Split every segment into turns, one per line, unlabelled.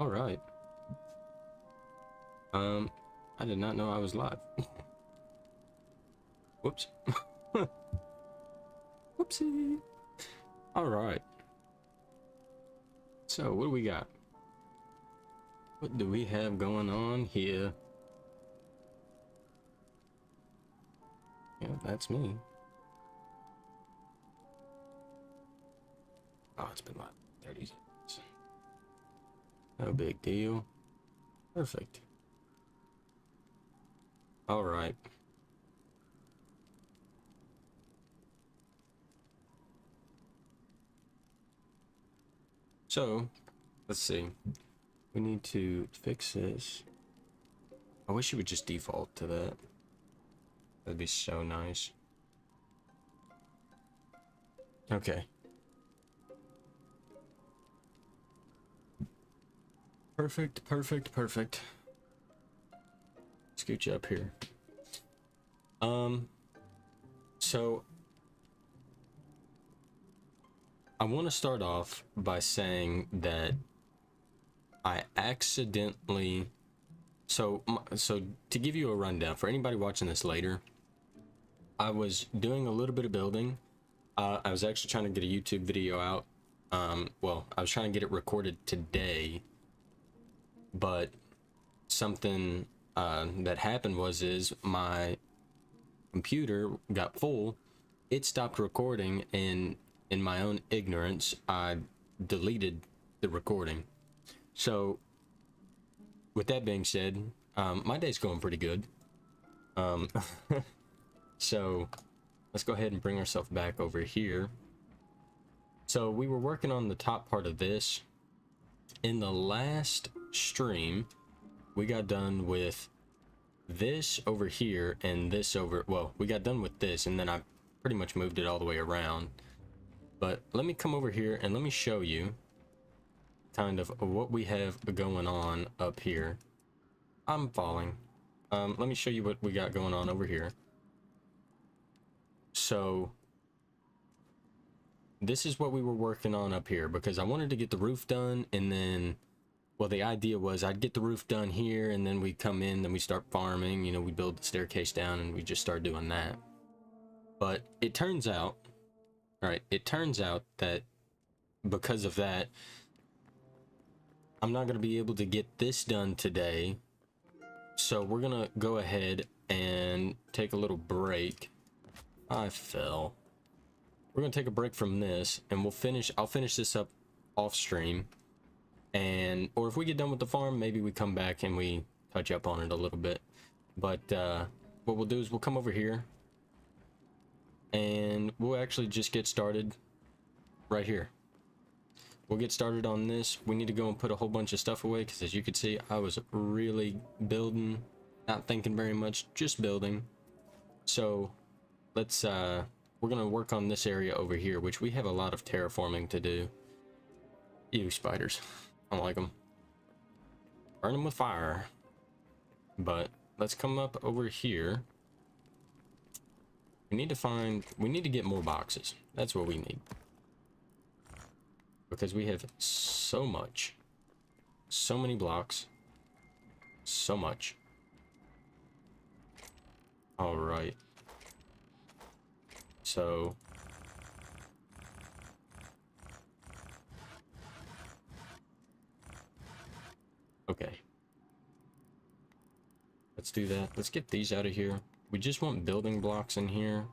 All right. I did not know I was live. Whoops. Whoopsie. All right. So, what do we got? What do we have going on here? Yeah, that's me. Oh, it's been like 30 seconds. No big deal. Perfect. All right. So, let's see. We need to fix this. I wish you would just default to that. That'd be so nice. Okay. Perfect, perfect, perfect. Scoot you up here. So I want to start off by saying that I accidentally, so to give you a rundown for anybody watching this later, I was doing a little bit of building. I was actually trying to get a YouTube video out. Well, I was trying to get it recorded today, but something that happened is my computer got full. It stopped recording, and in my own ignorance, I deleted the recording. So with that being said, my day's going pretty good. So let's go ahead and bring ourselves back over here. So we were working on the top part of this. In the last stream, we got done with this over here and this over, well, we got done with this, and then I pretty much moved it all the way around. But let me come over here and let me show you kind of what we have going on up here. I'm falling. Let me show you what we got going on over here. So this is what we were working on up here, because I wanted to get the roof done, and then, well, the idea was I'd get the roof done here, and then we come in, then we start farming, you know, we build the staircase down, and we just start doing that. But it turns out, it turns out that because of that, I'm not going to be able to get this done today. So we're going to go ahead and take a little break. I fell. We're going to take a break from this, and I'll finish this up off stream. And, or if we get done with the farm, maybe we come back and we touch up on it a little bit. But what we'll do is we'll come over here, and we'll actually just get started right here. We'll get started on this. We need to go and put a whole bunch of stuff away, because as you can see, I was really building, not thinking very much, just building. So let's we're gonna work on this area over here, which we have a lot of terraforming to do. Ew, spiders. I don't like them. Burn them with fire. But let's come up over here. We need to get more boxes. That's what we need. Because we have so much. So many blocks. So much. Alright. So okay. Let's do that. Let's get these out of here. We just want building blocks in here.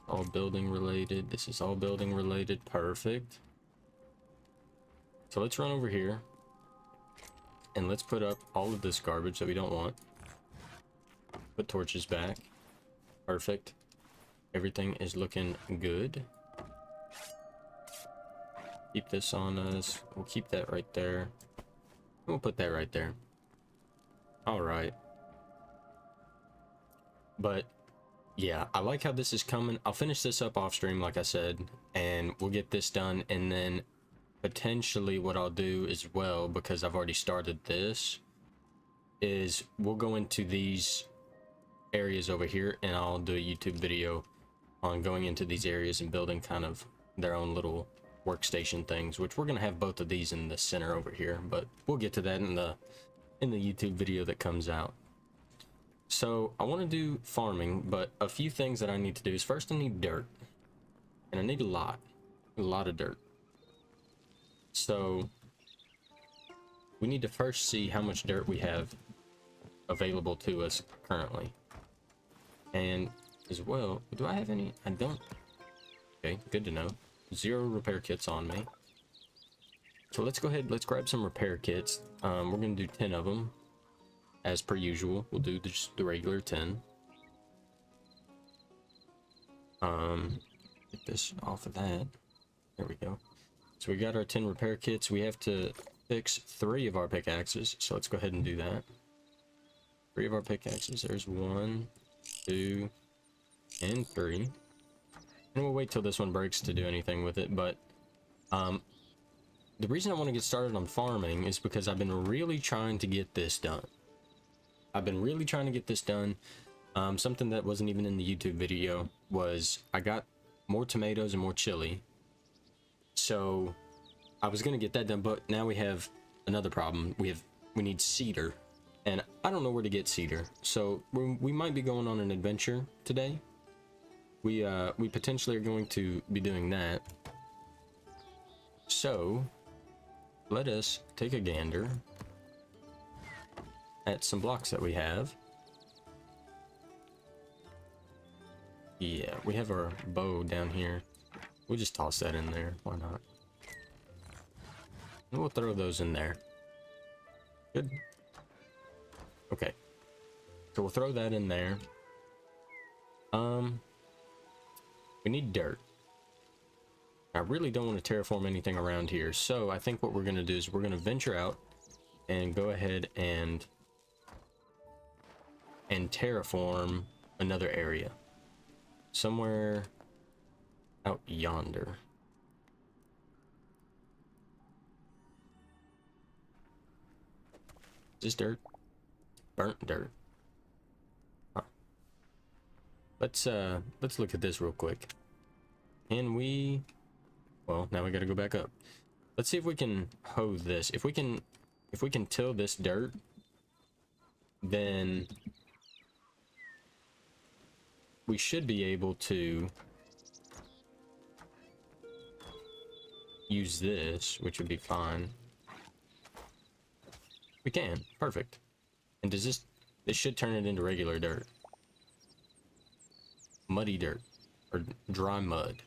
All building related. This is all building related. Perfect. So let's run over here. And let's put up all of this garbage that we don't want. Put torches back. Perfect. Everything is looking good. Keep this on us. We'll keep that right there. We'll put that right there. Alright. But yeah, I like how this is coming. I'll finish this up off stream, like I said, and we'll get this done. And then potentially what I'll do as well, because I've already started this, is we'll go into these areas over here, and I'll do a YouTube video on going into these areas and building kind of their own little workstation things, which we're gonna have both of these in the center over here, but we'll get to that in the YouTube video that comes out. So I want to do farming, but a few things that I need to do is first I need dirt, and I need a lot of dirt. So we need to first see how much dirt we have available to us currently, and as well, do I have any? I don't. Okay, good to know. 0 repair kits on me. So let's go ahead, let's grab some repair kits. We're gonna do 10 of them as per usual. We'll do just the regular 10. Get this off of that. There we go. So we got our 10 repair kits. We have to fix 3 of our pickaxes, so let's go ahead and do that. 3 of our pickaxes. There's 1, 2, and 3. And we'll wait till this one breaks to do anything with it, but the reason I want to get started on farming is because I've been really trying to get this done. Something that wasn't even in the YouTube video was I got more tomatoes and more chili. So I was going to get that done, but now we have another problem. We need cedar, and I don't know where to get cedar. So we might be going on an adventure today. We potentially are going to be doing that. So let us take a gander at some blocks that we have. Yeah, we have our bow down here. We'll just toss that in there. Why not? And we'll throw those in there. Good. Okay. So we'll throw that in there. We need dirt. I really don't want to terraform anything around here, so I think what we're going to do is we're going to venture out and go ahead and terraform another area. Somewhere out yonder. Is this dirt? Burnt dirt. Huh. Let's look at this real quick. Can we... Well, now we gotta go back up. Let's see if we can hoe this. If we can till this dirt, then we should be able to use this, which would be fine. We can. Perfect. And does this should turn it into regular dirt. Muddy dirt. Or dry mud.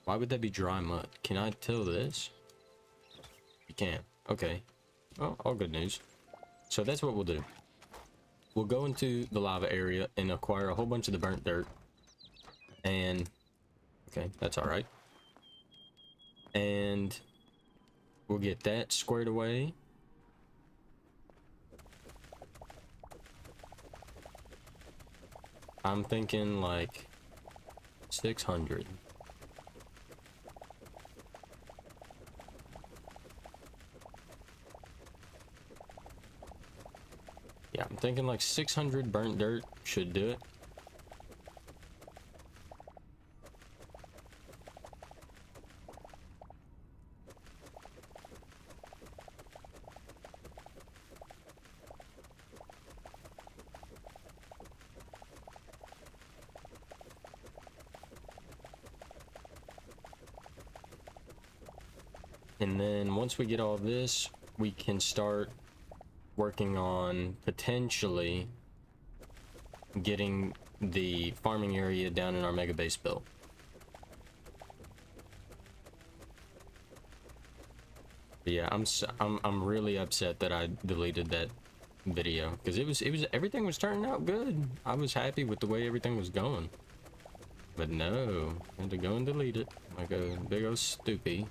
Why would that be dry mud? Can I till this? You can't. Okay. Well, all good news. So that's what we'll do. We'll go into the lava area and acquire a whole bunch of the burnt dirt. And... okay, that's alright. And... we'll get that squared away. I'm thinking like 600. Yeah, I'm thinking like 600 burnt dirt should do it. And then once we get all this, we can start working on potentially getting the farming area down in our mega base built. But yeah, I'm really upset that I deleted that video because it was everything was turning out good. I was happy with the way everything was going. But no, I had to go and delete it like a big old stoopy.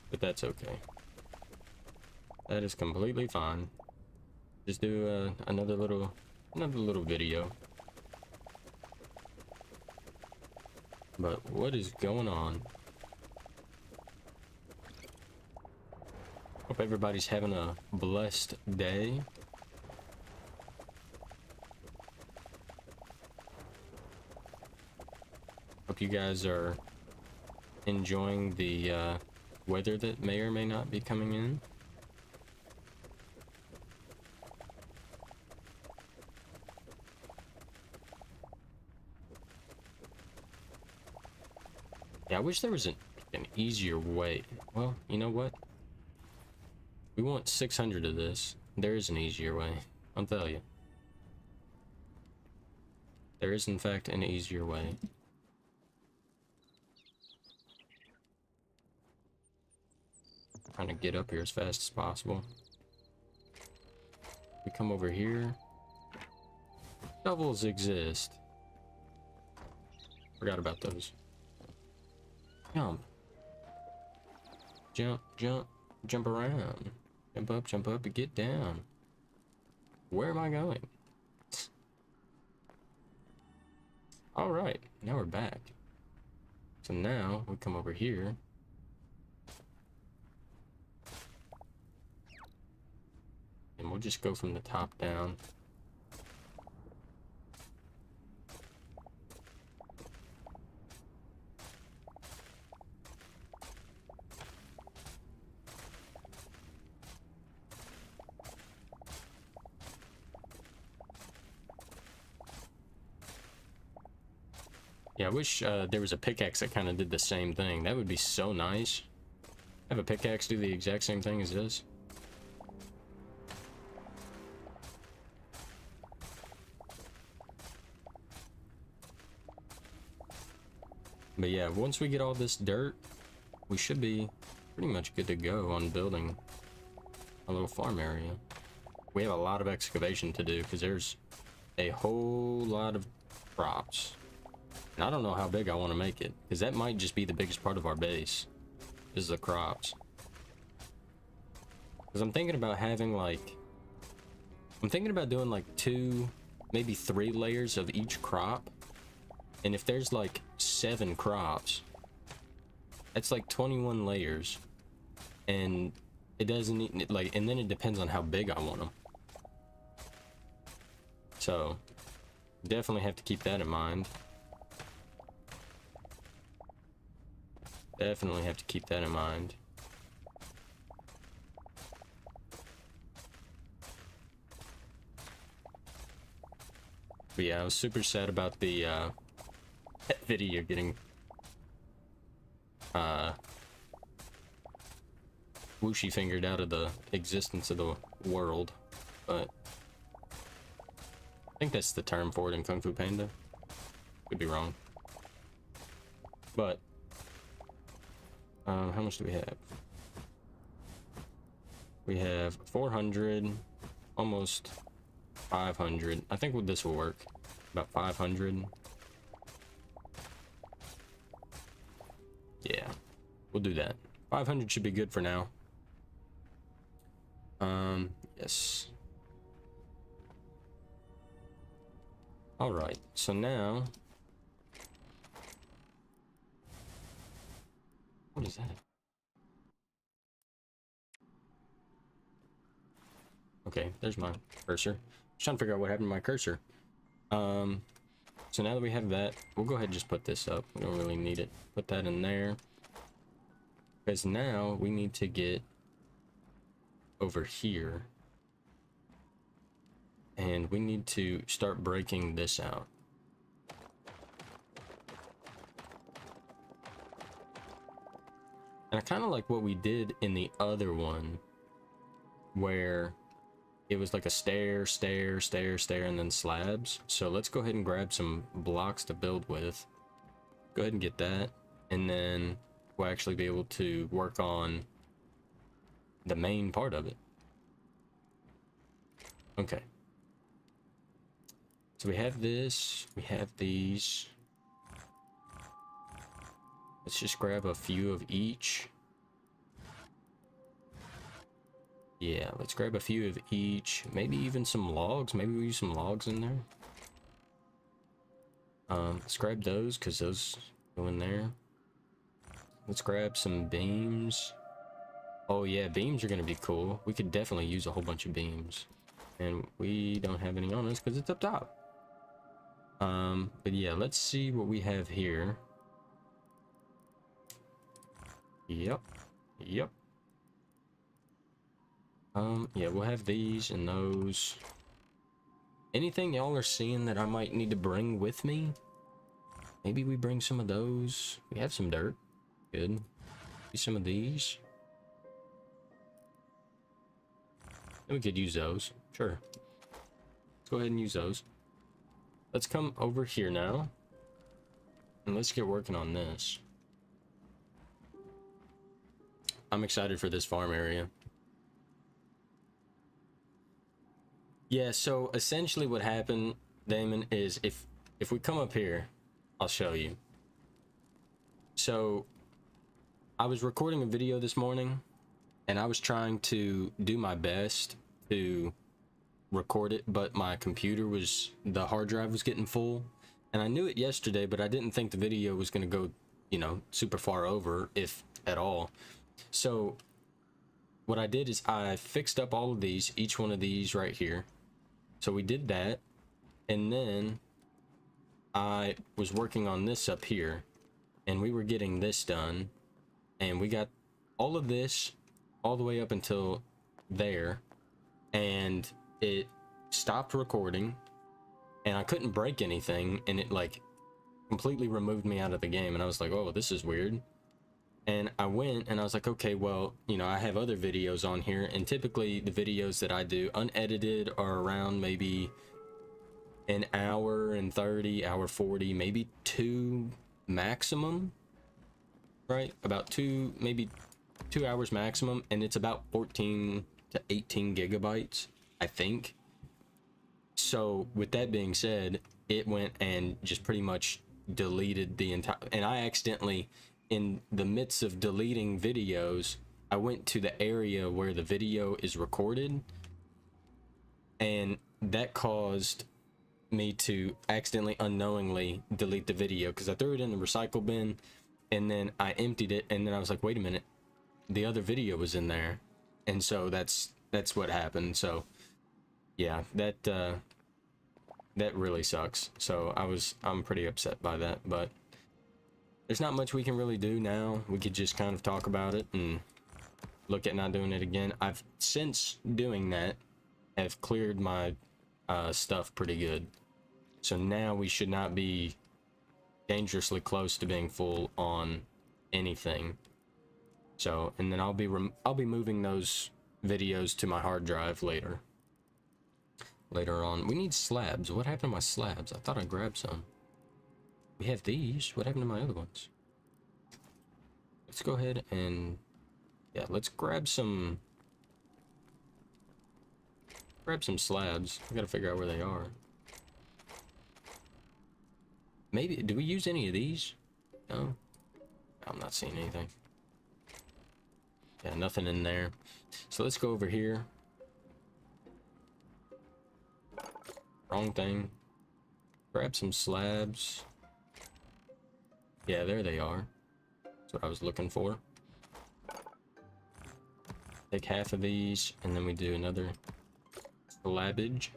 But that's okay. That is completely fine. Just do another little video. But what is going on? Hope everybody's having a blessed day. hope you guys are enjoying the weather that may or may not be coming in. Yeah, I wish there was an easier way. Well, you know what? We want 600 of this. There is an easier way. I'll tell you. There is, in fact, an easier way. Trying to get up here as fast as possible. We come over here. Shovels exist. Forgot about those. Jump. Jump, jump, jump around. Jump up, and get down. Where am I going? Alright, now we're back. So now we come over here. And we'll just go from the top down. Yeah, I wish there was a pickaxe that kind of did the same thing. That would be so nice. Have a pickaxe do the exact same thing as this. But yeah, once we get all this dirt, we should be pretty much good to go on building a little farm area. We have a lot of excavation to do because there's a whole lot of crops. And I don't know how big I want to make it, because that might just be the biggest part of our base, is the crops. Because I'm thinking about having I'm thinking about doing like 2, maybe 3 layers of each crop. And if there's like 7 crops, that's like 21 layers. And it doesn't need, and then it depends on how big I want them. So, definitely have to keep that in mind. Definitely have to keep that in mind. But yeah, I was super sad about the video getting whooshy fingered out of the existence of the world, but I think that's the term for it in Kung Fu Panda. Could be wrong. But how much do we have? We have 400, almost 500. I think this will work. About 500. Yeah, we'll do that. 500 should be good for now. Yes. All right, so now, what is that? Okay, there's my cursor. Just trying to figure out what happened to my cursor. So now that we have that, we'll go ahead and just put this up. We don't really need it. Put that in there. Because now we need to get over here. And we need to start breaking this out. And I kind of like what we did in the other one, where it was like a stair, and then slabs. So let's go ahead and grab some blocks to build with. Go ahead and get that. And then we'll actually be able to work on the main part of it. Okay. So we have this, we have these. Let's just grab a few of each. Yeah, let's grab a few of each. Maybe even some logs. Maybe we use some logs in there. Let's grab those, because those go in there. Let's grab some beams. Oh yeah, beams are going to be cool. We could definitely use a whole bunch of beams. And we don't have any on us because it's up top. But yeah, let's see what we have here. Yep. Yep. Yeah, we'll have these and those. Anything y'all are seeing that I might need to bring with me? Maybe we bring some of those. We have some dirt. Good. Maybe some of these. And we could use those. Sure. Let's go ahead and use those. Let's come over here now. And let's get working on this. I'm excited for this farm area. Yeah, so essentially what happened, Damon, is if we come up here, I'll show you. So I was recording a video this morning and I was trying to do my best to record it, but my computer was, the hard drive was getting full, and I knew it yesterday, but I didn't think the video was going to go, you know, super far over, if at all. So what I did is I fixed up all of these, each one of these right here. So we did that, and then I was working on this up here, and we were getting this done, and we got all of this all the way up until there, and it stopped recording, and I couldn't break anything, and it like completely removed me out of the game, and I was like, oh, this is weird. And I went and I was like, okay, well, you know, I have other videos on here, and typically the videos that I do unedited are around maybe an hour and 30, hour 40, maybe 2 maximum, right? About 2, maybe 2 hours maximum, and it's about 14 to 18 gigabytes, I think. So with that being said, it went and just pretty much deleted the entire, and I accidentally, in the midst of deleting videos, I went to the area where the video is recorded, and that caused me to accidentally, unknowingly delete the video, because I threw it in the recycle bin and then I emptied it, and then I was like, wait a minute, the other video was in there, and so that's what happened. So yeah, that really sucks. So I'm pretty upset by that, but there's not much we can really do now. We could just kind of talk about it and look at not doing it again. I've, since doing that, have cleared my stuff pretty good. So now we should not be dangerously close to being full on anything. So, and then I'll be moving those videos to my hard drive later on. We need slabs. What happened to my slabs? I thought I grabbed some. We have these. What happened to my other ones? Let's go ahead and, yeah, let's grab some slabs. I gotta figure out where they are. Maybe, do we use any of these? No? I'm not seeing anything. Yeah, nothing in there. So let's go over here. Wrong thing. Grab some slabs. Yeah, there they are. That's what I was looking for. Take half of these, and then we do another slabbage.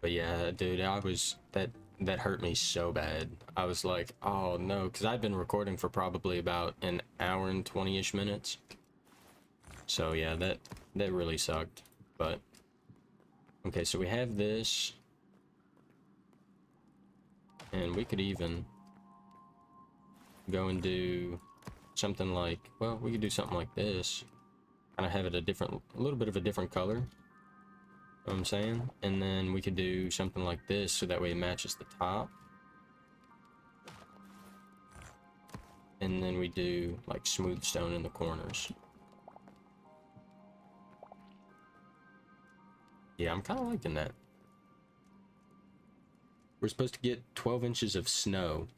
But yeah, dude, that hurt me so bad. I was like, oh no, because I've been recording for probably about an hour and 20-ish minutes. So yeah, that really sucked. But okay, so we have this, and we could even go and do something like, well, we could do something like this, kind of have it a little bit of a different color. You know what I'm saying? And then we could do something like this, so that way it matches the top. And then we do like smooth stone in the corners. Yeah, I'm kind of liking that. We're supposed to get 12 inches of snow.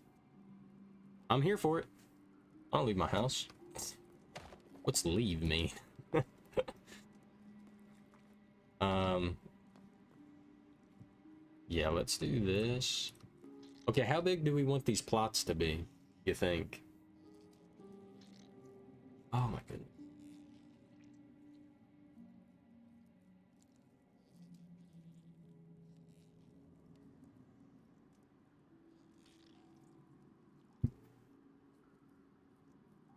I'm here for it. I don't leave my house. What's leave me? Yeah, let's do this. Okay, how big do we want these plots to be, you think? Oh my goodness.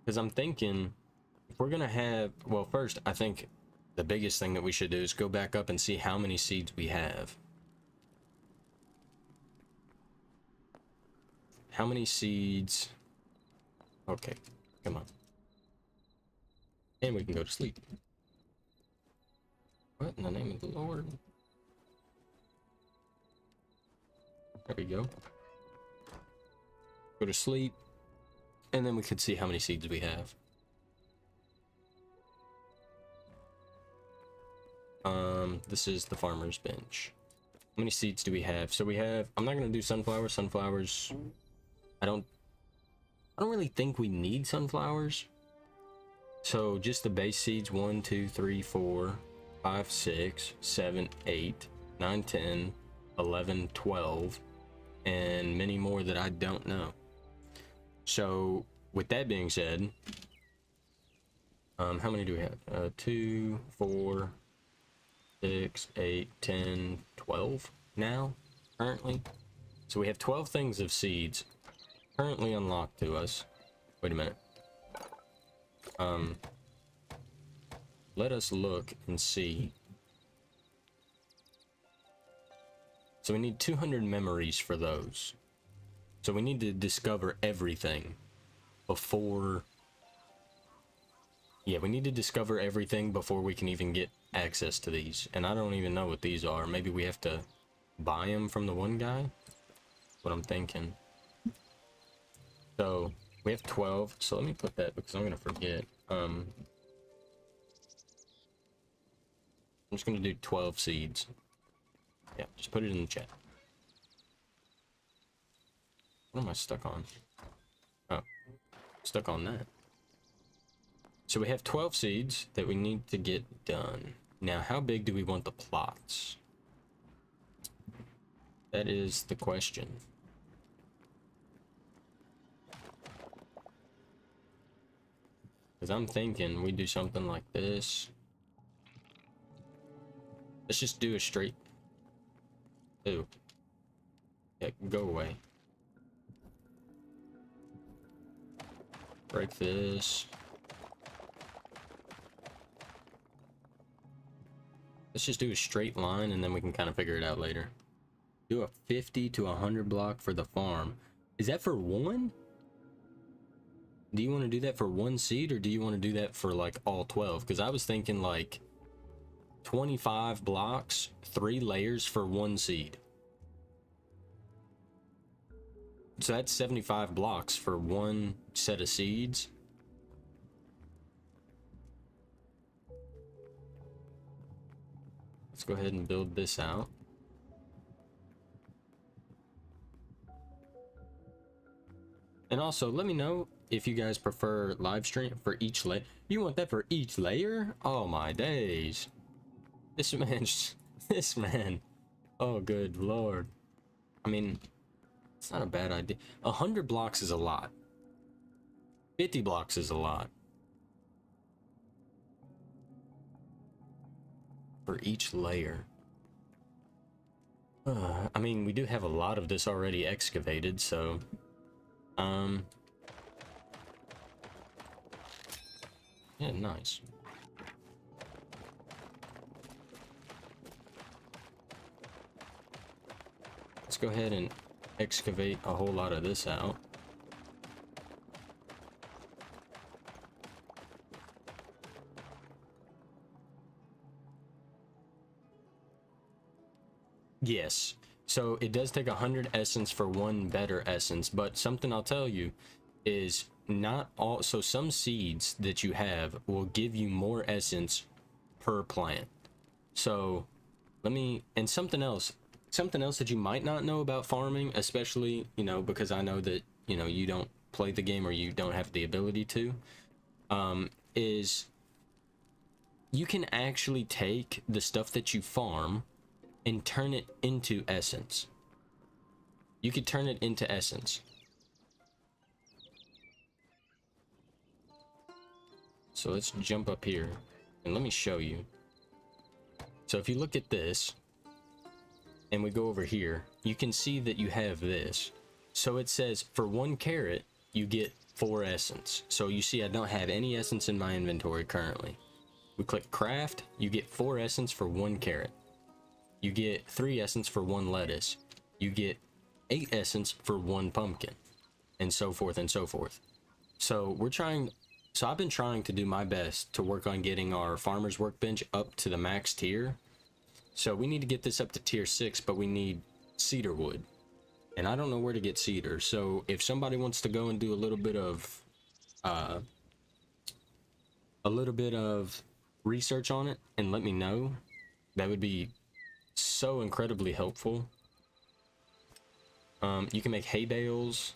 Because I'm thinking, if we're gonna have, well, first, I think the biggest thing that we should do is go back up and see how many seeds we have. How many seeds? Okay, come on. And we can go to sleep. What in the name of the Lord? There we go. Go to sleep. And then we could see how many seeds we have. This is the farmer's bench. How many seeds do we have? So we have, I'm not gonna do sunflowers. Sunflowers, I don't really think we need sunflowers. So just the base seeds, 1, 2, 3, 4, 5, 6, 7, 8, 9, 10, 11, 12, and many more that I don't know. So with that being said, how many do we have? 2, 4, 6, 8, 10, 12 now, currently. So we have 12 things of seeds currently unlocked to us. Wait a minute. Let us look and see. So we need 200 memories for those. So we need to discover everything before... Yeah, we need to discover everything before we can even get access to these. And I don't even know what these are. Maybe we have to buy them from the one guy? That's what I'm thinking. So, we have 12. So let me put that because I'm going to forget. I'm just going to do 12 seeds. Yeah, just put it in the chat. What am I stuck on? Oh, stuck on that. So we have 12 seeds that we need to get done. Now, how big do we want the plots? That is the question. Because I'm thinking we do something like this. Let's just do a straight... Ew. Yeah, go away. Break this. Let's just do a straight line and then we can kind of figure it out later. Do a 50 to 100 block for the farm. Is that for one? Do you want to do that for one seed or do you want to do that for like all 12? Because I was thinking like 25 blocks, 3 layers for one seed. So that's 75 blocks for one set of seeds. Let's go ahead and build this out. And also, let me know if you guys prefer live stream for each layer. You want that for each layer? Oh my days. This man. Oh, good Lord. I mean, it's not a bad idea. 100 blocks is a lot. 50 blocks is a lot. For each layer. I mean, we do have a lot of this already excavated, so... Yeah, nice. Let's go ahead and excavate a whole lot of this out. Yes. So it does take 100 essence for one better essence, but something I'll tell you is not all, so some seeds that you have will give you more essence per plant. So let me, and something else that you might not know about farming, especially, you know, because I know that, you know, you don't play the game or you don't have the ability to, is you can actually take the stuff that you farm and turn it into essence. You could turn it into essence. So let's jump up here and let me show you. So if you look at this and we go over here, you can see that you have this. So it says for 1 carrot, you get 4 essence. So you see I don't have any essence in my inventory currently. We click craft, you get 4 essence for 1 carrot. You get 3 essence for 1 lettuce. You get 8 essence for 1 pumpkin, and so forth and so forth. So I've been trying to do my best to work on getting our farmer's workbench up to the max tier. So we need to get this up to tier 6, but we need cedar wood. And I don't know where to get cedar. So if somebody wants to go and do a little bit of research on it and let me know, that would be so incredibly helpful. You can make hay bales.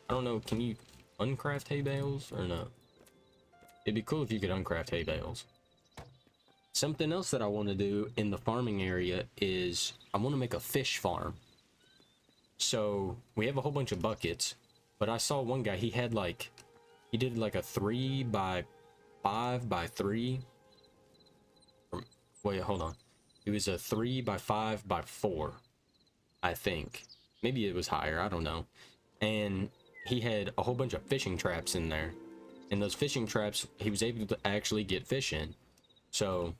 I don't know, can you uncraft hay bales or no? It'd be cool if you could uncraft hay bales. Something else that I want to do in the farming area is I want to make a fish farm. So we have a whole bunch of buckets, but I saw one guy, he did like a 3 by 5 by 3. Wait, hold on. It was a 3 by 5 by 4, I think. Maybe it was higher, I don't know. And he had a whole bunch of fishing traps in there. And those fishing traps, he was able to actually get fish in. So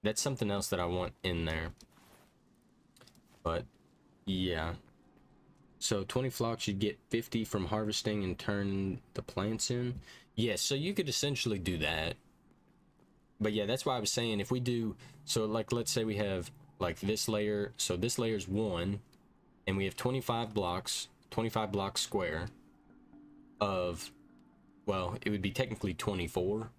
that's something else that I want in there. But yeah. So 20 flocks, you'd get 50 from harvesting and turn the plants in. Yes, so you could essentially do that. But yeah, that's why I was saying if we do, so like let's say we have like this layer, so this layer's 1, and we have 25 blocks square of, well, it would be technically 24,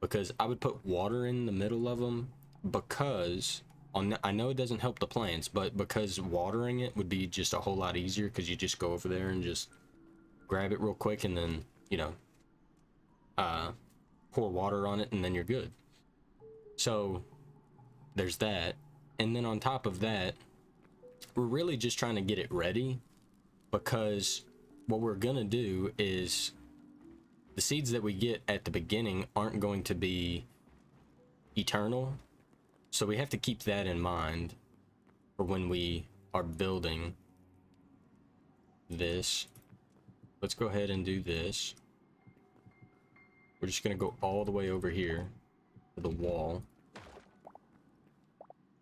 because I would put water in the middle of them, because I know it doesn't help the plants, but because watering it would be just a whole lot easier, because you just go over there and just grab it real quick and then, you know, pour water on it and then you're good. So there's that. And then on top of that, we're really just trying to get it ready, because what we're gonna do is the seeds that we get at the beginning aren't going to be eternal. So we have to keep that in mind for when we are building this. Let's go ahead and do this. We're just gonna go all the way over here to the wall.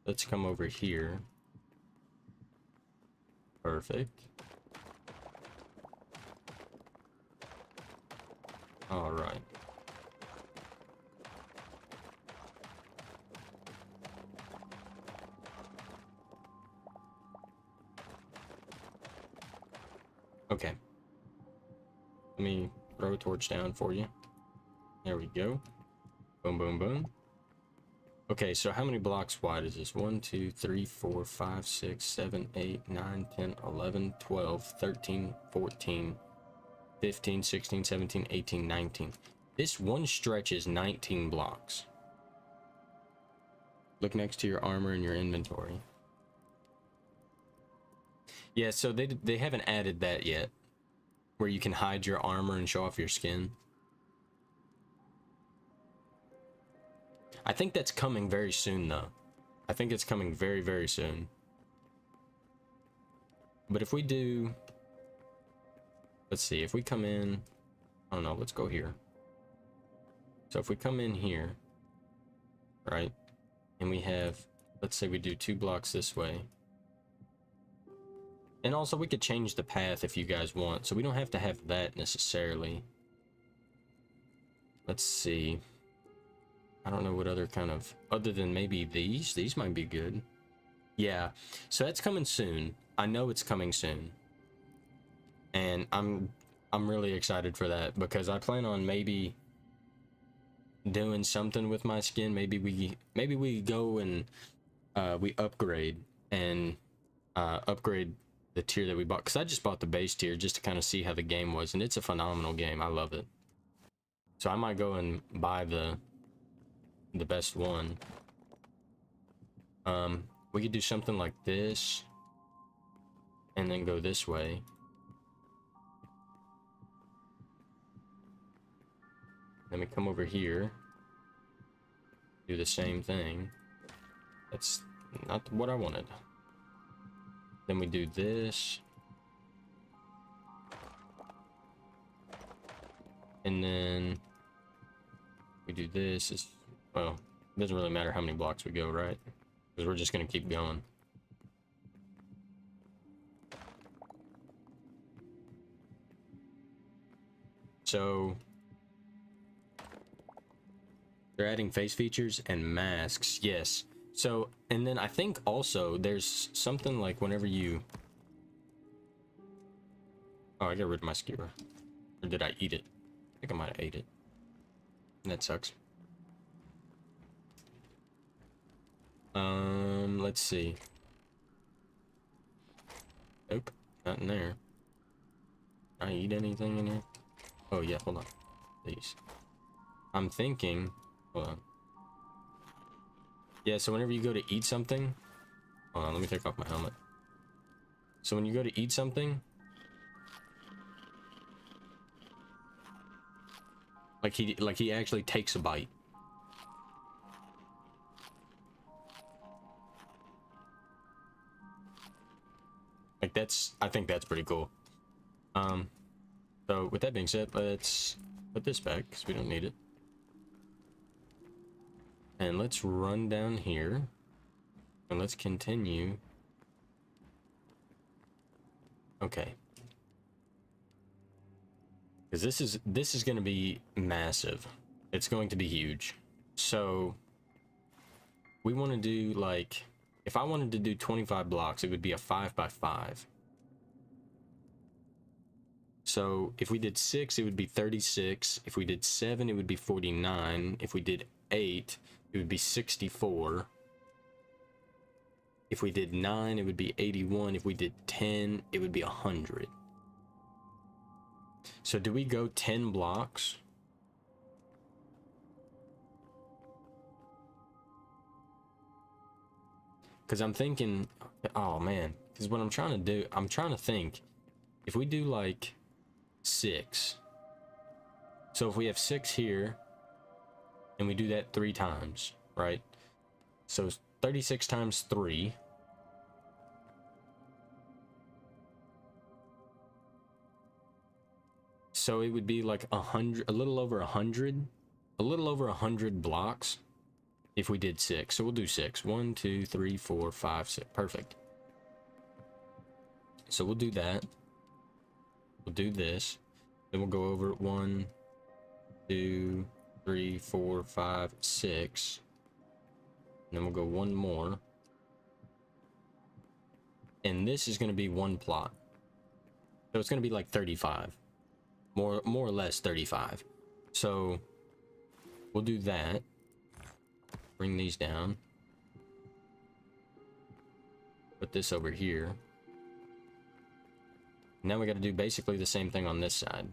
Let's come over here. Perfect. All right. Okay. Let me throw a torch down for you. There we go. Boom, boom, boom. Okay, so how many blocks wide is this? 1, 2, 3, 4, 5, 6, 7, 8, 9, 10, 11, 12, 13, 14, 15, 16, 17, 18, 19. This one stretch is 19 blocks. Look next to your armor in your inventory. Yeah, so they haven't added that yet, where you can hide your armor and show off your skin. I think that's coming very soon, though. I think it's coming very, very soon. But if we do... Let's see, if we come in... I don't know, let's go here. So if we come in here, right? And we have... Let's say we do 2 blocks this way. And also, we could change the path if you guys want. So we don't have to have that necessarily. Let's see... I don't know what other kind of, other than maybe these might be good. Yeah, so that's coming soon. I know it's coming soon. And I'm really excited for that, because I plan on maybe doing something with my skin. Maybe we go and we upgrade and upgrade the tier that we bought, because I just bought the base tier just to kind of see how the game was, and it's a phenomenal game. I love it. So I might go and buy the best one. We could do something like this and then go this way. Then we come over here, do the same thing. That's not what I wanted. Then we do this. And then we do this. It's, well, it doesn't really matter how many blocks we go, right? Because we're just going to keep going. So they're adding face features and masks. Yes. So, and then I think also there's something like whenever you... Oh, I got rid of my skewer. Or did I eat it? I think I might have ate it. That sucks. Let's see. Nope, not in there. Can I eat anything in here? Oh yeah, hold on. Please. I'm thinking, hold on. Yeah, so whenever you go to eat something, hold on, let me take off my helmet. So when you go to eat something, like he actually takes a bite. Like that's, I think that's pretty cool. So with that being said, let's put this back because we don't need it. And let's run down here and let's continue. Okay. Because this is going to be massive. It's going to be huge. So we want to do like, if I wanted to do 25 blocks, it would be a 5x5. So if we did 6, it would be 36. If we did 7, it would be 49. If we did 8, it would be 64. If we did 9, it would be 81. If we did 10, it would be 100. So do we go 10 blocks? Because I'm thinking, oh man, because what I'm trying to do, I'm trying to think, if we do like 6, so if we have 6 here, and we do that 3 times, right? So 36 times 3. So it would be like 100, a little over 100 blocks. If we did 6, so we'll do 6. 1, 2, 3, 4, 5, 6. Perfect. So we'll do that. We'll do this. Then we'll go over 1, 2, 3, 4, 5, 6. And then we'll go one more. And this is going to be one plot. So it's going to be like 35. More or less 35. So we'll do that. Bring these down. Put this over here. Now we got to do basically the same thing on this side.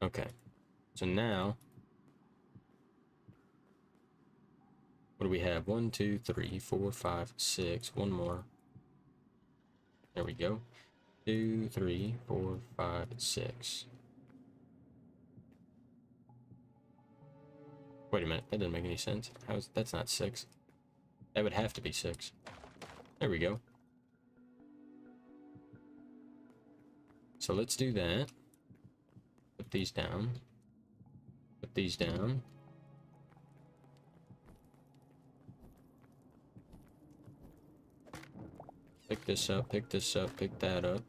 Okay. So now, what do we have? 1, 2, 3, 4, 5, 6. One more. There we go. 2, 3, 4, 5, 6. Wait a minute, that doesn't make any sense. That's not 6. That would have to be 6. There we go. So let's do that. Put these down. Put these down. Pick this up, pick this up, pick that up.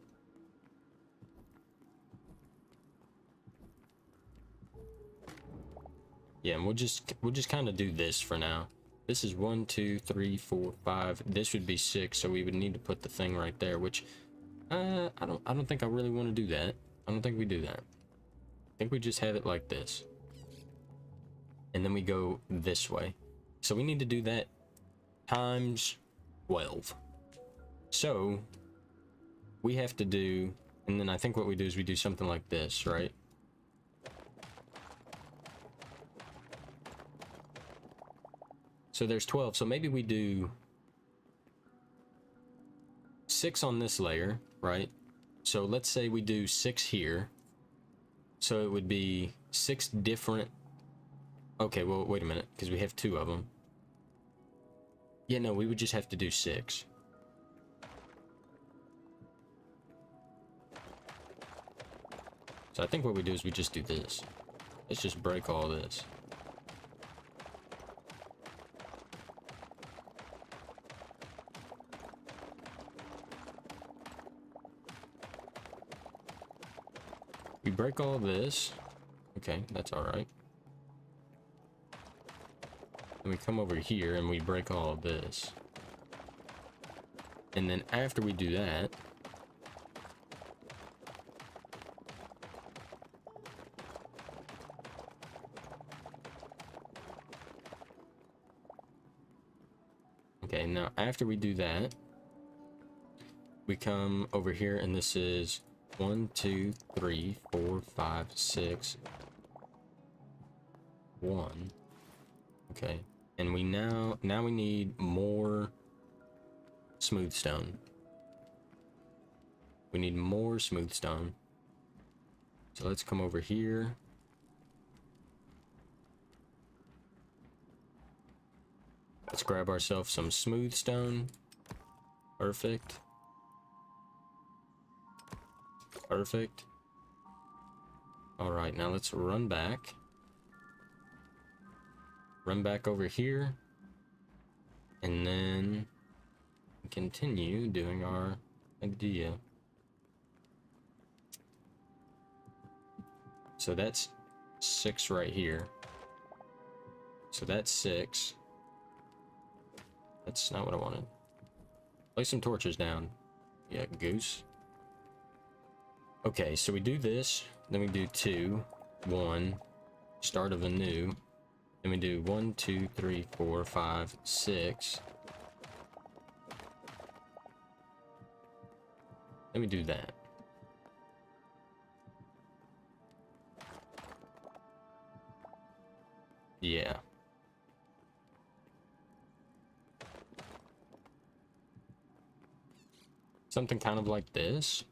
Yeah, and we'll just kind of do this for now. This is 1, 2, 3, 4, 5. This would be 6, so we would need to put the thing right there, which I don't think I really want to do that. I don't think we do that. I think we just have it like this. And then we go this way. So we need to do that times 12. So we have to do, and then I think what we do is we do something like this, right? So there's 12, so maybe we do 6 on this layer, right? So let's say we do 6 here. So it would be 6 different Okay, well, wait a minute, because we have 2 of them. Yeah, no, we would just have to do 6. So I think what we do is we just do this. Let's just break all this. We break all this. Okay, that's all right. And we come over here and we break all of this. And then after we do that, okay, now after we do that, we come over here and this is 1, 2, 3, 4, 5, 6, 1. Okay, and we now we need more smooth stone. We need more smooth stone. So let's come over here. Let's grab ourselves some smooth stone. Perfect. Perfect. All right, now let's run back. Run back over here. And then continue doing our idea. So that's 6 right here. So that's 6. That's not what I wanted. Place some torches down. Yeah, goose. Okay, so we do this, then we do 2, 1, start of a new. Then we do 1, 2, 3, 4, 5, 6. Let me do that. Yeah. Something kind of like this.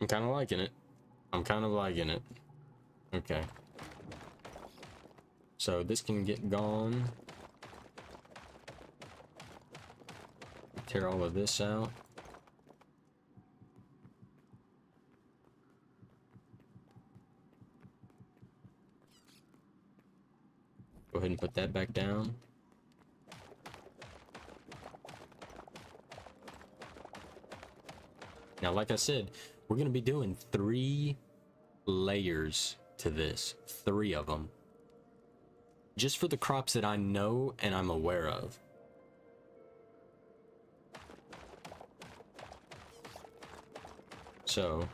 I'm kind of liking it. I'm kind of liking it. Okay. So this can get gone. Tear all of this out. Go ahead and put that back down. Now, like I said, we're going to be doing 3 layers to this. 3 of them. Just for the crops that I know and I'm aware of. So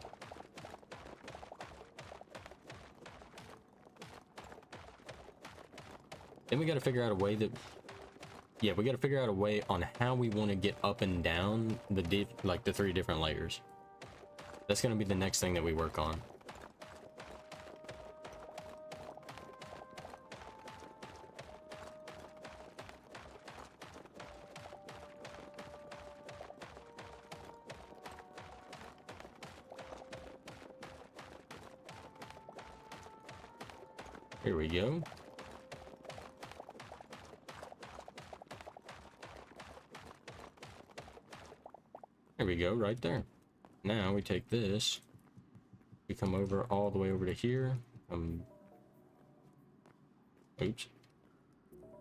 then we got to figure out a way that, yeah, we got to figure out a way on how we want to get up and down the the 3 different layers. That's going to be the next thing that we work on. Here we go. There we go, right there. Now we take this, we come over all the way over to here. Oops.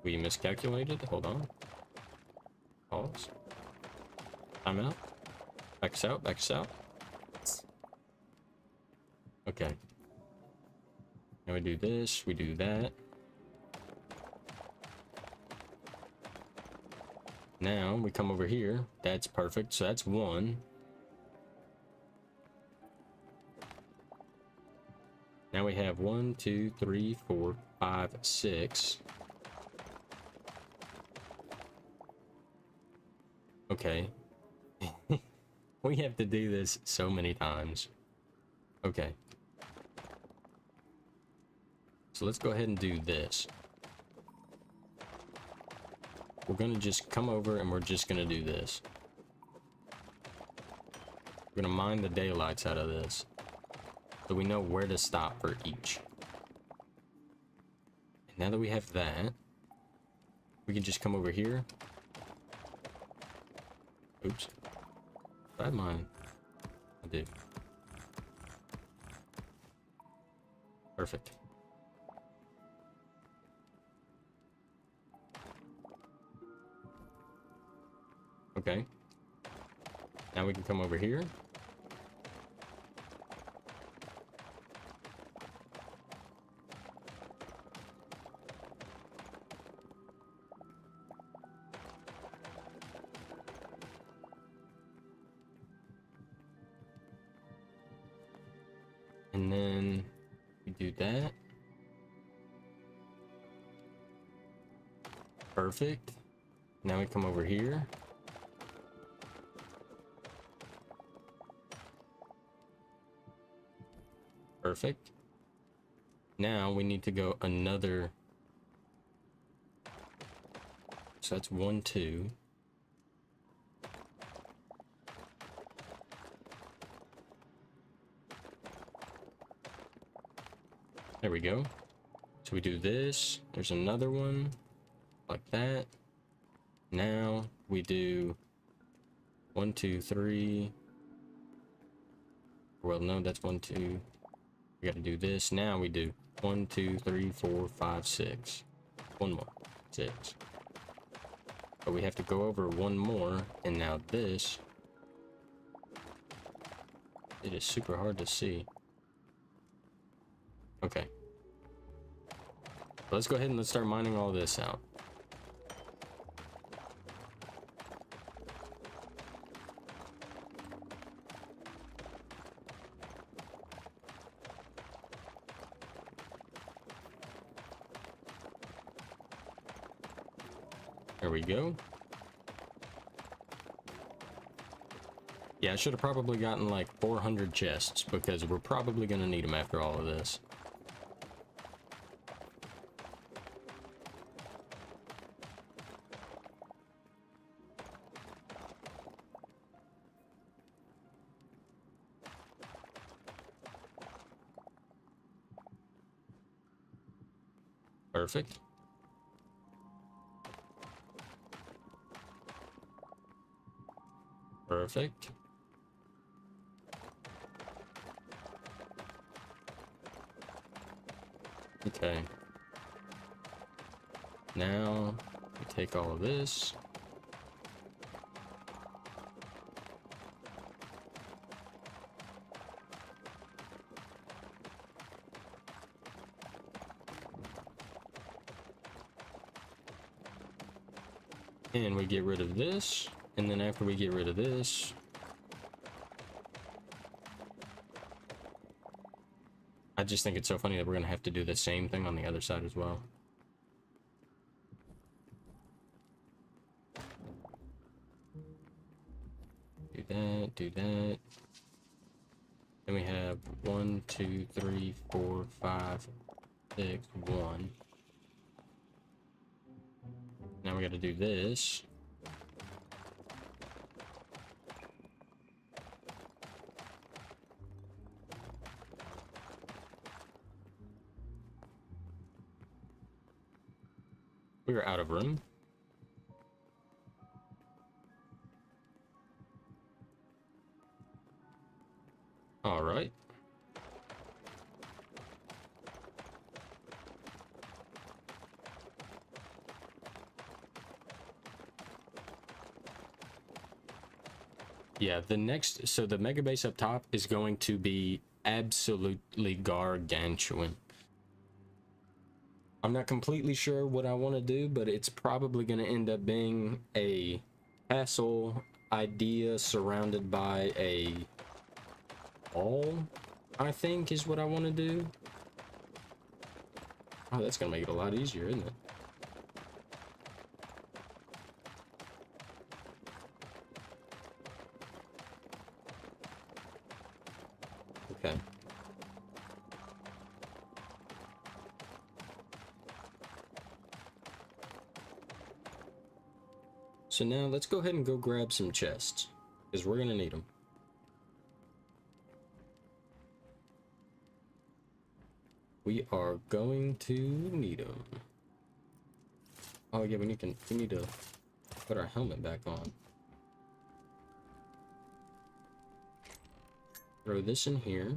We miscalculated. Hold on. Pause. Time out. Back us out, back us out. Okay. Now we do this, we do that. Now we come over here. That's perfect. So that's 1. Now we have 1, 2, 3, 4, 5, 6. Okay. We have to do this so many times. Okay. So let's go ahead and do this. We're gonna just come over and we're just gonna do this. We're gonna mine the daylights out of this, so we know where to stop for each. And now that we have that, we can just come over here. Oops. I have mine. I do. Perfect. Okay. Now we can come over here. And then we do that. Perfect. Now we come over here. Perfect. Now we need to go another. So that's 1, 2. There we go. So we do this. There's another one like that. Now we do 1, 2, 3. Well, no, that's 1, 2. We got to do this. Now we do 1, 2, 3, 4, 5, 6. One more. 6. But we have to go over one more. And now this. It is super hard to see. Okay. Let's go ahead and let's start mining all this out. There we go. Yeah, I should have probably gotten like 400 chests because we're probably going to need them after all of this. Perfect. Perfect. Okay. Now we take all of this. And we get rid of this. And then after we get rid of this, I just think it's so funny that we're going to have to do the same thing on the other side as well. Do that, do that. Then we have 1, 2, 3, 4, 5, 6, 1. Now we got to do this. We are out of room. All right. Yeah, so the mega base up top is going to be absolutely gargantuan. I'm not completely sure what I want to do, but it's probably going to end up being a castle idea surrounded by a wall, I think is what I want to do. Oh, that's going to make it a lot easier, isn't it? Okay. So now let's go ahead and go grab some chests, because we're gonna need them. We are going to need them. Oh yeah, we need to put our helmet back on. Throw this in here.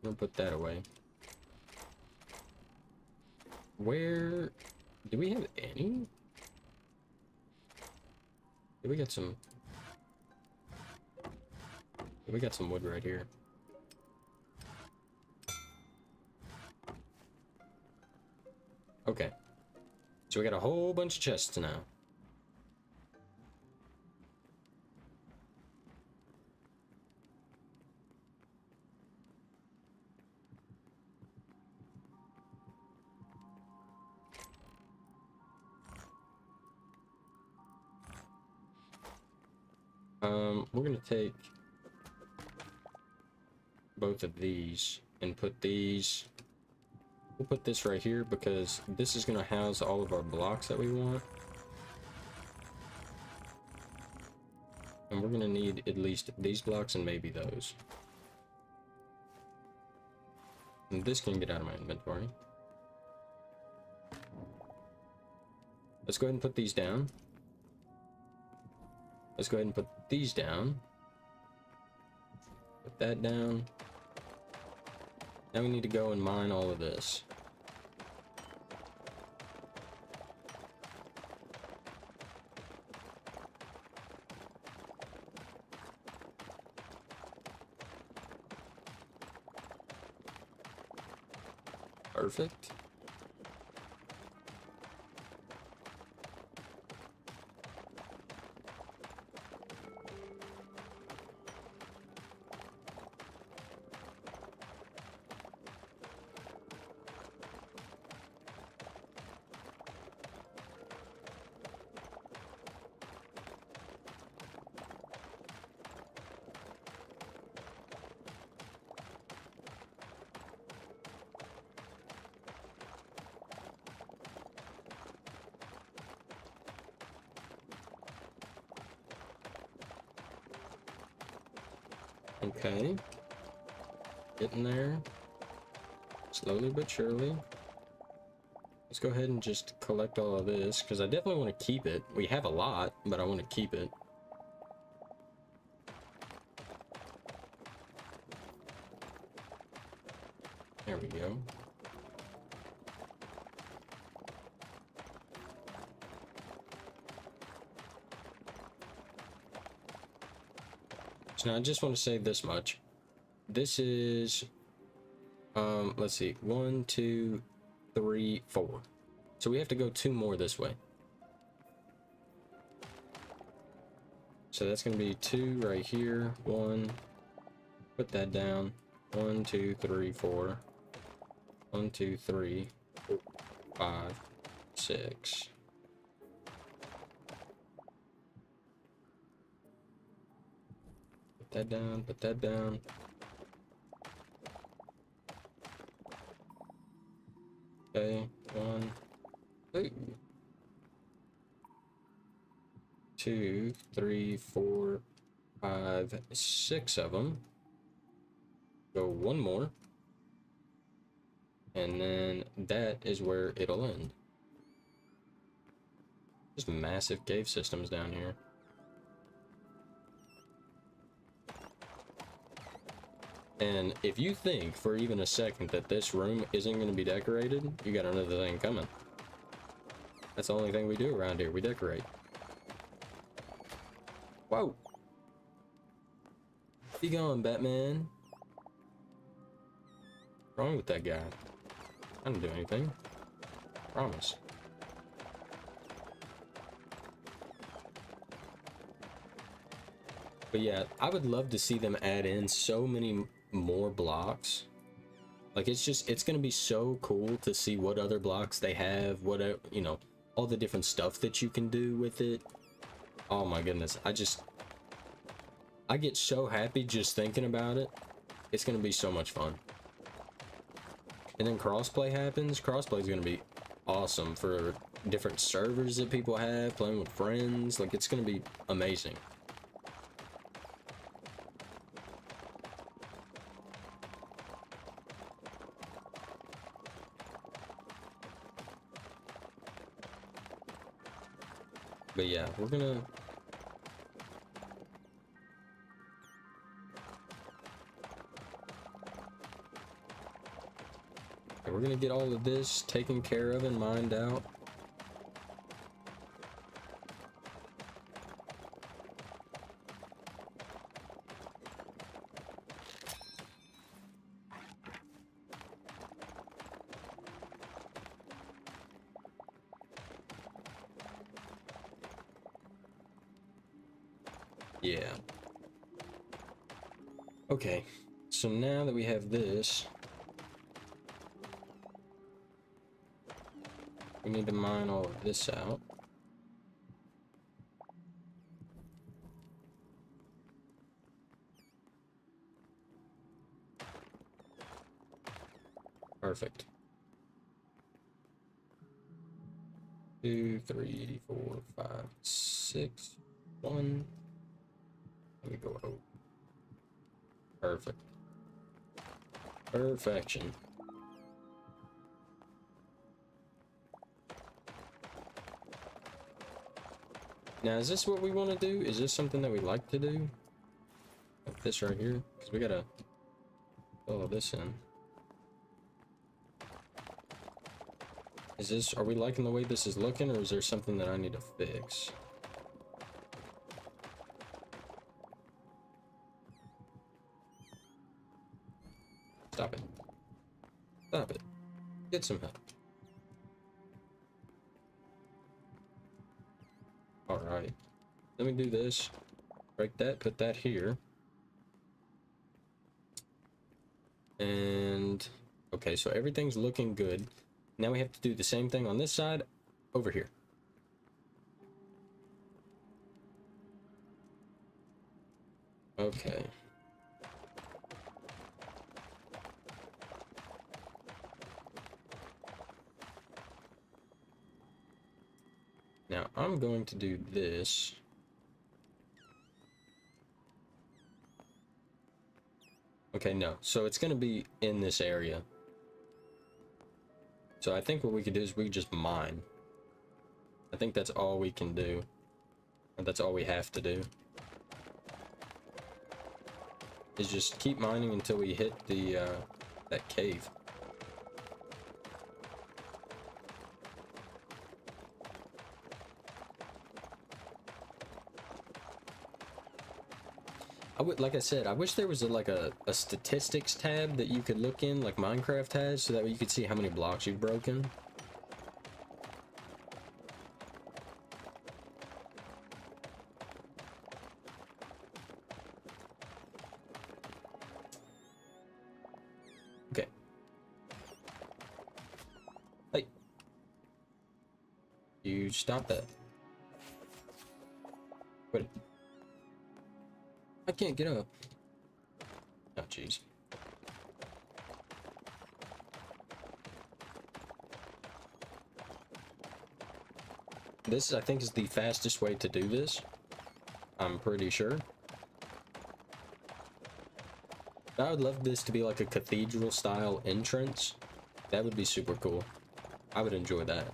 We'll put that away. Where do we have any? We got some wood right here. Okay. So we got a whole bunch of chests now. We're gonna take both of these and put these. We'll put this right here because this is gonna house all of our blocks that we want. And we're gonna need at least these blocks and maybe those. And this can get out of my inventory. Let's go ahead and put these down. Let's go ahead and put these down. Put that down. Now we need to go and mine all of this. Perfect. Okay. Getting there. Slowly but surely. Let's go ahead and just collect all of this, because I definitely want to keep it. We have a lot, but I want to keep it. There we go. So now I just want to say this much. This is, let's see, 1, 2, 3, 4. So we have to go 2 more this way. So that's going to be 2 right here. 1. Put that down. 1, 2, 3, 4. 1, 2, 3, 5, 6. Put that down, put that down. Okay, 1, 2, 3, 4, 5, 6 of them. Go 1 more. And then that is where it'll end. Just massive cave systems down here. And if you think for even a second that this room isn't going to be decorated, you got another thing coming. That's the only thing we do around here. We decorate. Whoa! Be gone, Batman. What's wrong with that guy? I didn't do anything. Promise. But yeah, I would love to see them add in so many more blocks. Like, it's gonna be so cool to see what other blocks they have, what, you know, all the different stuff that you can do with it. Oh my goodness, I get so happy just thinking about it. It's gonna be so much fun. And then crossplay happens. Crossplay is gonna be awesome for different servers that people have, playing with friends. Like, it's gonna be amazing. But yeah, we're gonna... we're gonna get all of this taken care of and mined out. Yeah. Okay, so now that we have this, we need to mine all of this out. Perfect. 2, 3, 4, 5, 6, 1. Let me go over. Perfect. Perfection. Now, is this what we want to do? Is this something that we like to do? Like this right here? Because we gotta fill all this in. Is this, are we liking the way this is looking, or is there something that I need to fix? Stop it. Stop it. Get some help. Alright. Let me do this. Break that, put that here. And... okay, so everything's looking good. Now we have to do the same thing on this side, over here. Okay. Now I'm going to do this. Okay, no. So it's going to be in this area. So I think what we could do is we could just mine. I think that's all we can do. And that's all we have to do. Is just keep mining until we hit the, that cave. Like I said, I wish there was a statistics tab that you could look in, like Minecraft has, so that way you could see how many blocks you've broken. Okay. Hey. You stop that. Wait. I can't get up. Oh, jeez. This, I think, is the fastest way to do this. I'm pretty sure. I would love this to be like a cathedral-style entrance. That would be super cool. I would enjoy that.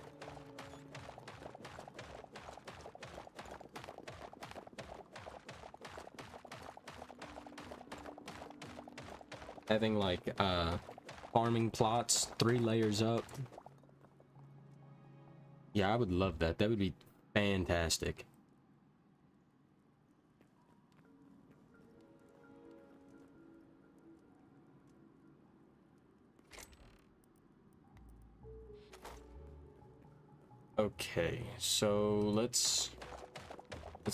Having like farming plots 3 layers up. Yeah, I would love that. That would be fantastic. Okay, so let's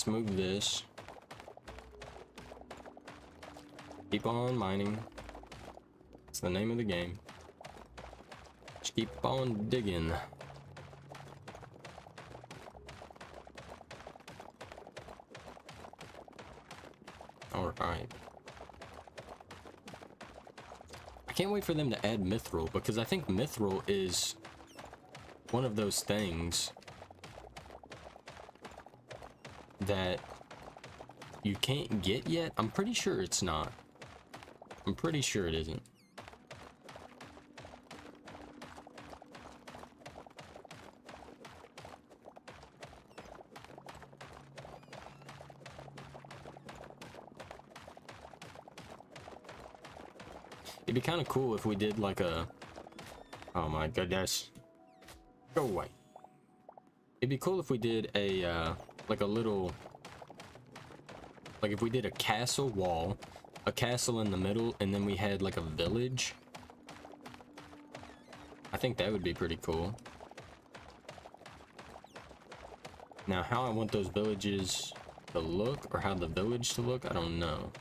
move this. Keep on mining. It's the name of the game. Just keep on digging. Alright. I can't wait for them to add mithril, because I think mithril is one of those things that you can't get yet? I'm pretty sure it's not. I'm pretty sure it isn't. It'd be kind of cool if we did like a... Oh my goodness. Go away. It'd be cool if we did a, like a little... Like if we did a castle wall, a castle in the middle, and then we had like a village. I think that would be pretty cool. Now, how I want those villages to look, or how the village to look, I don't know.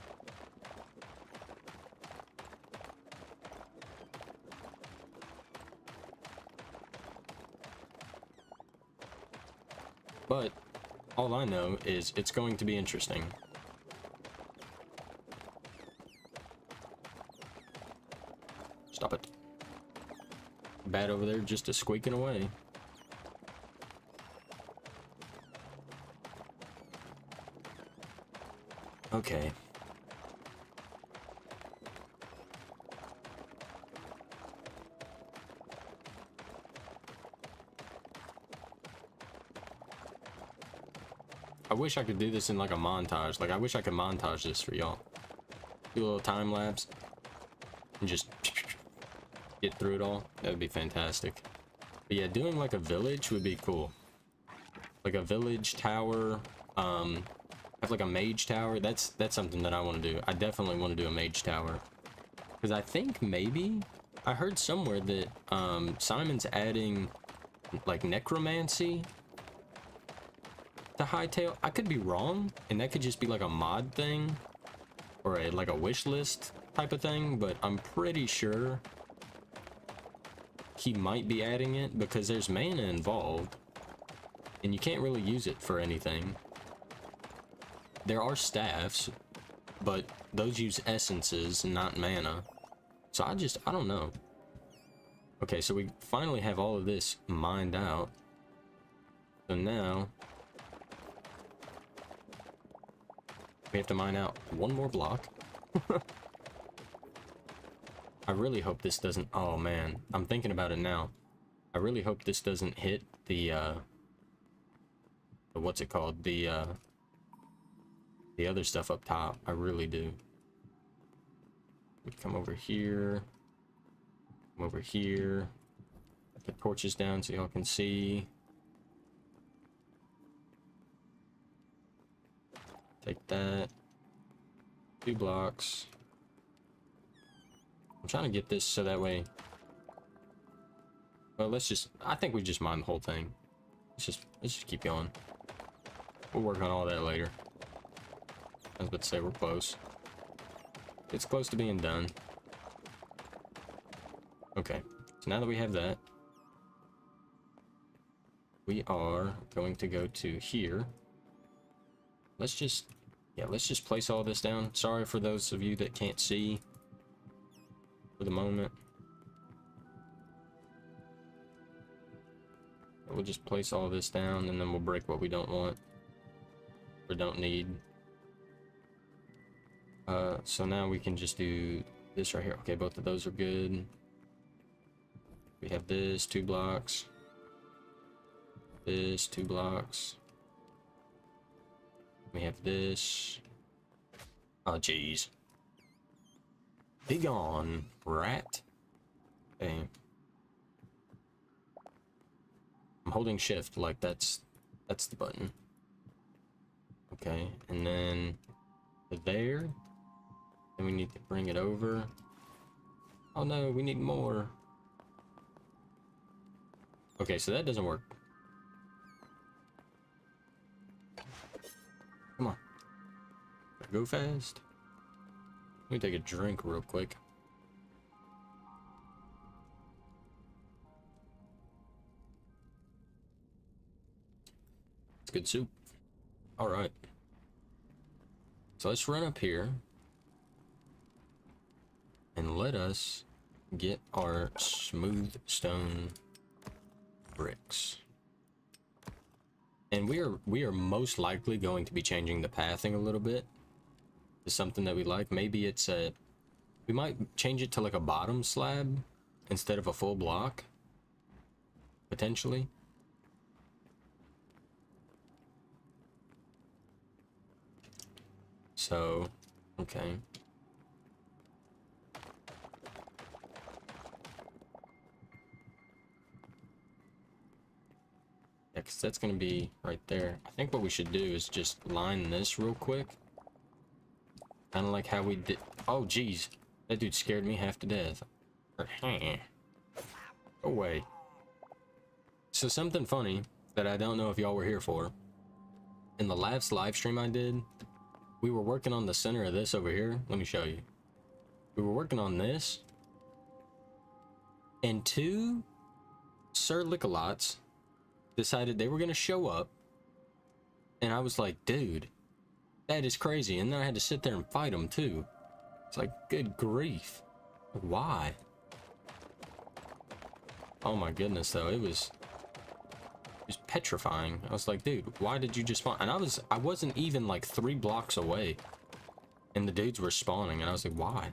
But all I know is it's going to be interesting. Stop it. Bat over there just a squeaking away. Okay. I wish I could do this in like a montage. Like, I wish I could montage this for y'all. Do a little time lapse and just get through it all. That would be fantastic. But yeah, doing like a village would be cool. Like a village tower. Have like a mage tower. That's something that I want to do. I definitely want to do a mage tower. Because I think maybe I heard somewhere that Simon's adding like necromancy to Hytale. I could be wrong, and that could just be like a mod thing or a like a wish list type of thing, but I'm pretty sure he might be adding it because there's mana involved and you can't really use it for anything. There are staffs, but those use essences and not mana. So I don't know. Okay, so we finally have all of this mined out. So now we have to mine out one more block. I really hope this doesn't... Oh man, I'm thinking about it now. I really hope this doesn't hit the what's it called? The other stuff up top. I really do. We come over here. Come over here. Put torches down so y'all can see. Take that. 2 blocks. I'm trying to get this so that way... Well, let's just... I think we just mine the whole thing. Let's just keep going. We'll work on all that later. I was about to say we're close. It's close to being done. Okay. So now that we have that, we are going to go to here. Let's just place all this down. Sorry for those of you that can't see for the moment. We'll just place all this down and then we'll break what we don't want or don't need. So now we can just do this right here. Okay, both of those are good. We have this, 2 blocks. This, 2 blocks. We have this. Oh, jeez. Be gone, rat. Okay. I'm holding shift like that's the button. Okay, and then there. Then we need to bring it over. Oh no, we need more. Okay, so that doesn't work. Come on. Go fast. Let me take a drink real quick. It's good soup. Alright. So let's run up here. And let us get our smooth stone bricks. And we are most likely going to be changing the pathing a little bit to something that we like. Maybe it's a, we might change it to like a bottom slab instead of a full block, potentially. So, okay. Yeah, because that's going to be right there. I think what we should do is just line this real quick. Kind of like how we did. Oh, geez. That dude scared me half to death. Go away. So something funny that I don't know if y'all were here for. In the last live stream I did, we were working on the center of this over here. Let me show you. We were working on this. And two Sir Lickalots decided they were going to show up. And I was like, dude, that is crazy. And then I had to sit there and fight them too. It's like, good grief. Why? Oh my goodness, though. It was petrifying. I was like, dude, why did you just spawn? And I wasn't even like 3 blocks away. And the dudes were spawning. And I was like, why?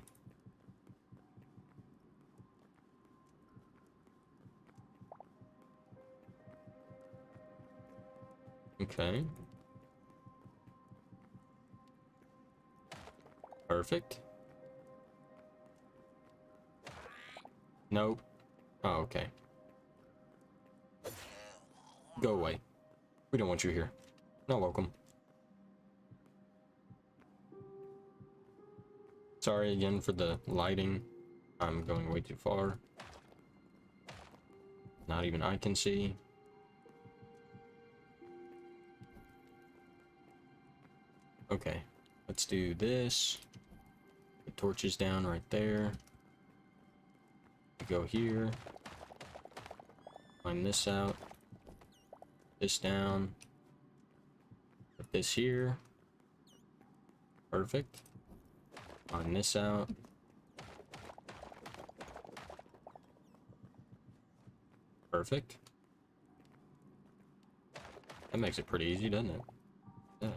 Okay. Perfect. Nope. Oh, okay. Go away. We don't want you here. Not welcome. Sorry again for the lighting. I'm going way too far. Not even I can see. Okay, let's do this. Put torches down right there. Go here. Line this out. This down. Put this here. Perfect. Line this out. Perfect. That makes it pretty easy, doesn't it? Yeah.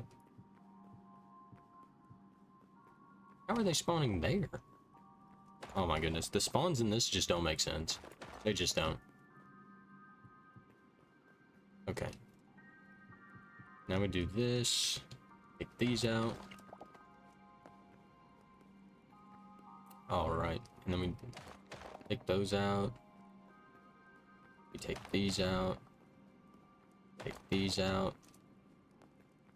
How are they spawning there? Oh my goodness, the spawns in this just don't make sense. They just don't. Okay. Now we do this. Take these out. Alright, and then we take those out. We take these out. Take these out.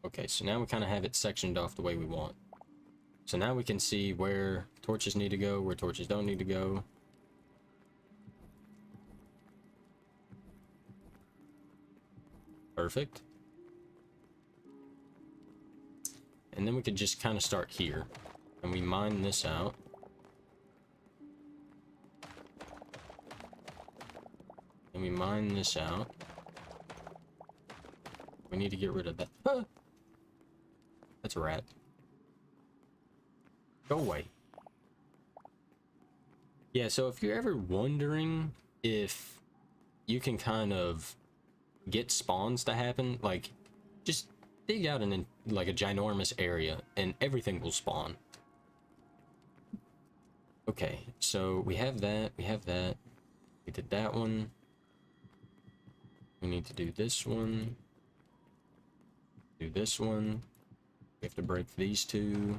Okay, so now we kind of have it sectioned off the way we want. So now we can see where torches need to go, where torches don't need to go. Perfect. And then we could just kind of start here. And we mine this out. And we mine this out. We need to get rid of that. Ah! That's a rat. Go away. Yeah, so if you're ever wondering if you can kind of get spawns to happen, like, just dig out in like a ginormous area and everything will spawn. Okay, so we have that, we have that. We did that one. We need to do this one. Do this one. We have to break these two.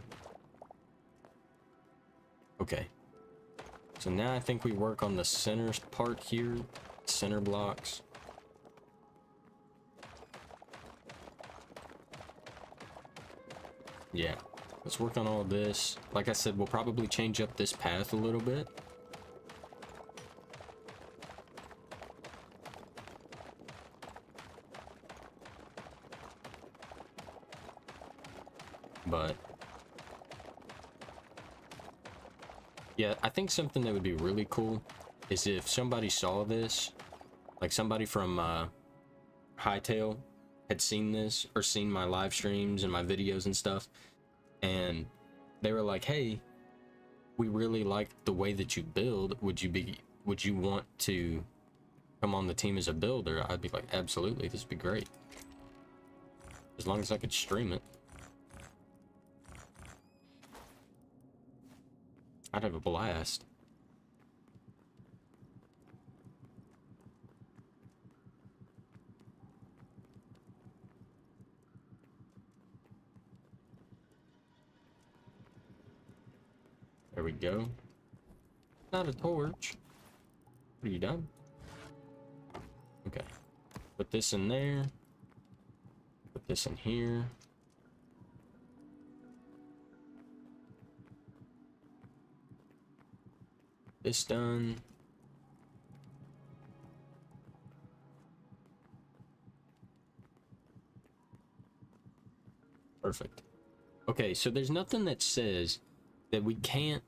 Okay. So now I think we work on the center part here. Center blocks. Yeah. Let's work on all this. Like I said, we'll probably change up this path a little bit. But yeah, I think something that would be really cool is if somebody saw this, like somebody from Hytale had seen this or seen my live streams and my videos and stuff, and they were like, hey, we really like the way that you build. Would you want to come on the team as a builder, I'd be like, absolutely, this would be great. As long as I could stream it. I'd have a blast. There we go. Not a torch. Are you done? Okay. Put this in there. Put this in here. This done. Perfect. Okay, so there's nothing that says that we can't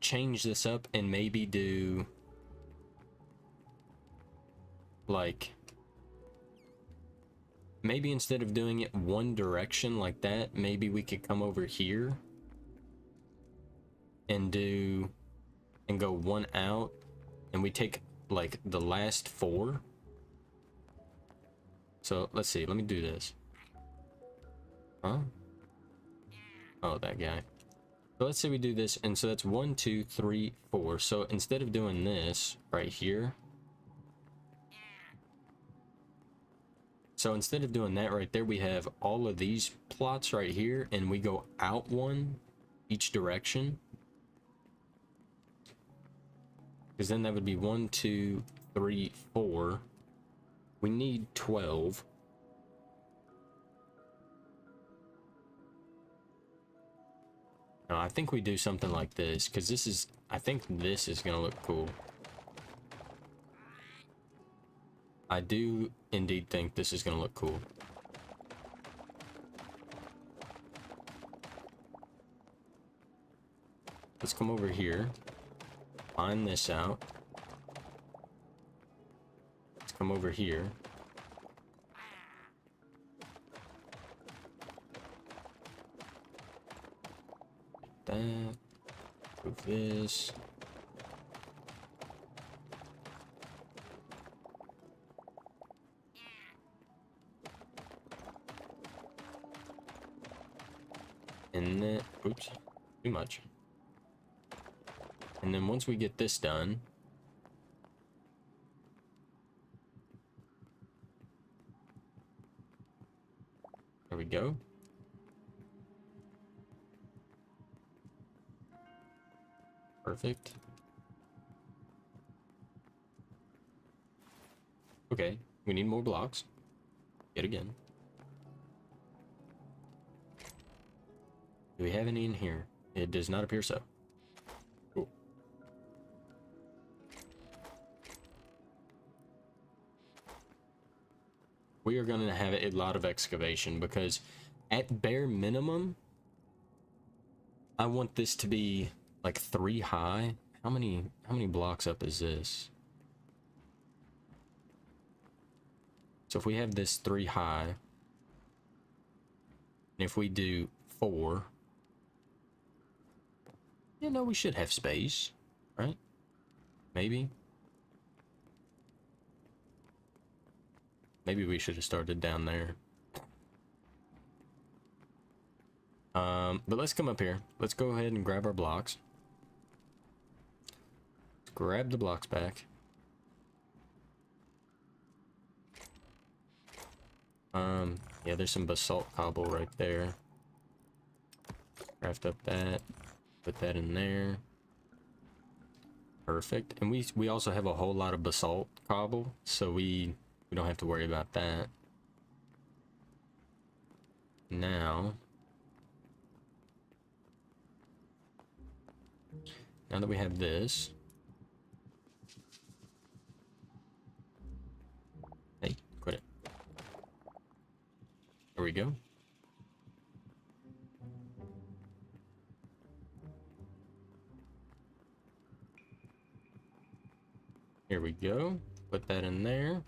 change this up and maybe do like, maybe instead of doing it one direction like that, maybe we could come over here and go one out, and we take like the last 4. So let's see, let me do this. Huh? Oh, that guy. So let's say we do this, and so that's 1, 2, 3, 4. So instead of doing this right here, so instead of doing that right there, we have all of these plots right here, and we go out 1 each direction. Because then that would be 1, 2, 3, 4. We need 12. No, I think we do something like this, because this is, I think this is going to look cool. I do indeed think this is going to look cool. Let's come over here. Find this out. Let's come over here. That. Move this. And then, oops, too much. And then once we get this done, there we go. Perfect. Okay, we need more blocks. Yet again. Do we have any in here? It does not appear so. Cool. We are going to have a lot of excavation because at bare minimum, I want this to be like 3 high. How many blocks up is this? So if we have this 3 high, and if we do 4, you know, we should have space, right? Maybe. Maybe we should have started down there. But let's come up here. Let's go ahead and grab our blocks. Let's grab the blocks back. Yeah, there's some basalt cobble right there. Craft up that. Put that in there. Perfect. And we also have a whole lot of basalt cobble, so we don't have to worry about that. Now that we have this, hey, quit it. There we go. Here we go. Put that in there.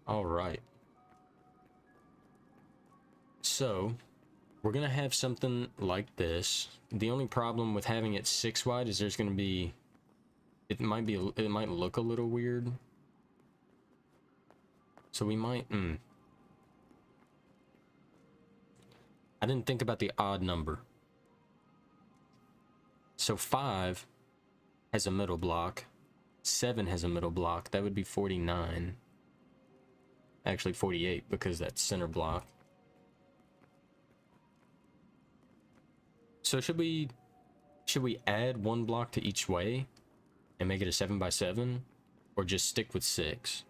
All right. So we're gonna have something like this. The only problem with having it 6 wide is there's gonna be, it might look a little weird. So we might, I didn't think about the odd number. So 5 has a middle block. 7 has a middle block. That would be 49. Actually 48 because that's center block. So should we add 1 block to each way and make it a 7 by 7, or just stick with 6?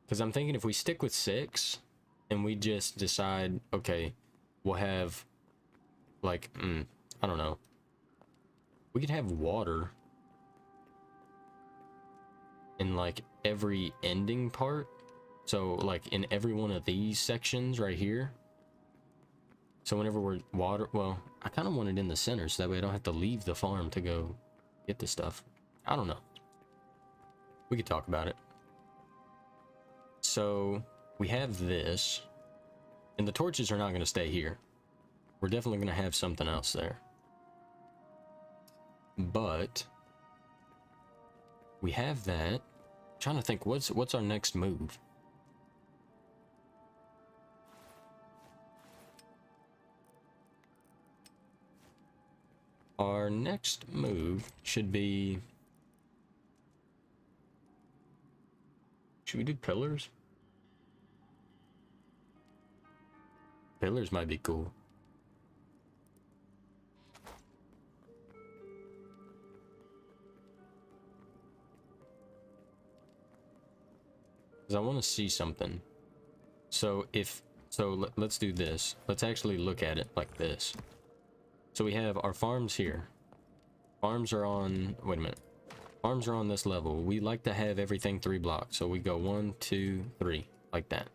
Because I'm thinking if we stick with 6 and we just decide, okay, we'll have like, I don't know. We could have water in like every ending part. So like in every one of these sections right here. So whenever we're water, well, I kind of want it in the center so that way I don't have to leave the farm to go get the stuff. I don't know. We could talk about it. So we have this, and the torches are not going to stay here. We're definitely going to have something else there. But we have that. I'm trying to think, what's our next move? Our next move should be, should we do pillars? Pillars might be cool. Because I want to see something. So let's do this. Let's actually look at it like this. So we have our farms here. Farms are on, wait a minute. Farms are on this level. We like to have everything 3 blocks. So we go 1, 2, 3, like that.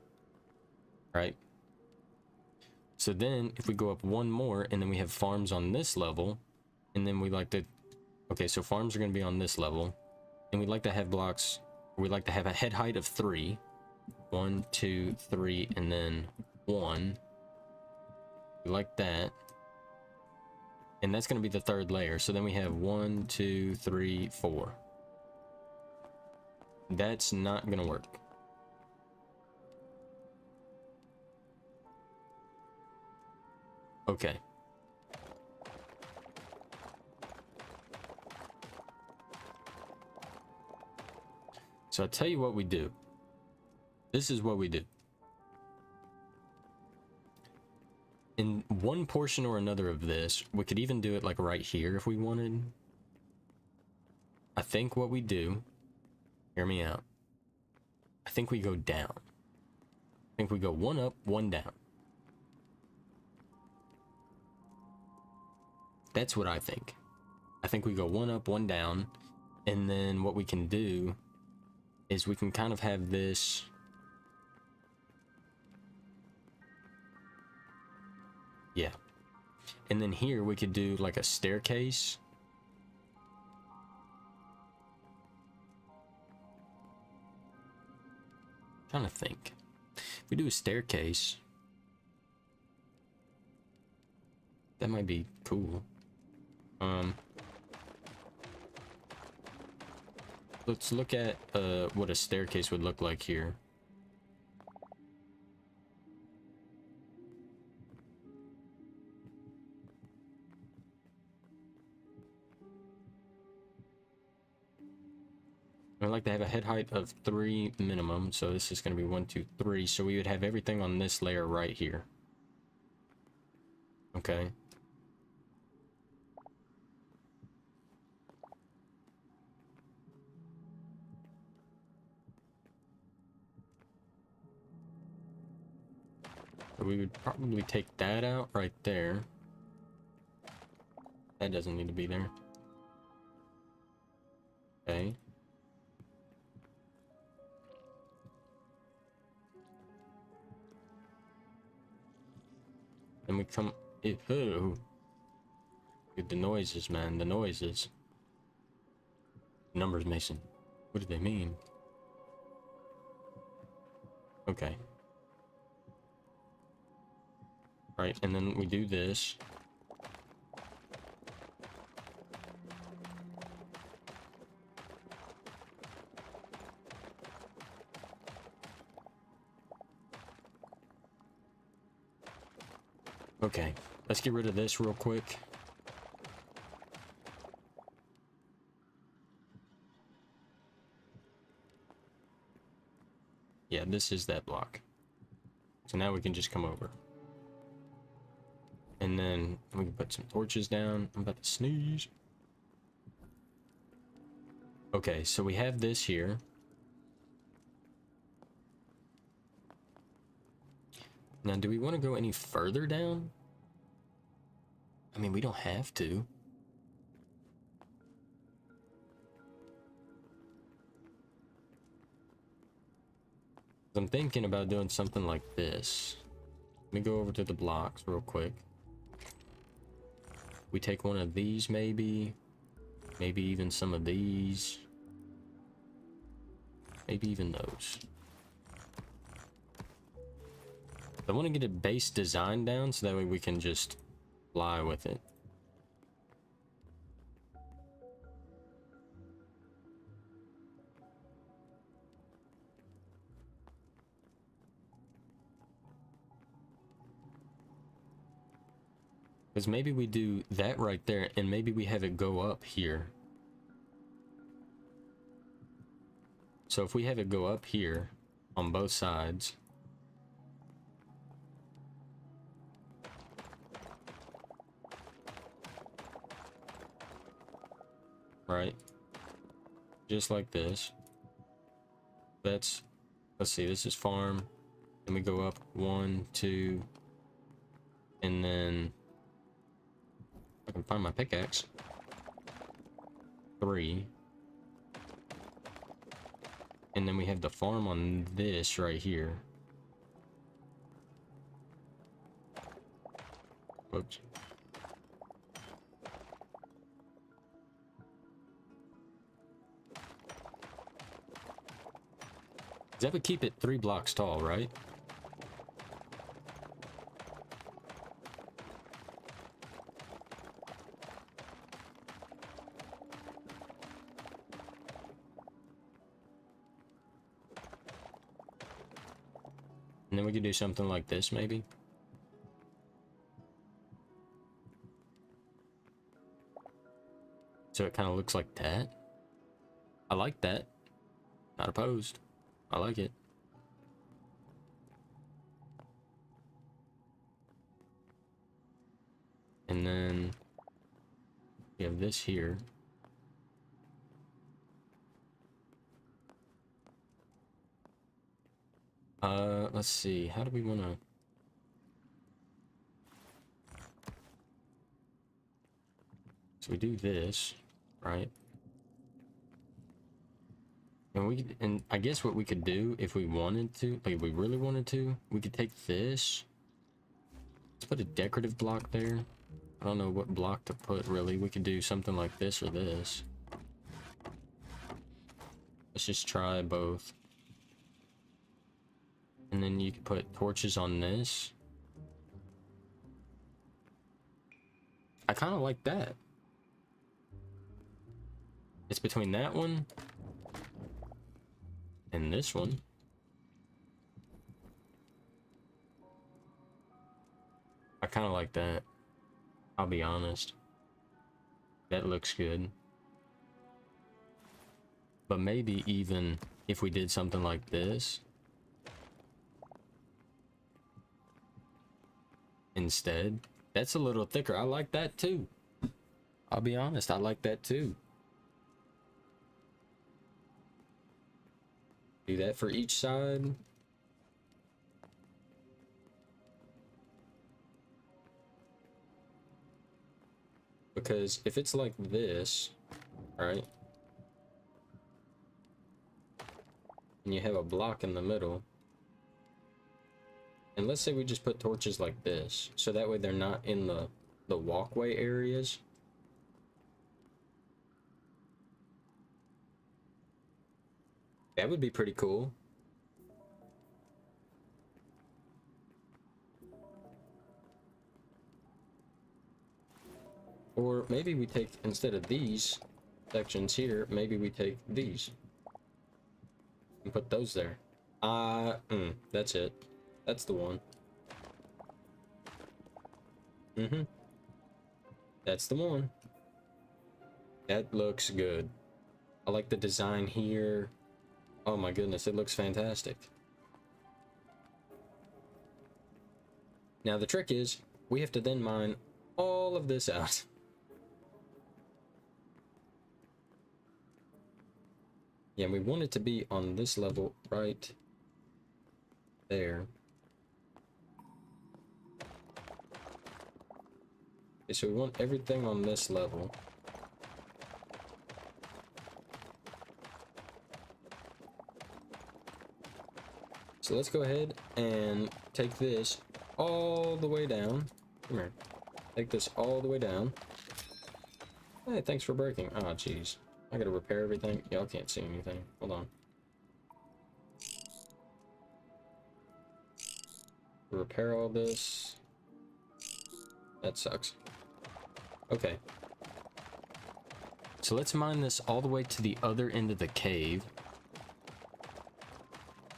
Right? So then if we go up 1 more and then we have farms on this level, and then we like to, okay, so farms are going to be on this level, and we like to have blocks, we like to have a head height of 3. 1, 2, 3, and then 1. We like that. And that's going to be the 3rd layer. So then we have 1, 2, 3, 4. That's not going to work. Okay. So I'll tell you what we do. This is what we do. In one portion or another of this, we could even do it like right here if we wanted. I think what we do, hear me out. I think we go down. I think we go 1 up, 1 down. That's what I think. I think we go 1 up, 1 down, and then what we can do is we can kind of have this. Yeah. And then here we could do like a staircase. I'm trying to think. If we do a staircase, that might be cool. Let's look at what a staircase would look like here. I like to have a head height of 3 minimum, so this is going to be 1, 2, 3. So we would have everything on this layer right here. Okay. So we would probably take that out right there. That doesn't need to be there. Okay. Then we come. Ew. Dude, the noises, man. The noises. Numbers, Mason. What do they mean? Okay. Right, and then we do this. Okay, let's get rid of this real quick. Yeah, this is that block. So now we can just come over. And then we can put some torches down. I'm about to sneeze. Okay, so we have this here. Now, do we want to go any further down? I mean, we don't have to. I'm thinking about doing something like this. Let me go over to the blocks real quick. We take one of these, maybe even some of these, maybe even those. I want to get a base design down so that way we can just fly with it. Because maybe we do that right there, and maybe we have it go up here. So if we have it go up here on both sides, right? Just like this. Let's see, this is farm. Then we go up 1, 2, and then I can find my pickaxe. 3. And then we have the farm on this right here. Whoops. That would keep it 3 blocks tall, right? And then we could do something like this, maybe. So it kind of looks like that. I like that. Not opposed. I like it. And then we have this here. Let's see. How do we want to... So we do this, right? And I guess what we could do if we wanted to, like if we really wanted to, we could take this. Let's put a decorative block there. I don't know what block to put really. We could do something like this or this. Let's just try both. And then you can put torches on this. I kind of like that. It's between that one and this one. I kind of like that. I'll be honest. That looks good. But maybe even if we did something like this instead, that's a little thicker. I like that too. I'll be honest, I like that too. Do that for each side. Because if it's like this, right? And you have a block in the middle. And let's say we just put torches like this, so that way they're not in the walkway areas. That would be pretty cool. Or maybe we take, instead of these sections here, maybe we take these and put those there. That's it. That's the one. That's the one. That looks good. I like the design here. Oh my goodness, it looks fantastic. Now the trick is, we have to then mine all of this out. Yeah, we want it to be on this level right there. Okay, so we want everything on this level. So let's go ahead and take this all the way down. Come here. Take this all the way down. Hey, thanks for breaking. Oh, jeez. I gotta repair everything. Y'all can't see anything. Hold on. Repair all this. That sucks. Okay. So let's mine this all the way to the other end of the cave.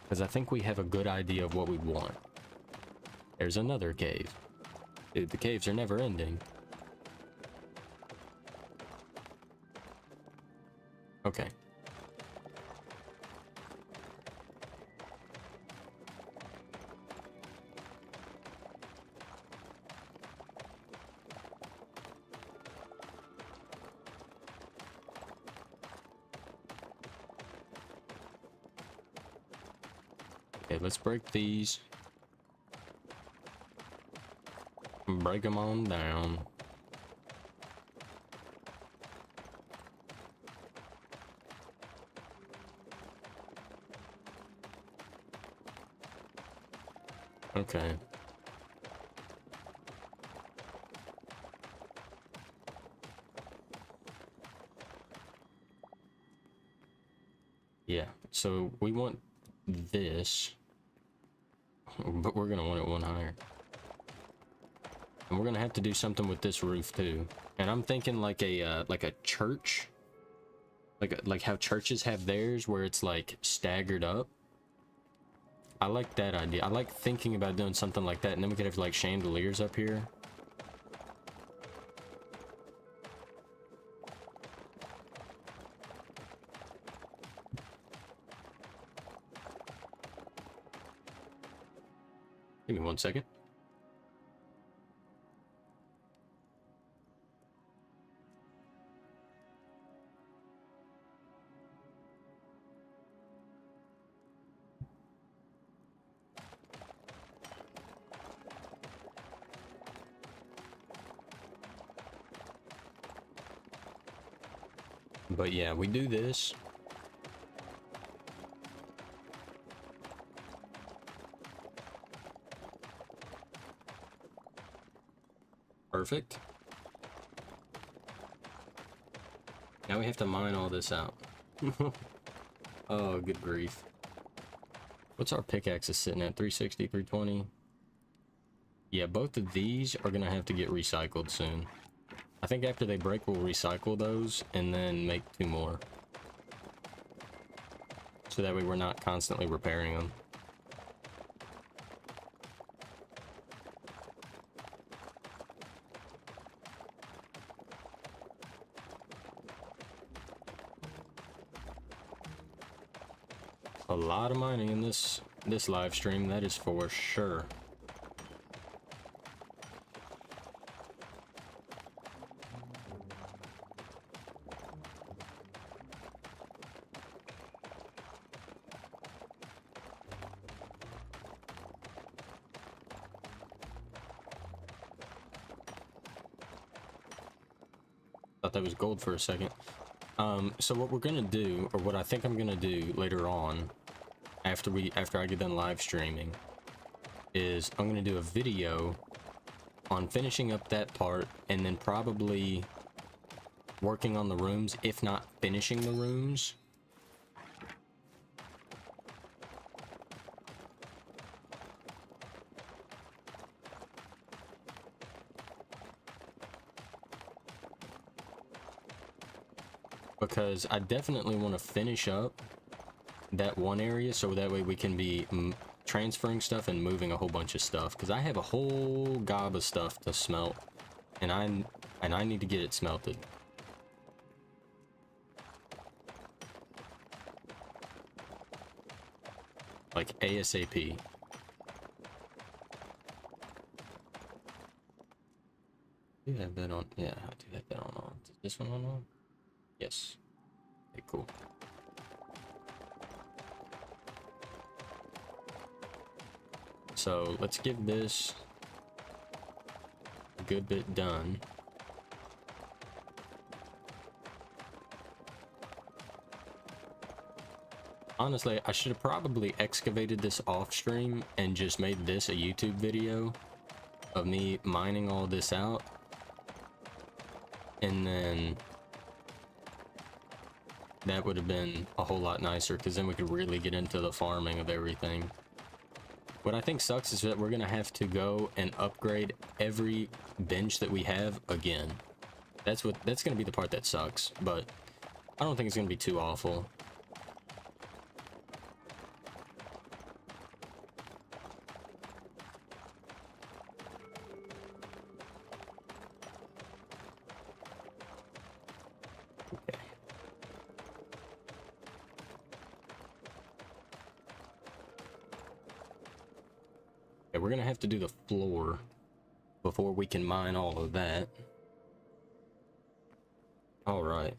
Because I think we have a good idea of what we want. There's another cave. Dude, the caves are never ending. Okay. Okay, let's break these. Break them on down. Okay. Yeah, so we want this, but we're gonna want it one higher. And we're gonna have to do something with this roof too. And I'm thinking like a church, like how churches have theirs, where it's like staggered up. I like that idea. I like thinking about doing something like that, and then we could have like chandeliers up here. Give me 1 second. But yeah, we do this. Perfect. Now we have to mine all this out. Oh, good grief. What's our pickaxes sitting at? 360, 320? Yeah, both of these are gonna have to get recycled soon. I think after they break, we'll recycle those and then make 2 more. So that way we're not constantly repairing them. A lot of mining in this live stream, that is for sure. Thought that was gold for a second. So what we're gonna do, or what I think I'm gonna do later on, after I get done live streaming, is I'm gonna do a video on finishing up that part, and then probably working on the rooms, if not finishing the rooms. because I definitely want to finish up that one area so that way we can be transferring stuff and moving a whole bunch of stuff, because I have a whole gob of stuff to smelt, and I need to get it smelted. Like ASAP. Do you have that on? Yeah, I do have that on. Is this one on? Yes. Okay, cool. So let's give this a good bit done. Honestly, I should have probably excavated this off stream and just made this a YouTube video of me mining all this out. And then that would have been a whole lot nicer, because then we could really get into the farming of everything. What I think sucks is that we're gonna have to go and upgrade every bench that we have again. That's gonna be the part that sucks, but I don't think it's gonna be too awful. We're gonna have to do the floor before we can mine all of that. All right.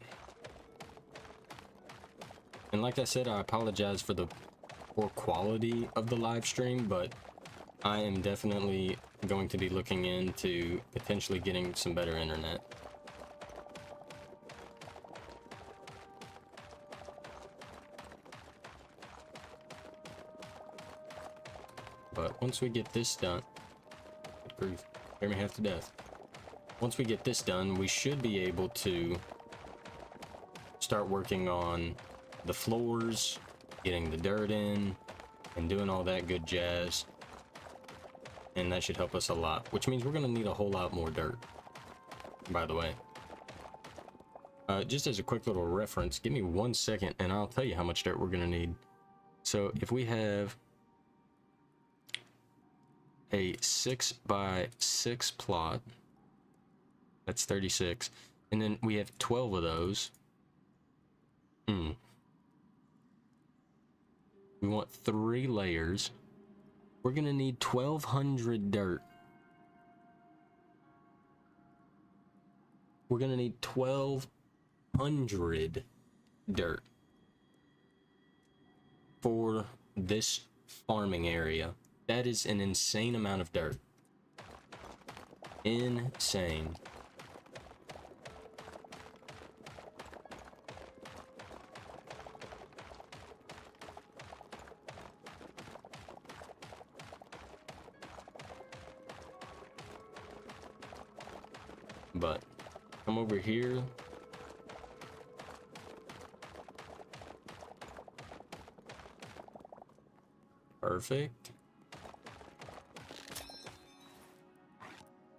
And like I said, I apologize for the poor quality of the live stream, but I am definitely going to be looking into potentially getting some better internet. But once we get this done, good grief, hear me half to death. Once we get this done, we should be able to start working on the floors, getting the dirt in, and doing all that good jazz. And that should help us a lot, which means we're going to need a whole lot more dirt, by the way. Just as a quick little reference, give me 1 second and I'll tell you how much dirt we're going to need. So if we have a 6x6 plot, that's 36, and then we have 12 of those. We want 3 layers. We're gonna need 1200 dirt. We're gonna need 1200 dirt for this farming area. That is an insane amount of dirt. Insane. But come over here. Perfect.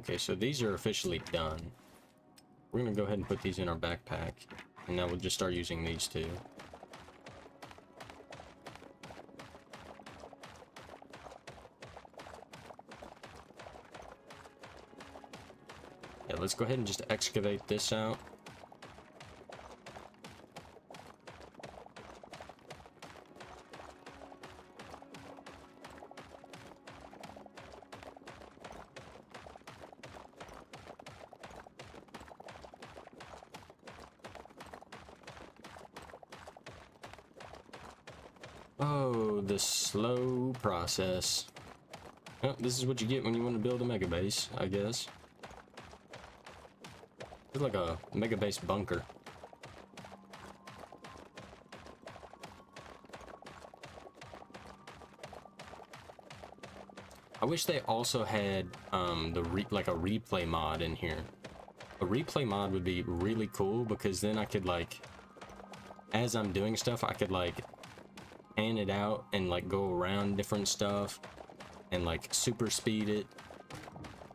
Okay, so these are officially done. We're gonna go ahead and put these in our backpack, and now we'll just start using these two. Yeah, let's go ahead and just excavate this out. Oh, the slow process. Well, this is what you get when you want to build a mega base, I guess. It's like a mega base bunker. I wish they also had like a replay mod in here. A replay mod would be really cool, because then I could, like, as I'm doing stuff, I could like pan it out and like go around different stuff and like super speed it.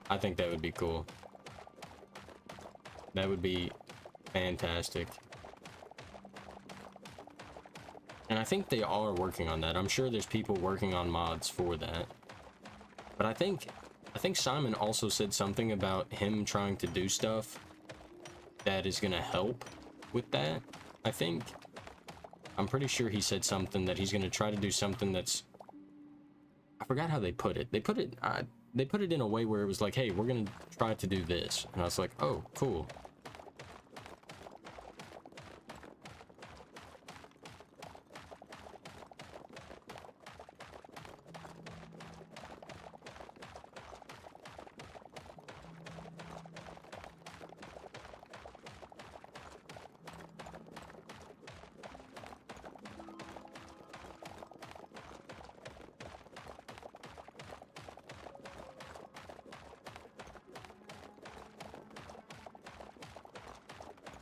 I think that would be cool. That would be fantastic. And I think they are working on that. I'm sure there's people working on mods for that. But I think Simon also said something about him trying to do stuff that is going to help with that. I'm pretty sure he said something that he's going to try to do something that's, I forgot how they put it. They put it in a way where it was like, hey, we're going to try to do this. And I was like, oh, cool.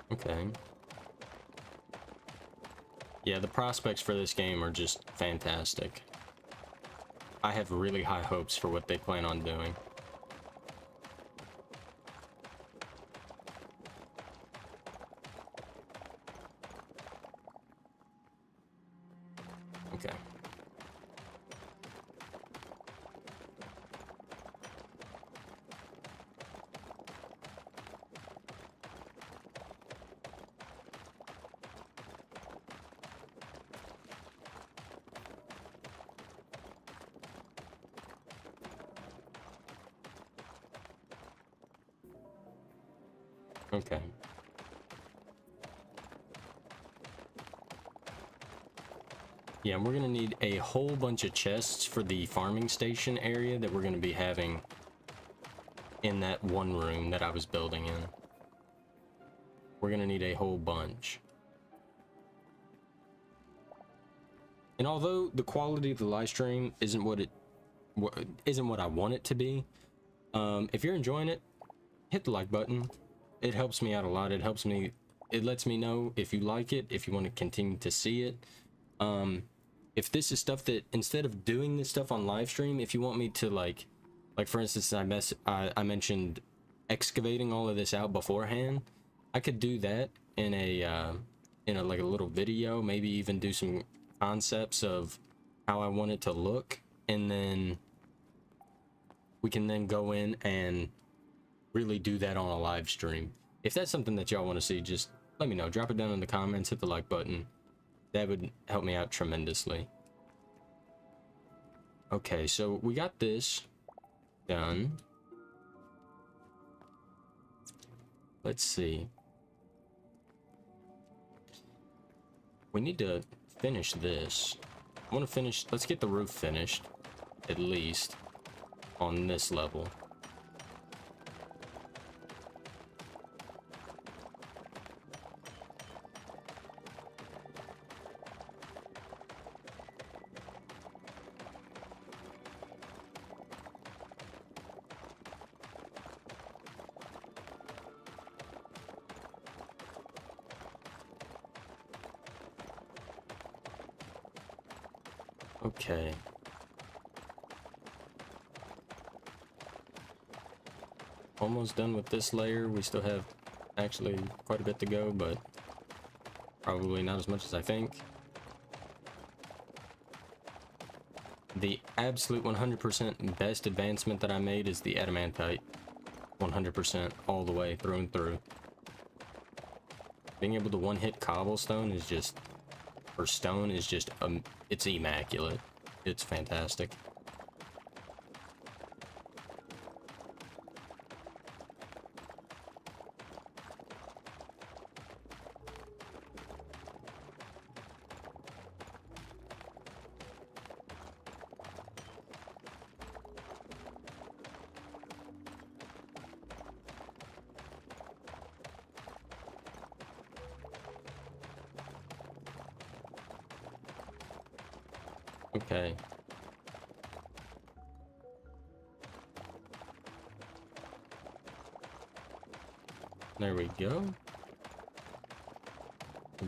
Okay. Yeah, the prospects for this game are just fantastic. I have really high hopes for what they plan on doing. Okay. Okay. Yeah, we're gonna need a whole bunch of chests for the farming station area that we're gonna be having in that one room that I was building in. We're gonna need a whole bunch. And although the quality of the live stream isn't what I want it to be, if you're enjoying it, hit the like button. It helps me out a lot. It lets me know if you like it, if you want to continue to see it. If this is stuff that, instead of doing this stuff on live stream, if you want me to like for instance, I mentioned excavating all of this out beforehand, I could do that in a like a little video, maybe even do some concepts of how I want it to look, and then we can then go in and really do that on a live stream. If that's something that y'all want to see, just let me know. Drop it down in the comments, hit the like button. That would help me out tremendously. Okay, so we got this done. Let's see. We need to finish this. I want to finish, let's get the roof finished, at least, on this level. Okay. Almost done with this layer. We still have actually quite a bit to go, but probably not as much as I think. The absolute 100% best advancement that I made is the adamantite. 100% all the way through and through. Being able to one-hit cobblestone is just, or stone is just, it's immaculate. It's fantastic. Okay. There we go.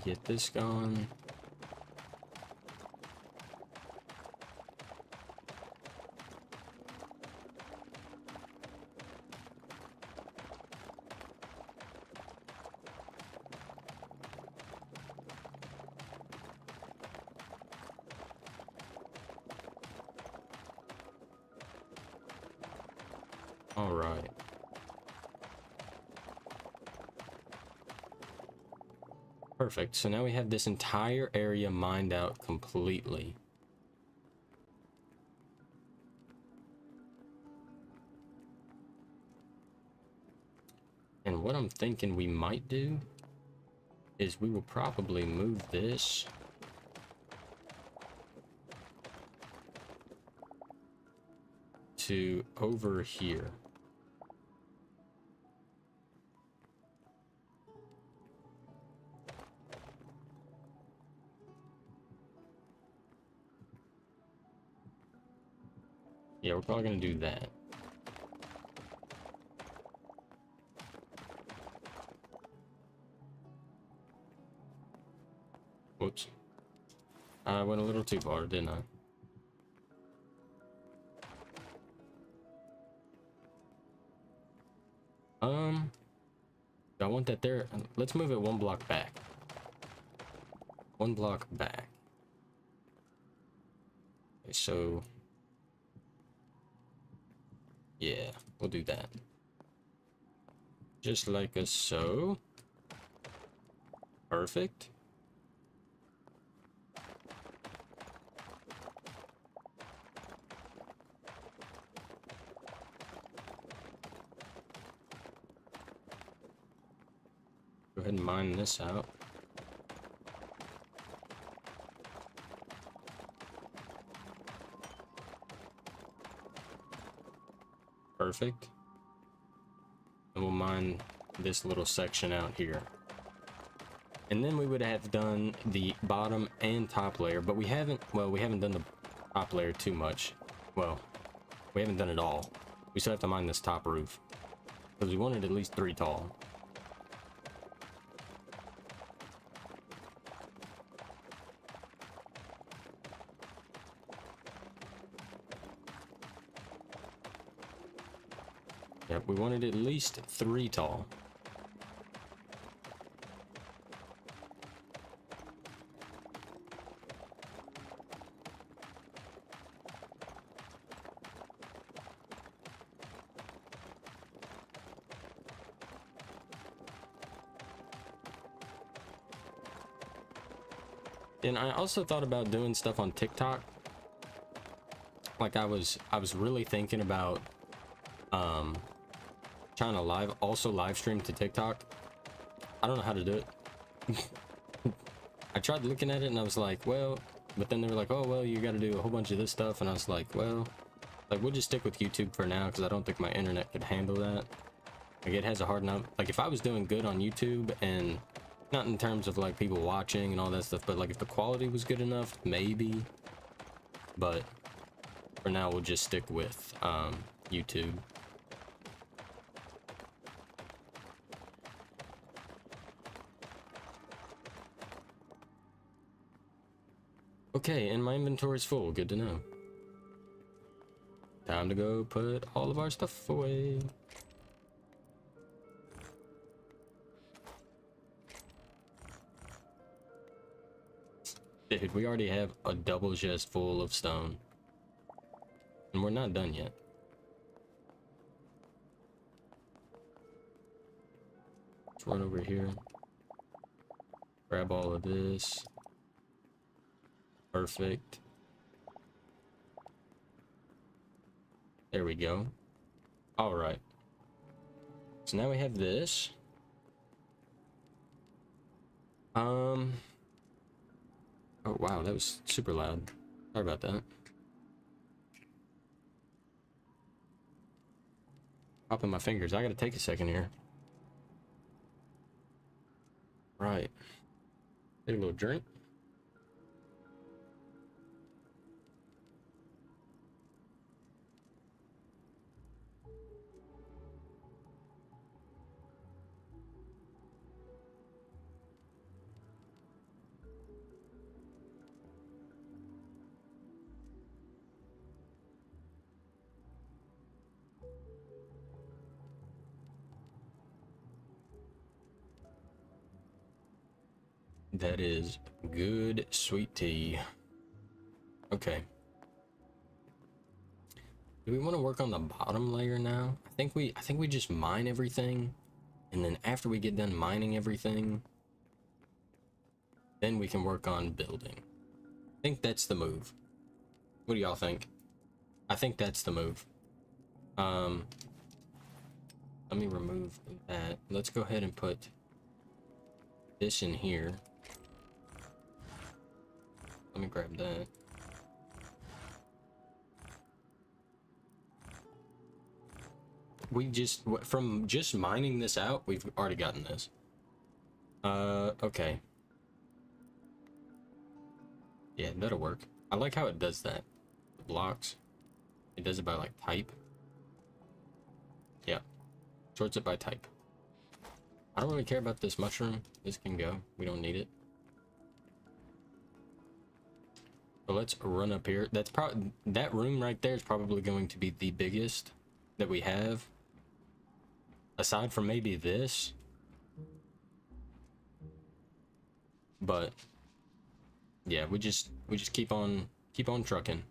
Get this going. All right. Perfect. So now we have this entire area mined out completely. And what I'm thinking we might do is we will probably move this to over here. Yeah, we're probably gonna do that. Whoops. I went a little too far, didn't I? I want that there. Let's move it one block back. One block back. Okay, so yeah, we'll do that. Just like a so. Perfect. Go ahead and mine this out. Perfect. And we'll mine this little section out here. And then we would have done the bottom and top layer, but we haven't done the top layer too much. Well, we haven't done it all. We still have to mine this top roof, because we wanted at least 3 tall. Yep, we wanted at least 3 tall. And I also thought about doing stuff on TikTok. Like I was really thinking about trying to live stream to TikTok. I don't know how to do it. I tried looking at it and I was like, well, but then they were like, oh well, you got to do a whole bunch of this stuff, and I was like, well, like we'll just stick with YouTube for now, because I don't think my internet could handle that. Like it has a hard enough, like if I was doing good on YouTube, and not in terms of like people watching and all that stuff, but like if the quality was good enough, maybe. But for now we'll just stick with YouTube. Okay, and my inventory is full. Good to know. Time to go put all of our stuff away. Dude, we already have a double chest full of stone. And we're not done yet. Let's run over here. Grab all of this. Perfect. There we go. All right. So now we have this. Oh wow, that was super loud. Sorry about that. Popping my fingers. I gotta take a second here. Right. Take a little drink. That is good sweet tea. Okay. Do we want to work on the bottom layer now? I think we just mine everything, and then after we get done mining everything, then we can work on building. I think that's the move. What do y'all think? I think that's the move. Let me remove that. Let's go ahead and put this in here. Let me grab that. We just, from just mining this out, we've already gotten this. Okay. Yeah, that'll work. I like how it does that. The blocks. It does it by like type. Yeah. Sorts it by type. I don't really care about this mushroom. This can go. We don't need it. So let's run up here. That's probably, that room right there is probably going to be the biggest that we have. Aside from maybe this. But yeah, we just keep on trucking.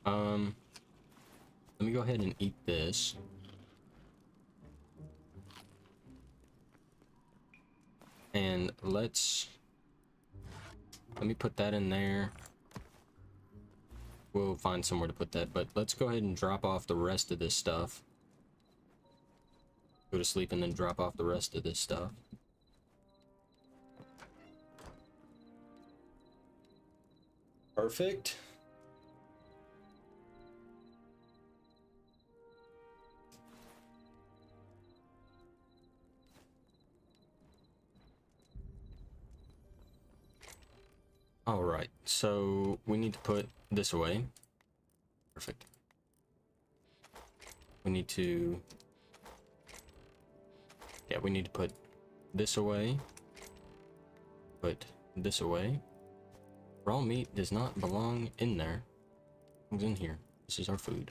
Let me go ahead and eat this. And let me put that in there. We'll find somewhere to put that, but let's go ahead and drop off the rest of this stuff. Go to sleep and then drop off the rest of this stuff. Perfect. All right, so we need to put this away. Perfect. We need to, yeah, we need to put this away. Put this away. Raw meat does not belong in there. It's in here. This is our food.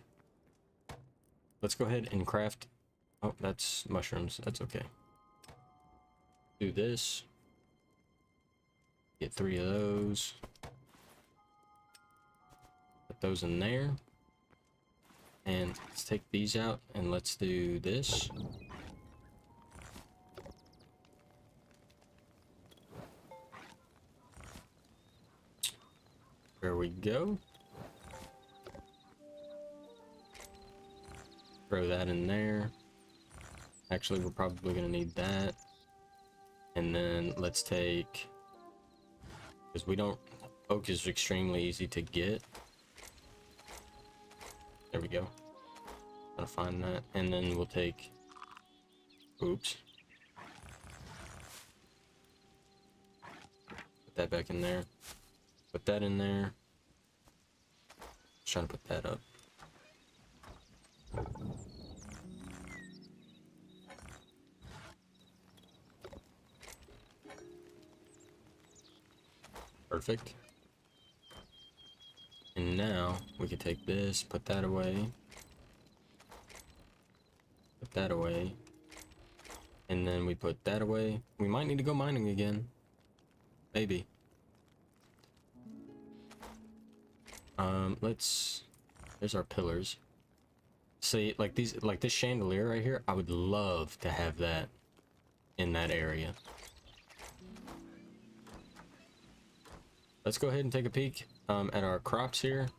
Let's go ahead and craft. Oh, that's mushrooms. That's okay. Do this. Get 3 of those. Put those in there. And let's take these out and let's do this. There we go. Throw that in there. Actually, we're probably gonna need that. And then let's take, because we don't, oak is extremely easy to get. There we go. Gotta find that. And then we'll take, oops. Put that back in there. Put that in there. Just trying to put that up. Perfect. And now we can take this, put that away. Put that away. And then we put that away. We might need to go mining again. Maybe. There's our pillars. See, like these, like this chandelier right here, I would love to have that in that area. Let's go ahead and take a peek at our crops here.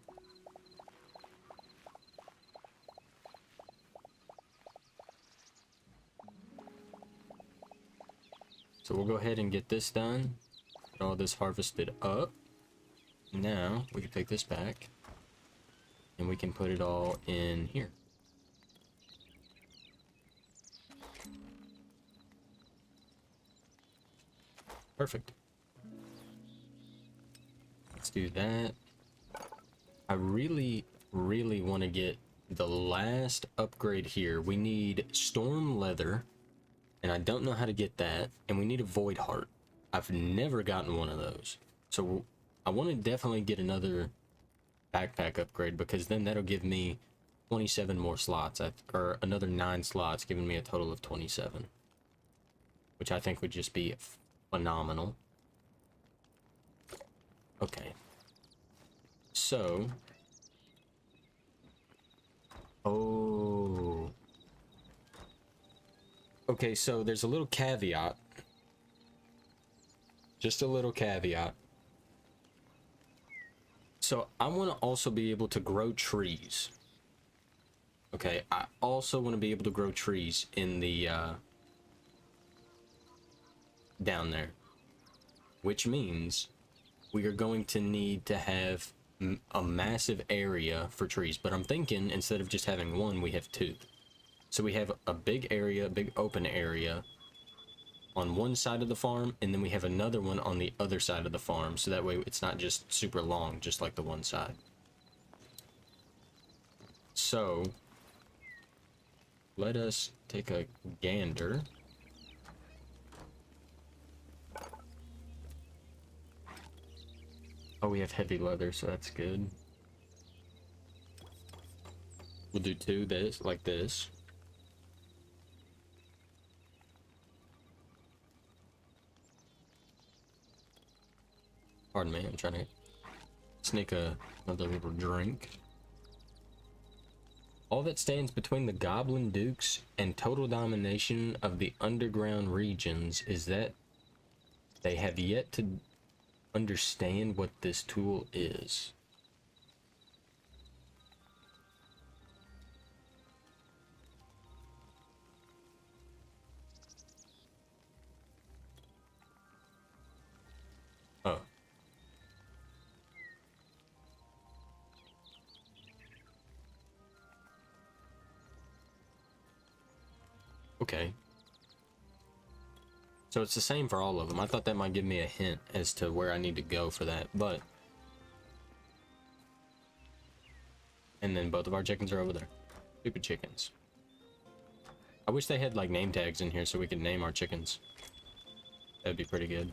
So we'll go ahead and get this done. Get all this harvested up. Now we can take this back and we can put it all in here. Perfect. Let's do that. I really want to get the last upgrade here. We need storm leather, and I don't know how to get that, and we need a void heart. I've never gotten one of those, so I want to definitely get another backpack upgrade, because then that'll give me 27 more slots, or another 9 slots, giving me a total of 27, which I think would just be phenomenal. Okay, so Oh. Okay, so there's a little caveat. Just a little caveat. So I want to also be able to grow trees. Okay, I also want to be able to grow trees in the, down there. Which means we are going to need to have a massive area for trees. But I'm thinking instead of just having one, we have two. So we have a big area, a big open area on one side of the farm, and then we have another one on the other side of the farm. So that way it's not just super long, just like the one side. So let us take a gander. Oh, we have heavy leather, so that's good. We'll do two this, like this. Pardon me, I'm trying to sneak another little drink. All that stands between the Goblin Dukes and total domination of the underground regions is that they have yet to understand what this tool is. Oh. Okay. So it's the same for all of them. I thought that might give me a hint as to where I need to go for that, but... And then both of our chickens are over there. Stupid chickens. I wish they had, like, name tags in here so we could name our chickens. That'd be pretty good.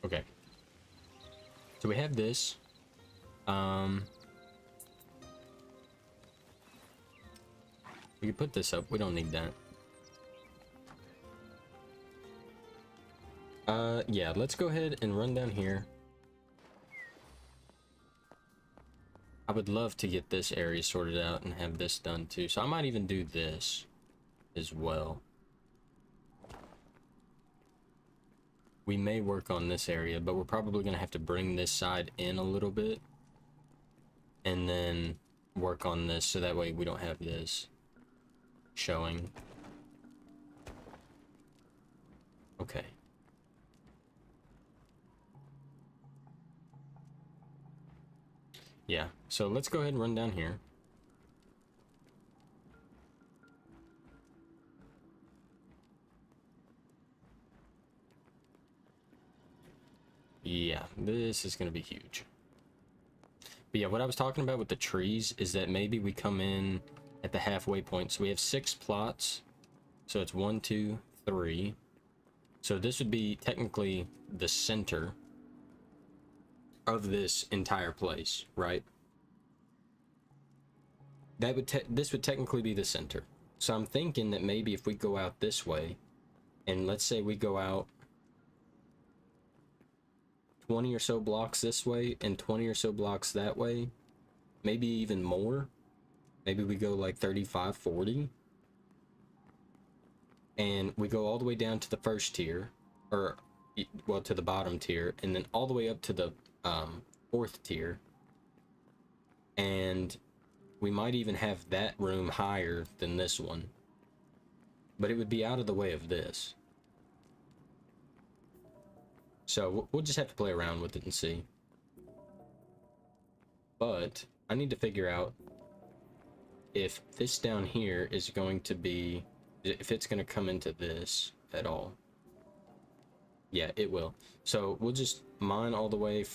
Okay. So we have this. We can put this up. We don't need that. Yeah, let's go ahead and run down here. I would love to get this area sorted out and have this done too. So I might even do this as well. We may work on this area, but we're probably going to have to bring this side in a little bit. And then work on this so that way we don't have this showing. Okay. Yeah, so let's go ahead and run down here. Yeah, this is going to be huge. But yeah, what I was talking about with the trees is that maybe we come in at the halfway point. So we have 6 plots. So it's 1, 2, 3. So this would be technically the center of this entire place, right? That would this would technically be the center. So I'm thinking that maybe if we go out this way, and let's say we go out 20 or so blocks this way and 20 or so blocks that way, maybe even more. Maybe we go like 35, 40. And we go all the way down to the first tier, or well, to the bottom tier, and then all the way up to the 4th tier. And we might even have that room higher than this one. But it would be out of the way of this. So we'll just have to play around with it and see. But I need to figure out if this down here is going to be, if it's going to come into this at all. Yeah, it will. So we'll just mine all the way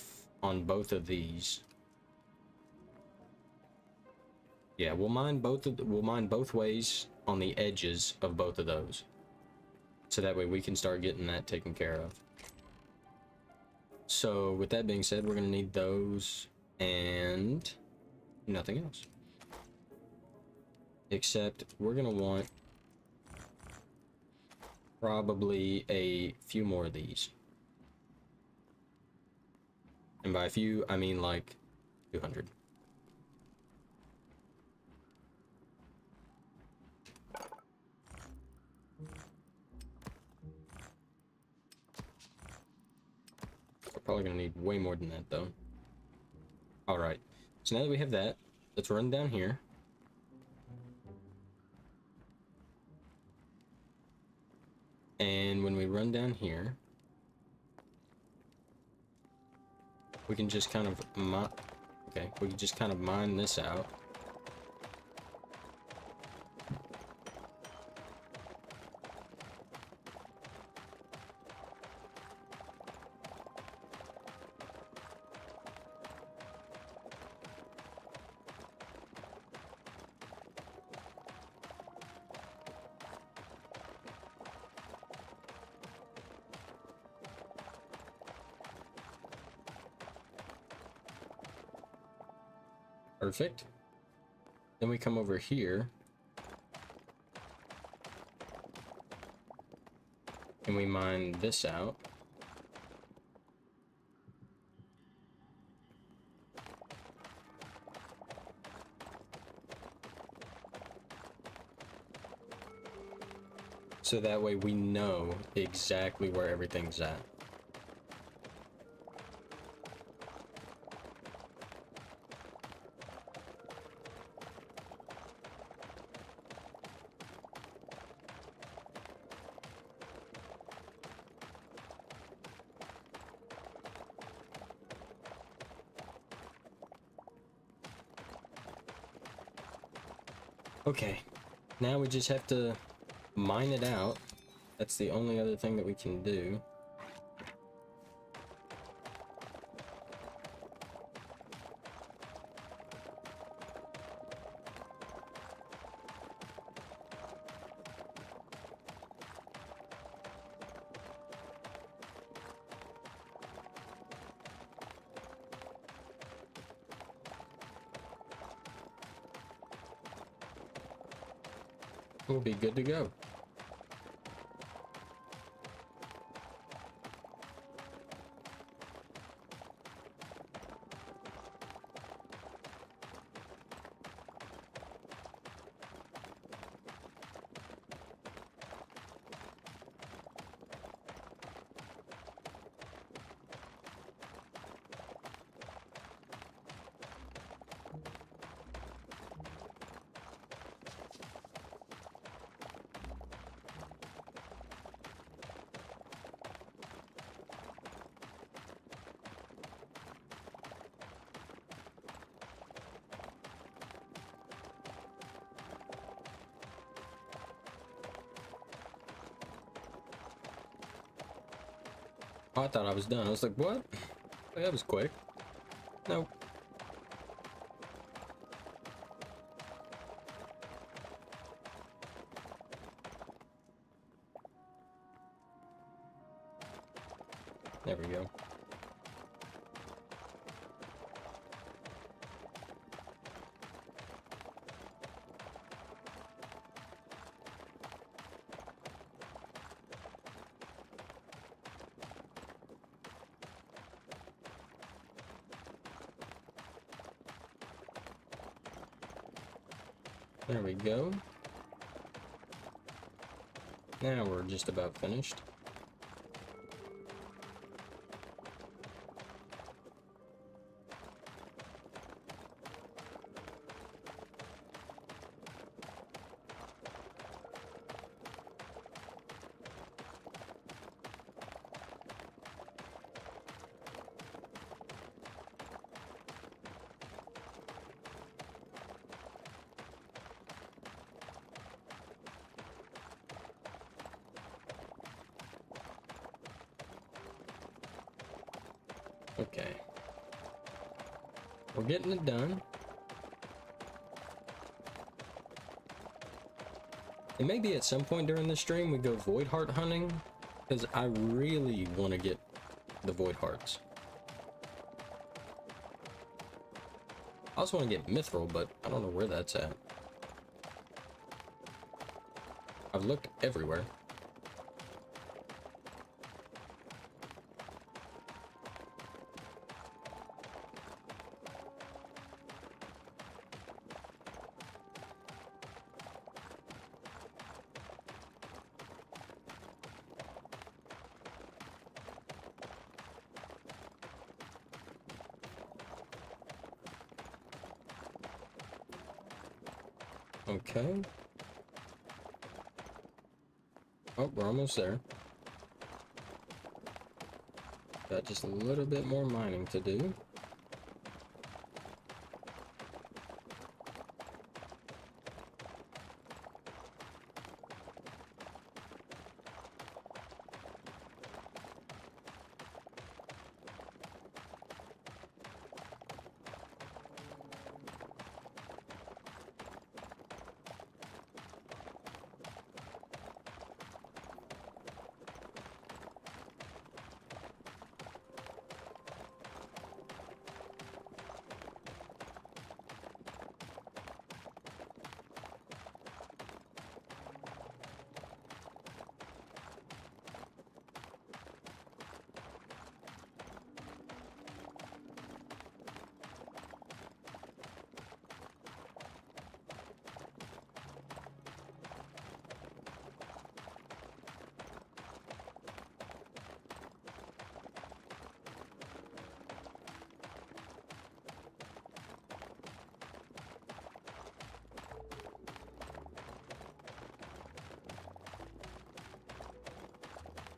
on both of these. Yeah, we'll mine both ways on the edges of both of those. So that way we can start getting that taken care of. So with that being said, we're going to need those and nothing else. Except we're going to want probably a few more of these. And by a few, I mean like 200. We're probably gonna need way more than that though. Alright, so now that we have that, let's run down here. And when we run down here, we can just kind of we can just kind of mine this out. Perfect. Then we come over here and we mine this out. So that way we know exactly where everything's at. Okay, now we just have to mine it out. That's the only other thing that we can do. We'll be good to go. Oh, I thought I was done. I was like, what? That was quick. Nope. There we go. There we go. Now we're just about finished. Okay. We're getting it done. And maybe at some point during the stream we go void heart hunting, because I really want to get the void hearts. I also want to get mithril, but I don't know where that's at. I've looked everywhere. Okay. Oh, we're almost there. Got just a little bit more mining to do.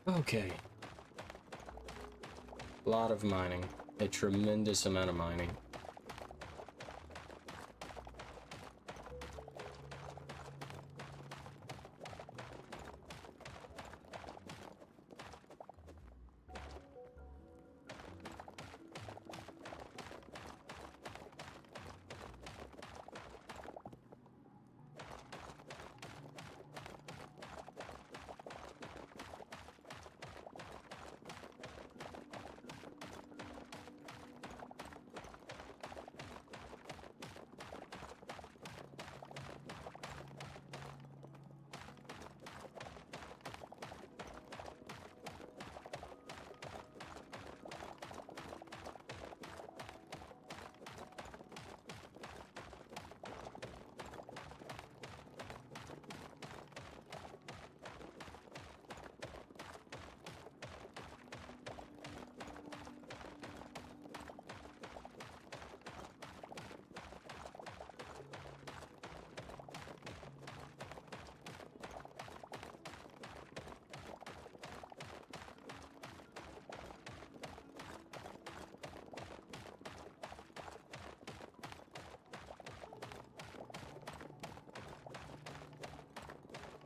Okay. A lot of mining. A tremendous amount of mining.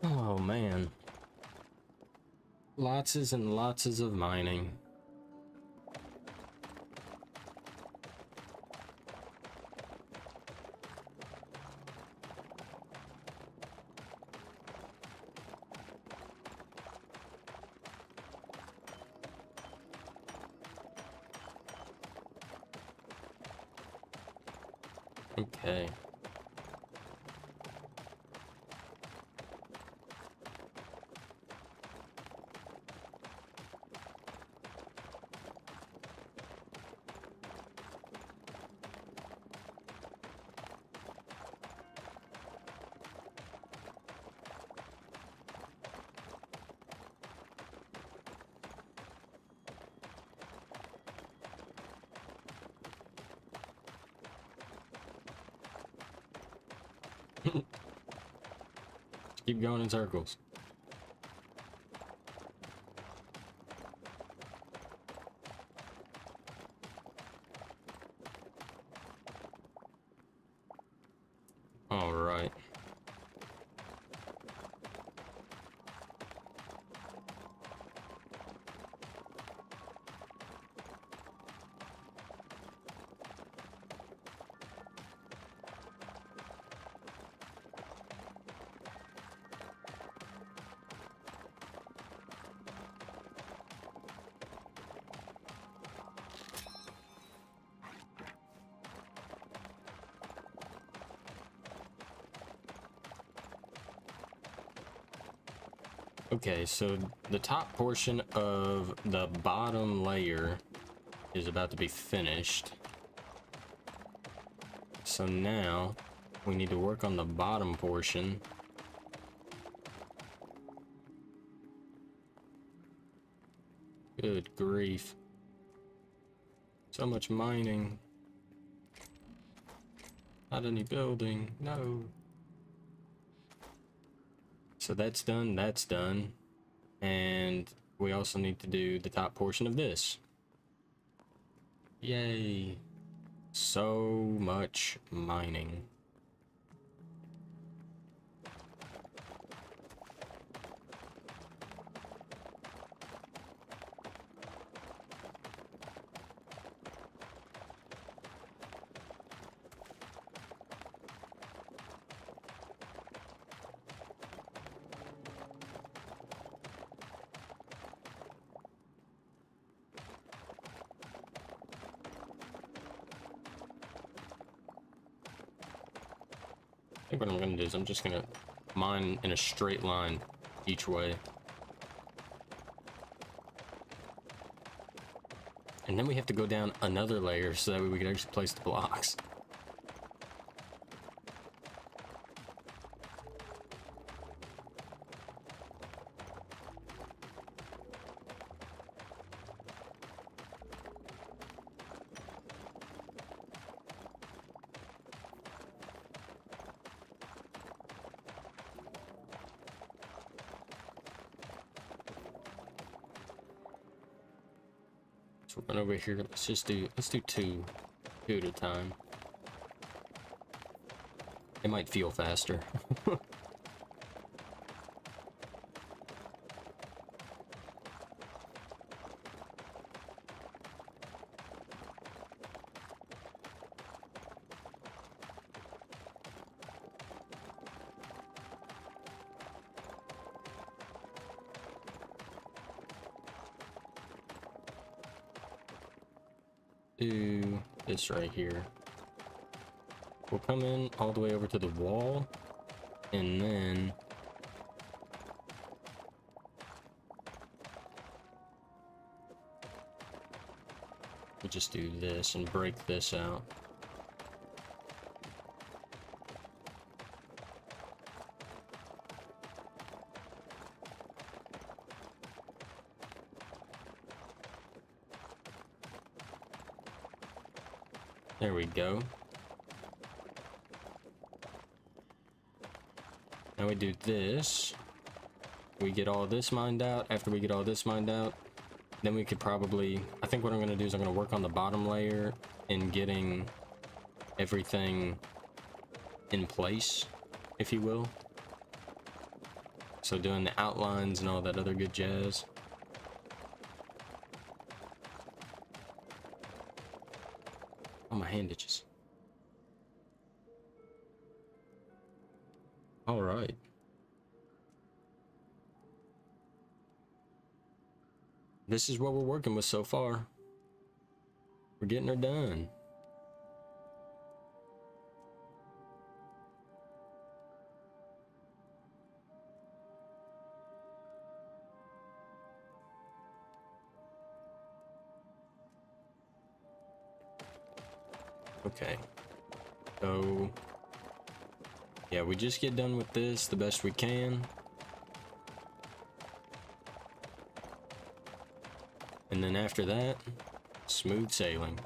Oh man. Lots and lots of mining. Okay. Keep going in circles. All right. Okay, so the top portion of the bottom layer is about to be finished. So now we need to work on the bottom portion. Good grief. So much mining. Not any building. No. So that's done. And we also need to do the top portion of this. Yay. So much mining. I think what I'm going to do is I'm just going to mine in a straight line each way. And then we have to go down another layer so that way we can actually place the blocks. So run over here. Let's do two at a time. It might feel faster. Do this right here. We'll come in all the way over to the wall, and then we'll just do this and break this out. There we go. Now we do this. We get all this mined out. After we get all this mined out, then we could probably... I think what I'm going to do is I'm going to work on the bottom layer and getting everything in place, if you will. So doing the outlines and all that other good jazz. Oh, my hand itches. All right. This is what we're working with so far. We're getting her done. Okay. So, yeah, we just get done with this the best we can. And then after that, smooth sailing.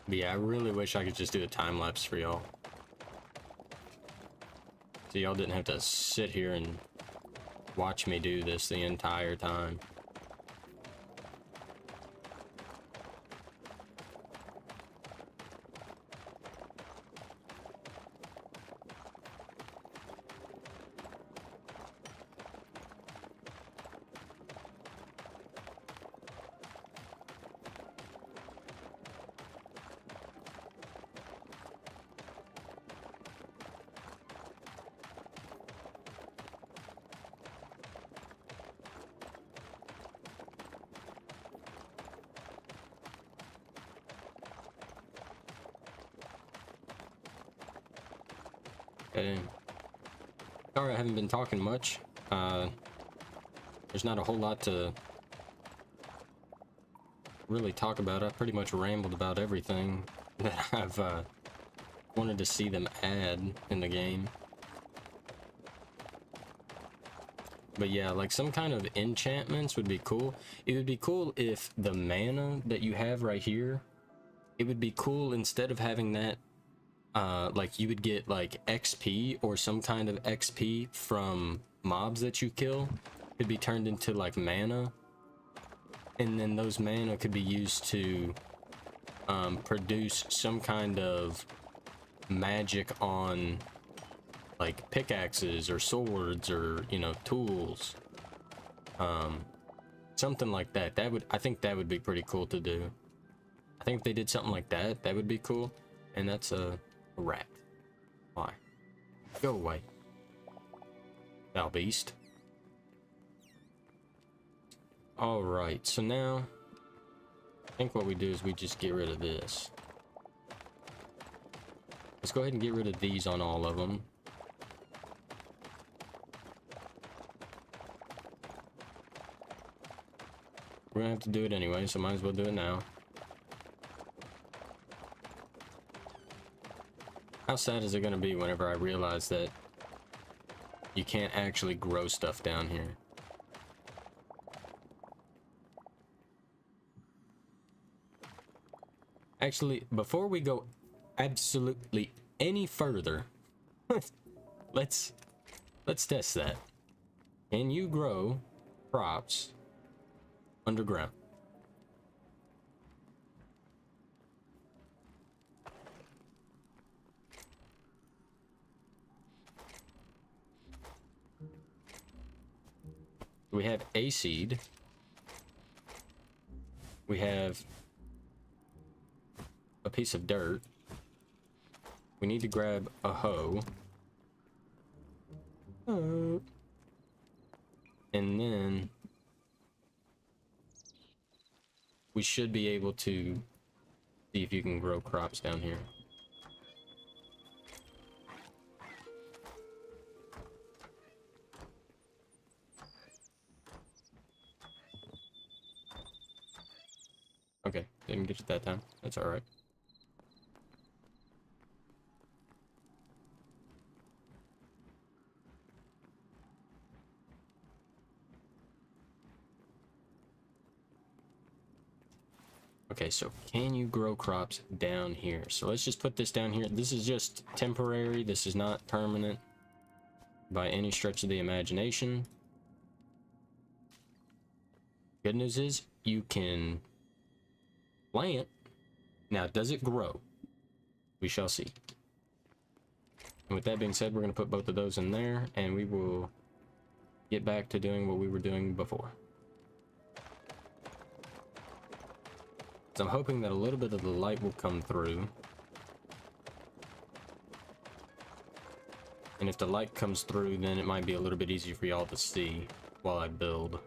But yeah, I really wish I could just do a time lapse for y'all. So y'all didn't have to sit here and watch me do this the entire time. Okay. Sorry I haven't been talking much. There's not a whole lot to really talk about. I pretty much rambled about everything that I've wanted to see them add in the game. But yeah, like some kind of enchantments would be cool. It would be cool if the mana that you have right here, it would be cool instead of having that, like you would get like XP or some kind of XP from mobs that you kill, could be turned into like mana. And then those mana could be used to produce some kind of magic on like pickaxes or swords or, you know, tools, something like that. I think that would be pretty cool to do. I think if they did something like that, that would be cool. And that's a rat. Why? Go away, foul beast. All right, so now I think what we do is we just get rid of this. Let's go ahead and get rid of these on all of them. We're gonna have to do it anyway, so might as well do it now. How sad is it gonna be whenever I realize that you can't actually grow stuff down here? Actually, before we go absolutely any further, let's test that. Can you grow crops underground? We have a seed. We have a piece of dirt. We need to grab a hoe. And then we should be able to see if you can grow crops down here. Okay, didn't get it that time. That's all right. Okay, so can you grow crops down here? So let's just put this down here. This is just temporary. This is not permanent by any stretch of the imagination. Good news is you can plant. Now, does it grow? We shall see. And with that being said, we're going to put both of those in there, and we will get back to doing what we were doing before. So I'm hoping that a little bit of the light will come through. And if the light comes through, then it might be a little bit easier for y'all to see while I build.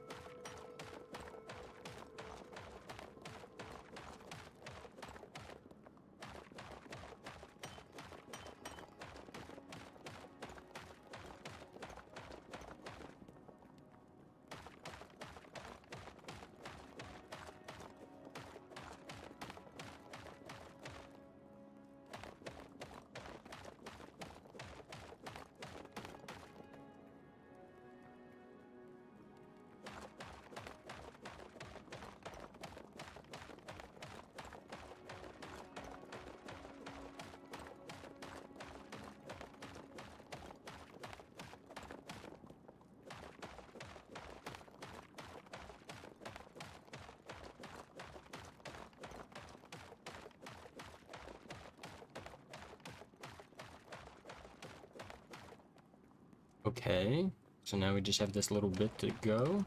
Okay, so now we just have this little bit to go.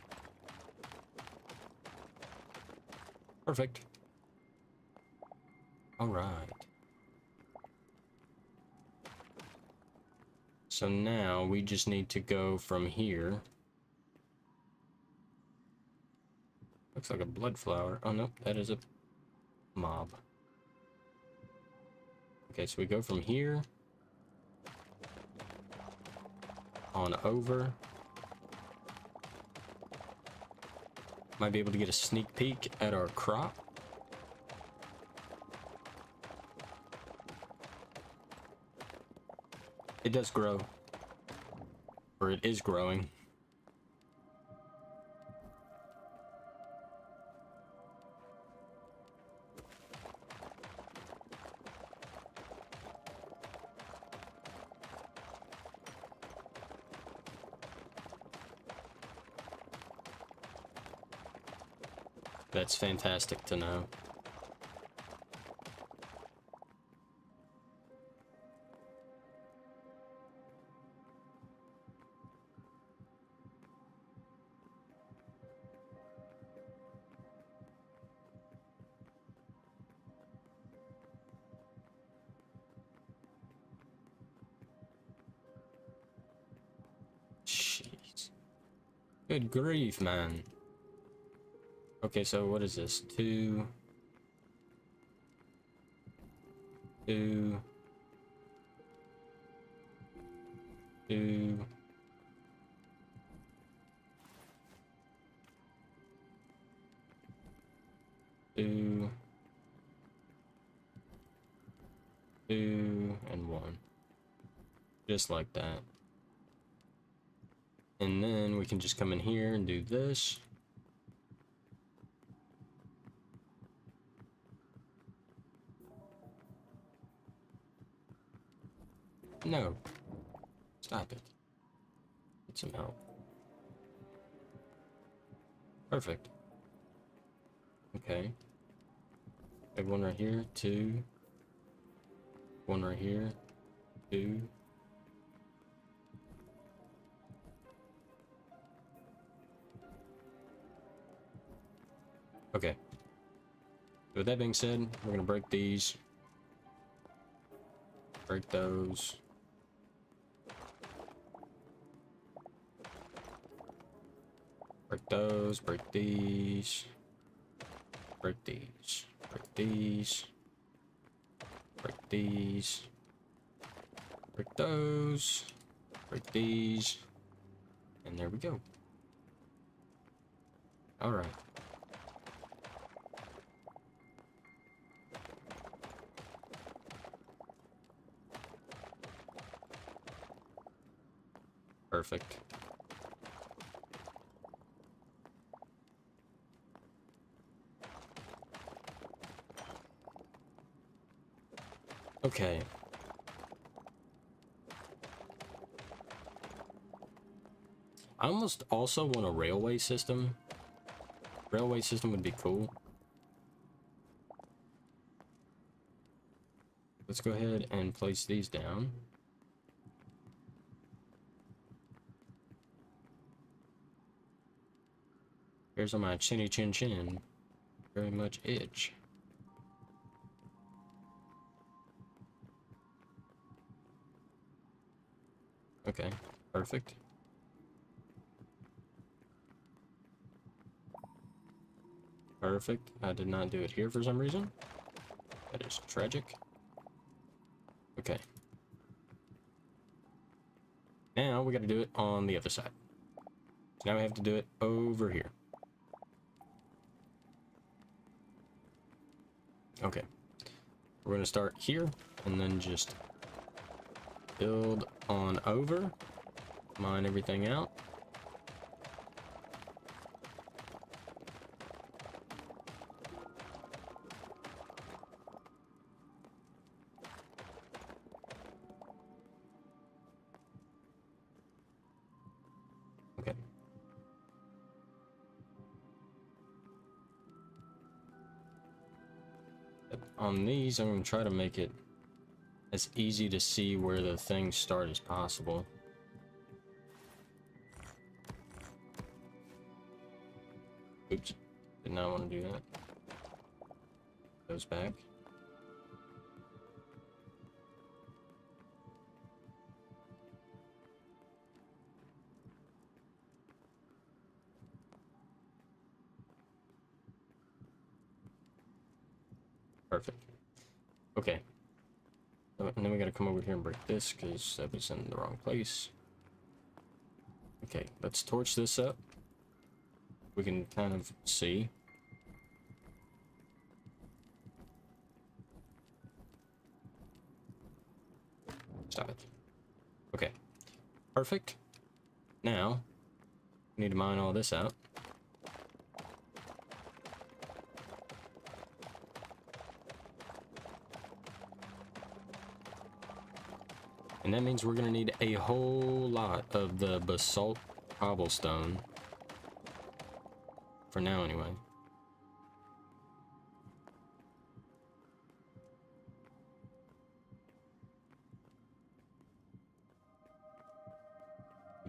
Perfect. All right. So now we just need to go from here. Looks like a blood flower. Oh no, that is a mob. Okay, so we go from here on over. Might be able to get a sneak peek at our crop. It does grow. Or it is growing. That's fantastic to know. Jeez. Good grief, man. Okay, so what is this? 2, 2, 2, 2, 2, and 1. Just like that. And then we can just come in here and do this. No. Stop it. Get some help. Perfect. Okay. I have one right here, 2. One right here, 2. Okay. With that being said, we're gonna break these. Break those. Break those, break these. Break these. Break these. Break these. Break those. Break these. And there we go. Alright. Perfect. Okay. I almost also want a railway system. Railway system would be cool. Let's go ahead and place these down. Here's on my chinny chin chin. Very much itch. Okay, perfect. Perfect. I did not do it here for some reason. That is tragic. Okay. Now we got to do it on the other side. So now we have to do it over here. Okay. We're going to start here and then just build on over. Mine everything out. Okay. On these, I'm going to try to make it as easy to see where the things start as possible. Oops, did not want to do that. Goes back. Perfect. Okay. And then we gotta come over here and break this because that was in the wrong place. Okay, let's torch this up. We can kind of see. Stop it. Okay. Perfect. Now, we need to mine all this out. And that means we're going to need a whole lot of the basalt cobblestone. For now, anyway.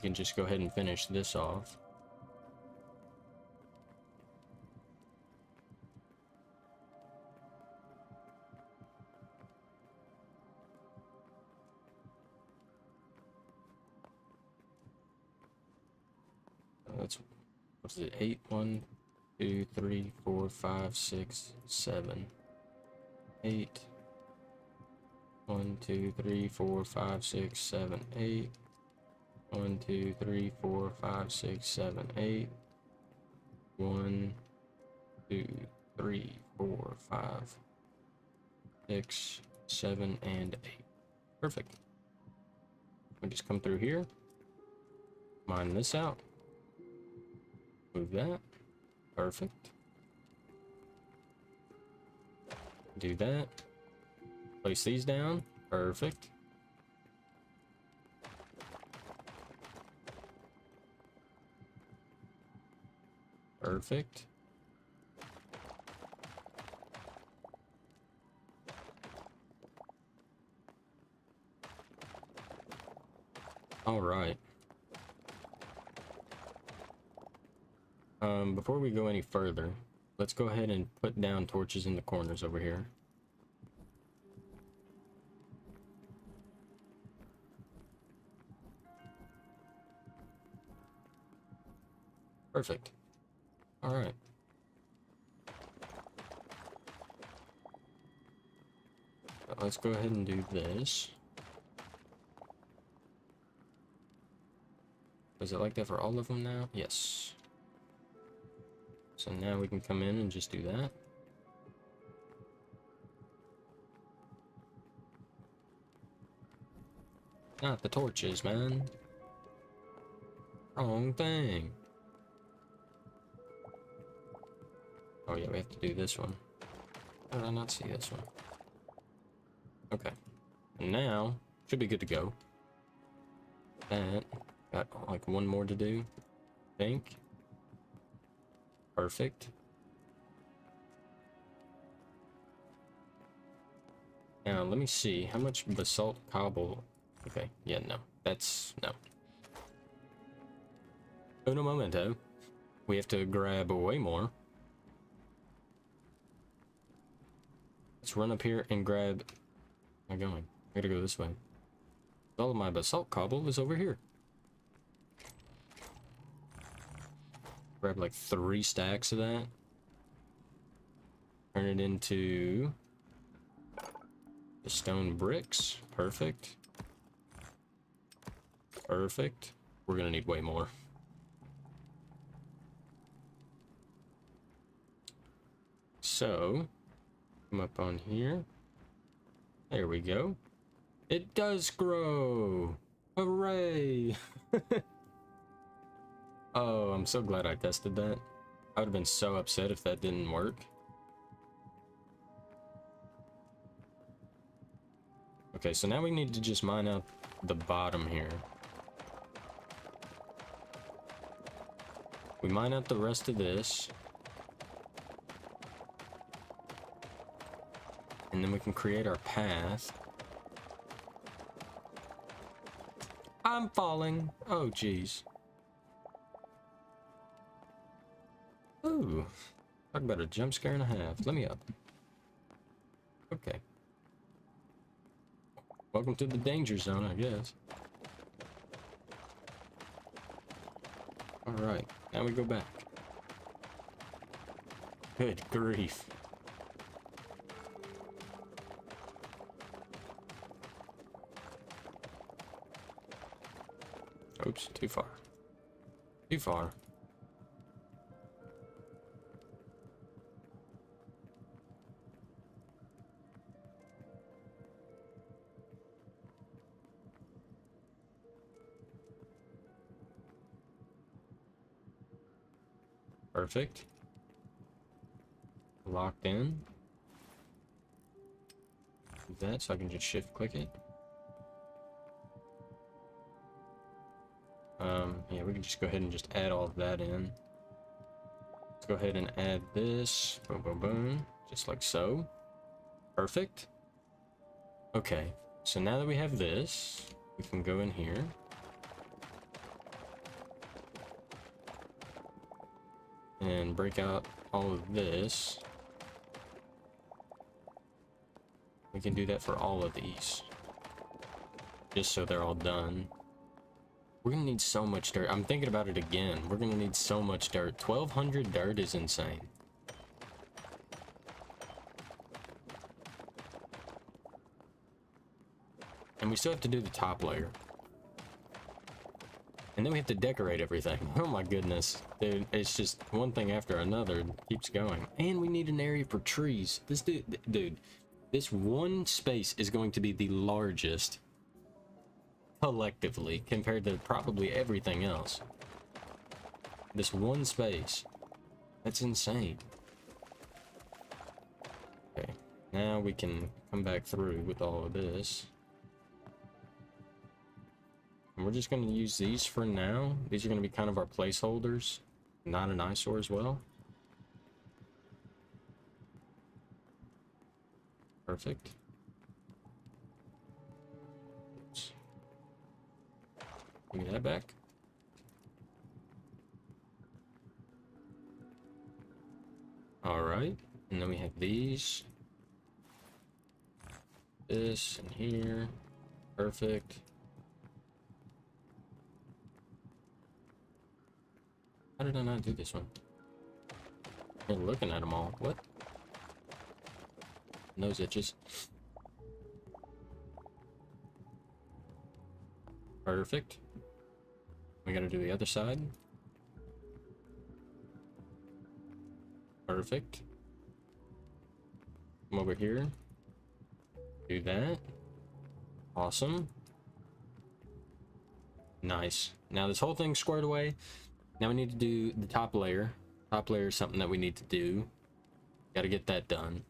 we can just go ahead and finish this off. That's, what's it, 8, 1, 2, 3, 4, 5, 6, 7, 8. 1, 2, 3, 4, 5, 6, 7, 8. 1, 2, 3, 4, 5, 6, 7, 8. 1, 2, 3, 4, 5, 6, 7, and 8. Perfect. We just come through here, mine this out, move that. Perfect. Do that. Place these down. Perfect. Perfect. All right. Before we go any further, let's go ahead and put down torches in the corners over here. Perfect. All right. Let's go ahead and do this. Is it like that for all of them now? Yes. So now we can come in and just do that. Not the torches, man. Wrong thing. Oh yeah, we have to do this one. How did I not see this one? Okay. And now, should be good to go. That. Got like one more to do, I think. Perfect. Now, let me see. How much basalt cobble? Okay, yeah, no. That's... no. Uno momento. We have to grab way more. Let's run up here and grab... Where am I going? I gotta go this way. All of my basalt cobble is over here. Grab like 3 stacks of that. Turn it into the stone bricks. Perfect. Perfect. We're gonna need way more. So, come up on here. There we go. It does grow! Hooray! Oh, I'm so glad I tested that. I would have been so upset if that didn't work. Okay, so now we need to just mine out the bottom here. We mine out the rest of this. And then we can create our path. I'm falling. Oh, jeez. Ooh, talk about a jump scare and a half. Let me up. Okay. Welcome to the danger zone, I guess. Alright, now we go back. Good grief. Oops, too far. Too far. Perfect. Locked in. Do that so I can just shift click it. Yeah, we can just go ahead and just add all of that in. Let's go ahead and add this. Boom, boom, boom. Just like so. Perfect. Okay, so now that we have this, we can go in here. and break out all of this. We can do that for all of these, just so they're all done. We're gonna need so much dirt. I'm thinking about it again. We're gonna need so much dirt. 1,200 dirt is insane. And we still have to do the top layer. And then we have to decorate everything. Oh my goodness. Dude, it's just one thing after another. It keeps going. And we need an area for trees. This dude, this one space is going to be the largest collectively compared to probably everything else. This one space. That's insane. Okay. Now we can come back through with all of this. And we're just going to use these for now. These are going to be kind of our placeholders, not an eyesore as well. Perfect. Oops. Give me that back. All right. And then we have these. This and here. Perfect. How did I not do this one? You're looking at them all. What? Nose itches. Perfect. We gotta do the other side. Perfect. Come over here. Do that. Awesome. Nice. Now this whole thing's squared away. Now we need to do the top layer. Top layer is something that we need to do. Gotta get that done.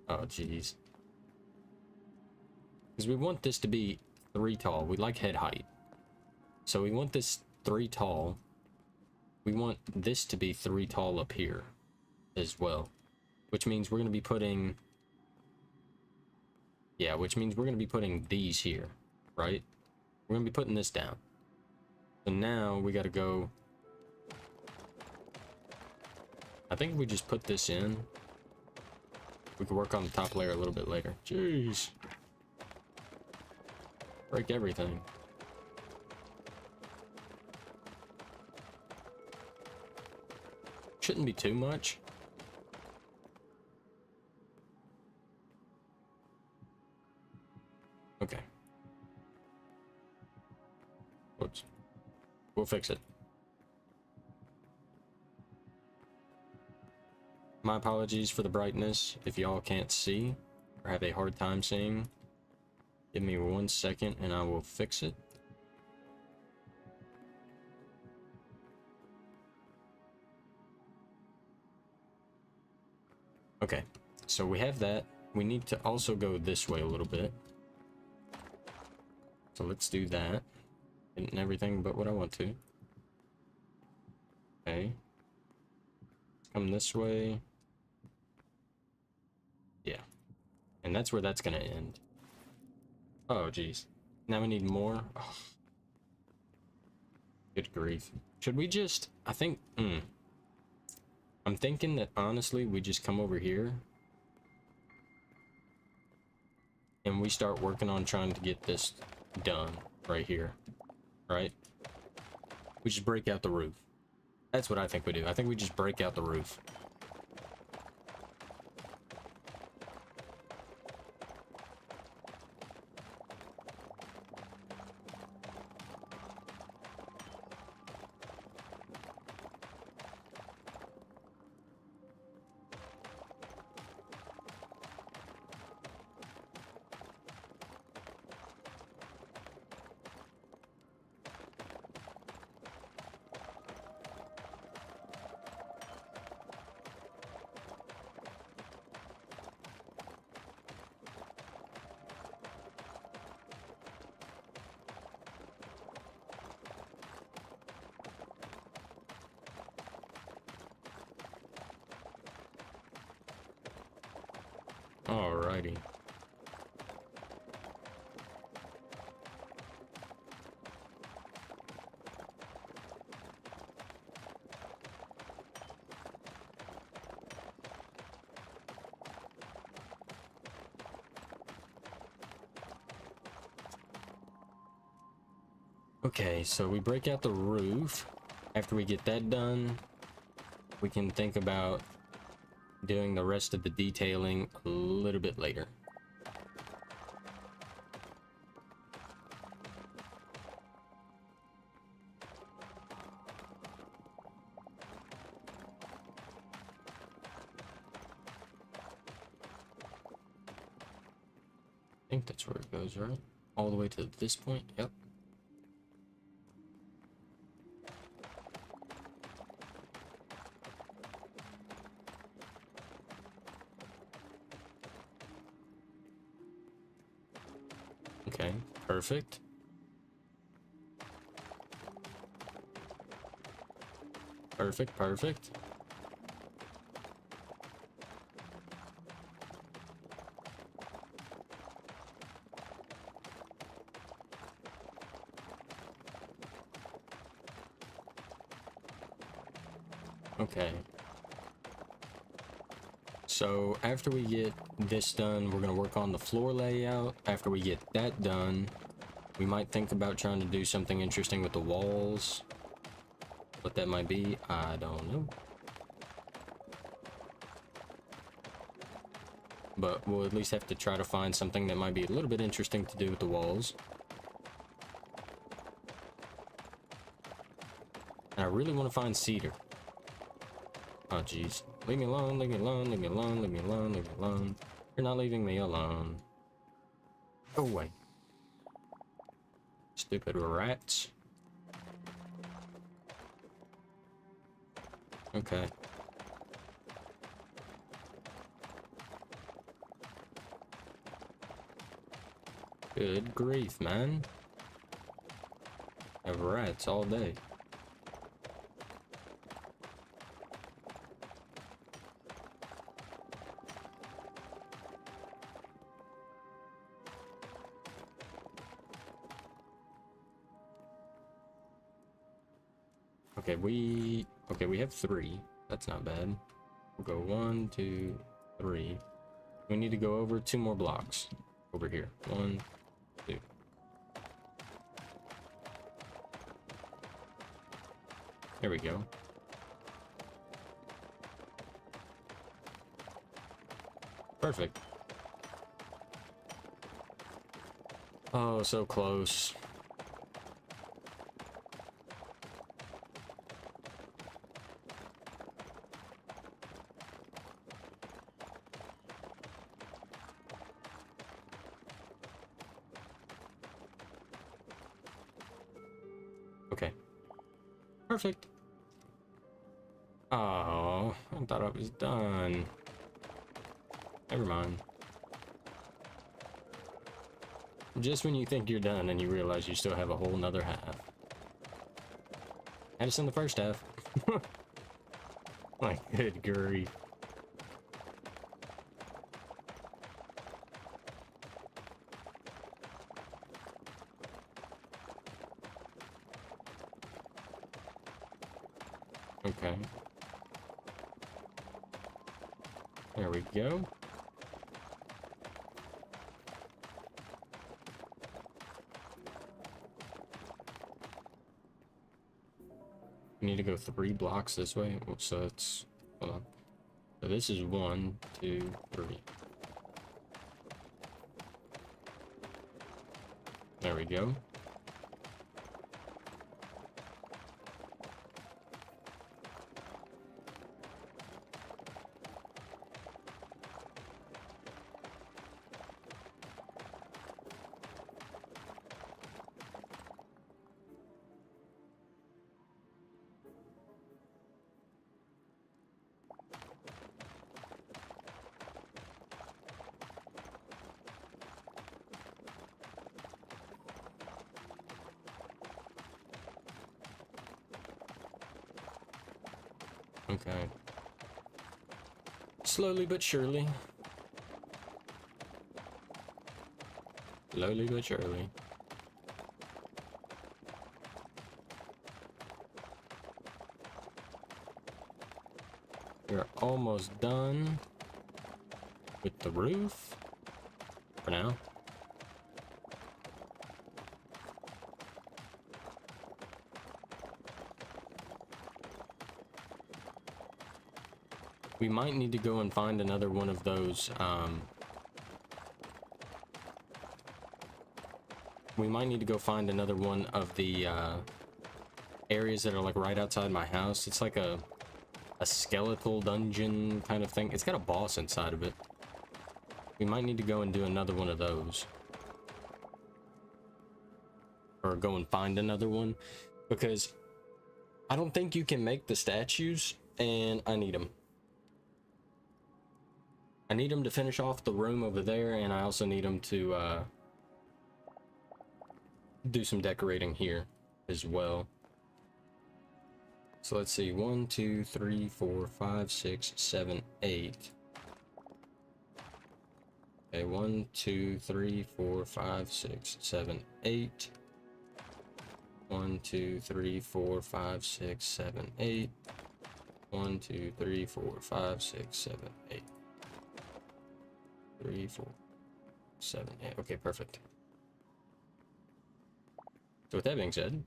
Oh, jeez. Because we want this to be 3 tall. We like head height. So we want this 3 tall. We want this to be 3 tall up here as well. Which means we're going to be putting... Yeah, which means we're going to be putting these here, right? We're going to be putting this down. So now we got to go... I think if we just put this in, we can work on the top layer a little bit later. Jeez. Break everything. Shouldn't be too much. Okay. Whoops. We'll fix it. My apologies for the brightness if y'all can't see or have a hard time seeing. Give me 1 second and I will fix it. Okay, so we have that. We need to also go this way a little bit. So let's do that. And everything but what I want to. Okay. Come this way. Yeah. And that's where that's gonna end. Oh, geez. Now we need more. Oh. Good grief. Should we just... I think... I'm thinking that, honestly, we just come over here. And we start working on trying to get this done right here. Right? We just break out the roof. That's what I think we do. I think we just break out the roof. Alrighty. Okay, so we break out the roof. After we get that done, we can think about doing the rest of the detailing a little bit later. I think that's where it goes, right? All the way to this point? Yep. Okay, perfect. Perfect, perfect. Okay. So after we get this done, we're gonna work on the floor layout. After we get that done, we might think about trying to do something interesting with the walls. What that might be, I don't know. But we'll at least have to try to find something that might be a little bit interesting to do with the walls. And I really want to find cedar. Oh, jeez. Leave me alone, leave me alone, leave me alone, leave me alone, leave me alone. You're not leaving me alone. Go away. Stupid rats. Okay. Good grief, man. I have rats all day. Okay, we have 3. That's not bad. We'll go 1, 2, 3. We need to go over 2 more blocks. Over here. 1, 2. There we go. Perfect. Oh, so close. Okay. Perfect. Oh, I thought I was done. Never mind. Just when you think you're done and you realize you still have a whole nother half. Had us in the first half. My good grief. Okay. There we go. We need to go 3 blocks this way. So it's, hold on. So this is 1, 2, 3. There we go. Okay. Slowly but surely. Slowly but surely. We're almost done with the roof for now. We might need to go and find another one of those, we might need to go find another one of the, areas that are, like, right outside my house. It's like a skeletal dungeon kind of thing. It's got a boss inside of it. We might need to go and do another one of those. Or go and find another one. Because I don't think you can make the statues, and I need them. I need them to finish off the room over there, and I also need them to do some decorating here as well. So let's see, 1, 2, 3, 4, 5, 6, 7, 8. Okay, 1, 2, 3, 4, 5, 6, 7, 8. 1, 2, 3, 4, 5, 6, 7, 8. 1, 2, 3, 4, 5, 6, 7, 8. 3, 4, 7, 8. Okay, perfect. So with that being said,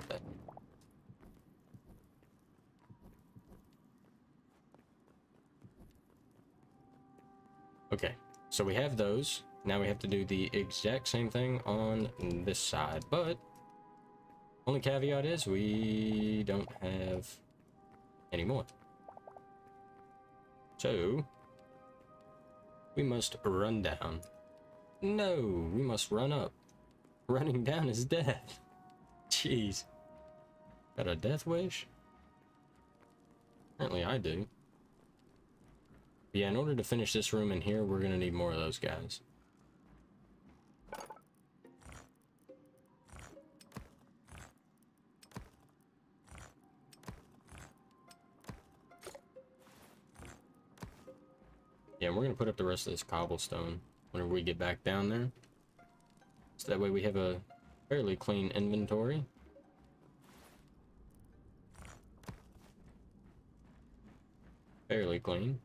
that. Okay, so we have those. Now we have to do the exact same thing on this side, but only caveat is we don't have any more. So we must run down. No, we must run up. Running down is death. Jeez. Got a death wish? Apparently I do. But yeah, in order to finish this room in here, we're gonna need more of those guys. Yeah, we're gonna put up the rest of this cobblestone whenever we get back down there. So that way we have a fairly clean inventory. Fairly clean.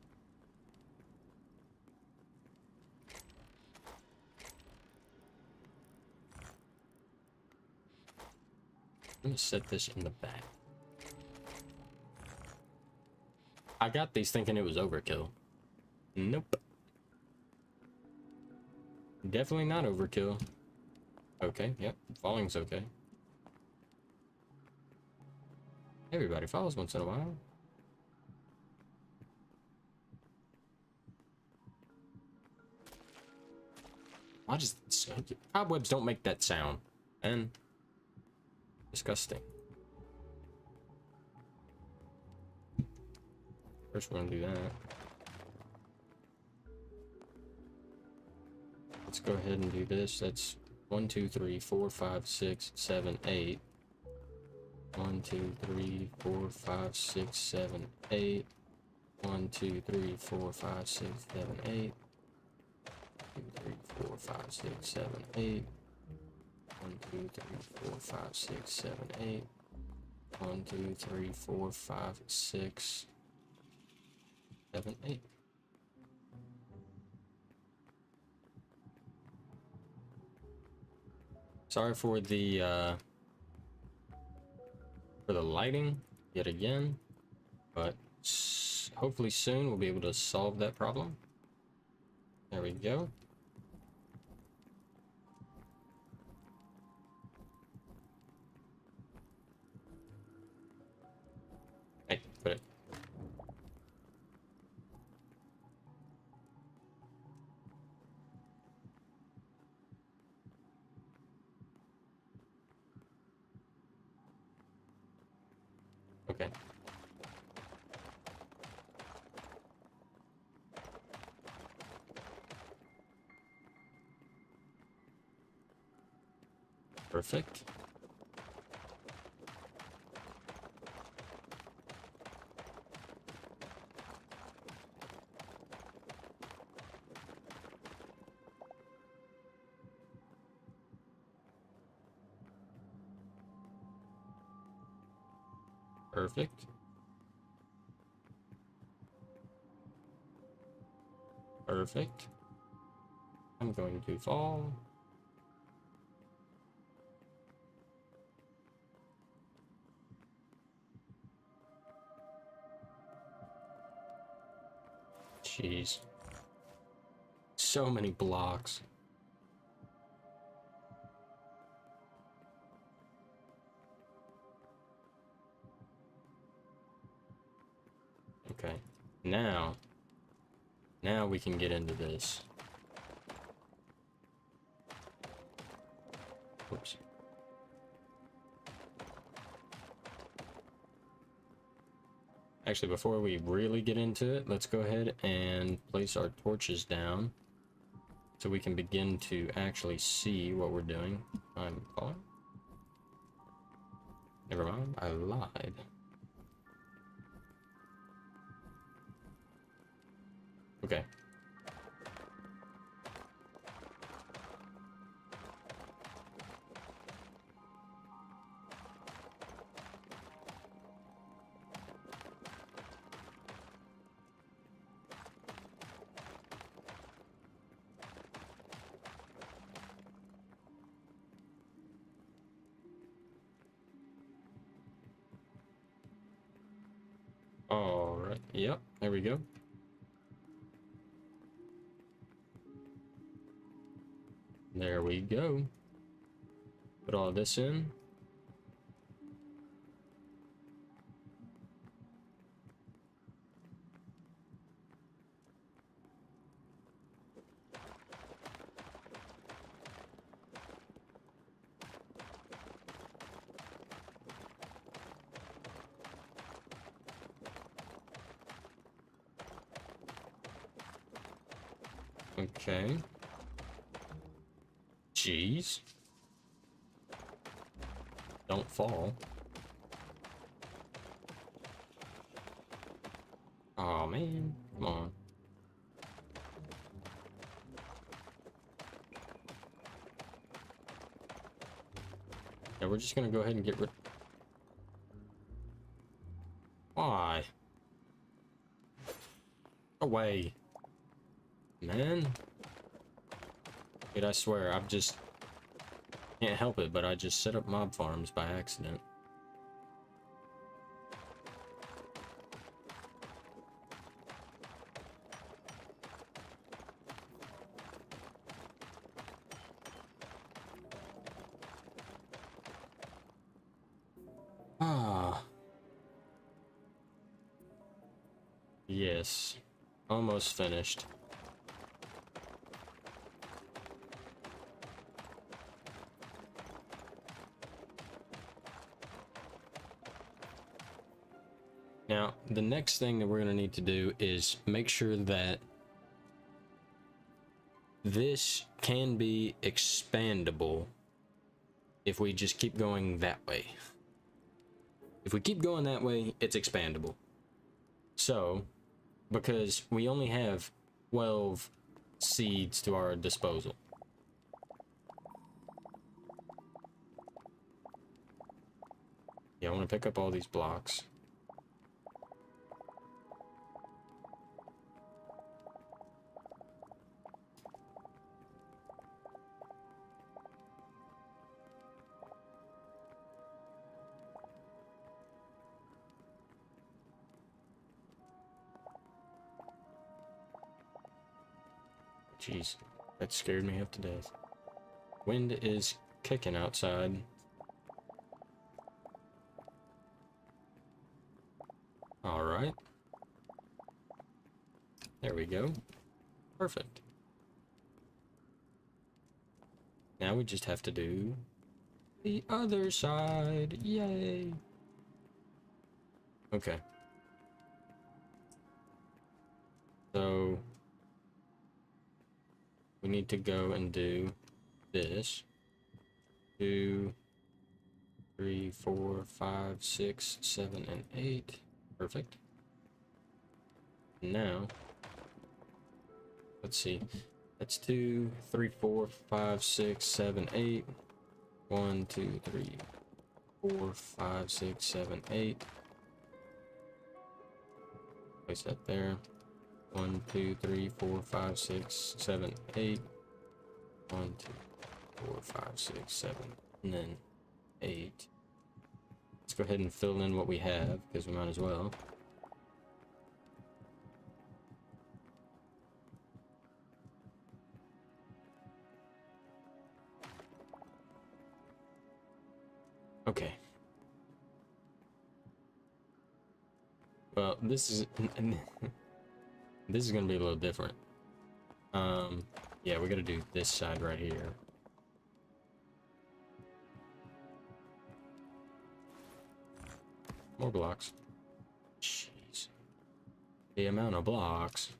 I'm gonna set this in the back. I got these thinking it was overkill. Nope. Definitely not overkill. Okay, yep. Falling's okay. Everybody falls once in a while. I just... Cobwebs don't make that sound. And... disgusting. First we're gonna do that. Let's go ahead and do this. That's 1, 2, 3, 4, 5, 6, 7, 8. 1, 2, 3, 4, 5, 6, 7, 8. 1, 2, 3, 4, 5, 6, 7, 8. 2, 3, 4, 5, 6, 7, 8. 1, 2, 3, 4, 5, 6, 7, 8. 1, 2, 3, 4, 5, 6, 7, 8. Sorry for the lighting yet again, but hopefully soon we'll be able to solve that problem. There we go. Hey, put it. Okay. Perfect. Perfect. Perfect. I'm going to fall. Jeez. So many blocks. Okay. Now we can get into this. Whoops. Actually, before we really get into it, let's go ahead and place our torches down so we can begin to actually see what we're doing. I'm falling. Never mind, I lied. Okay. All right. Yep. There we go. There we go. Put all this in. Okay. Jeez. Don't fall. Oh man, come on. Yeah, we're just gonna go ahead and get rid. Why? Away. Man. Dude, I swear, I've just can't help it, but I just set up mob farms by accident. Ah. Yes. Almost finished. Now, the next thing that we're going to need to do is make sure that this can be expandable if we just keep going that way. If we keep going that way, it's expandable. So, because we only have 12 seeds to our disposal. Yeah, I want to pick up all these blocks. Jeez, that scared me up to death. Wind is kicking outside. All right. There we go. Perfect. Now we just have to do the other side. Yay. Okay. So we need to go and do this. 2, 3, 4, 5, 6, 7, and 8. Perfect. Now, let's see. That's 2, 3, 4, 5, 6, 7, 8. 1, 2, 3, 4, 5, 6, 7, 8. Place that there. 1, 2, 3, 4, 5, 6, 7, 8. 1, 2, 4, 5, 6, 7, and then 8. Let's go ahead and fill in what we have, because we might as well. this is this is gonna be a little different. Yeah, we gotta do this side right here. More blocks. Jeez. The amount of blocks.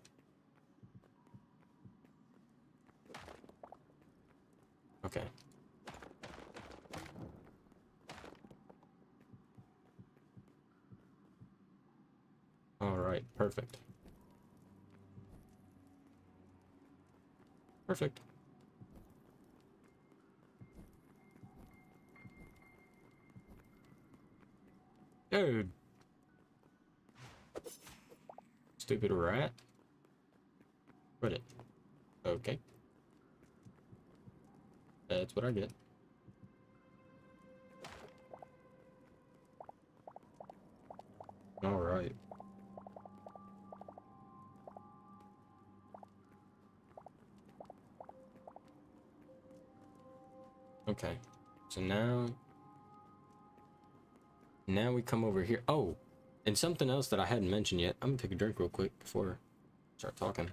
Okay. All right, perfect. Perfect. Dude. Stupid rat. Quit it. Okay. That's what I get. All right. Okay. So now we come over here. Oh, and something else that I hadn't mentioned yet. I'm gonna take a drink real quick before I start talking.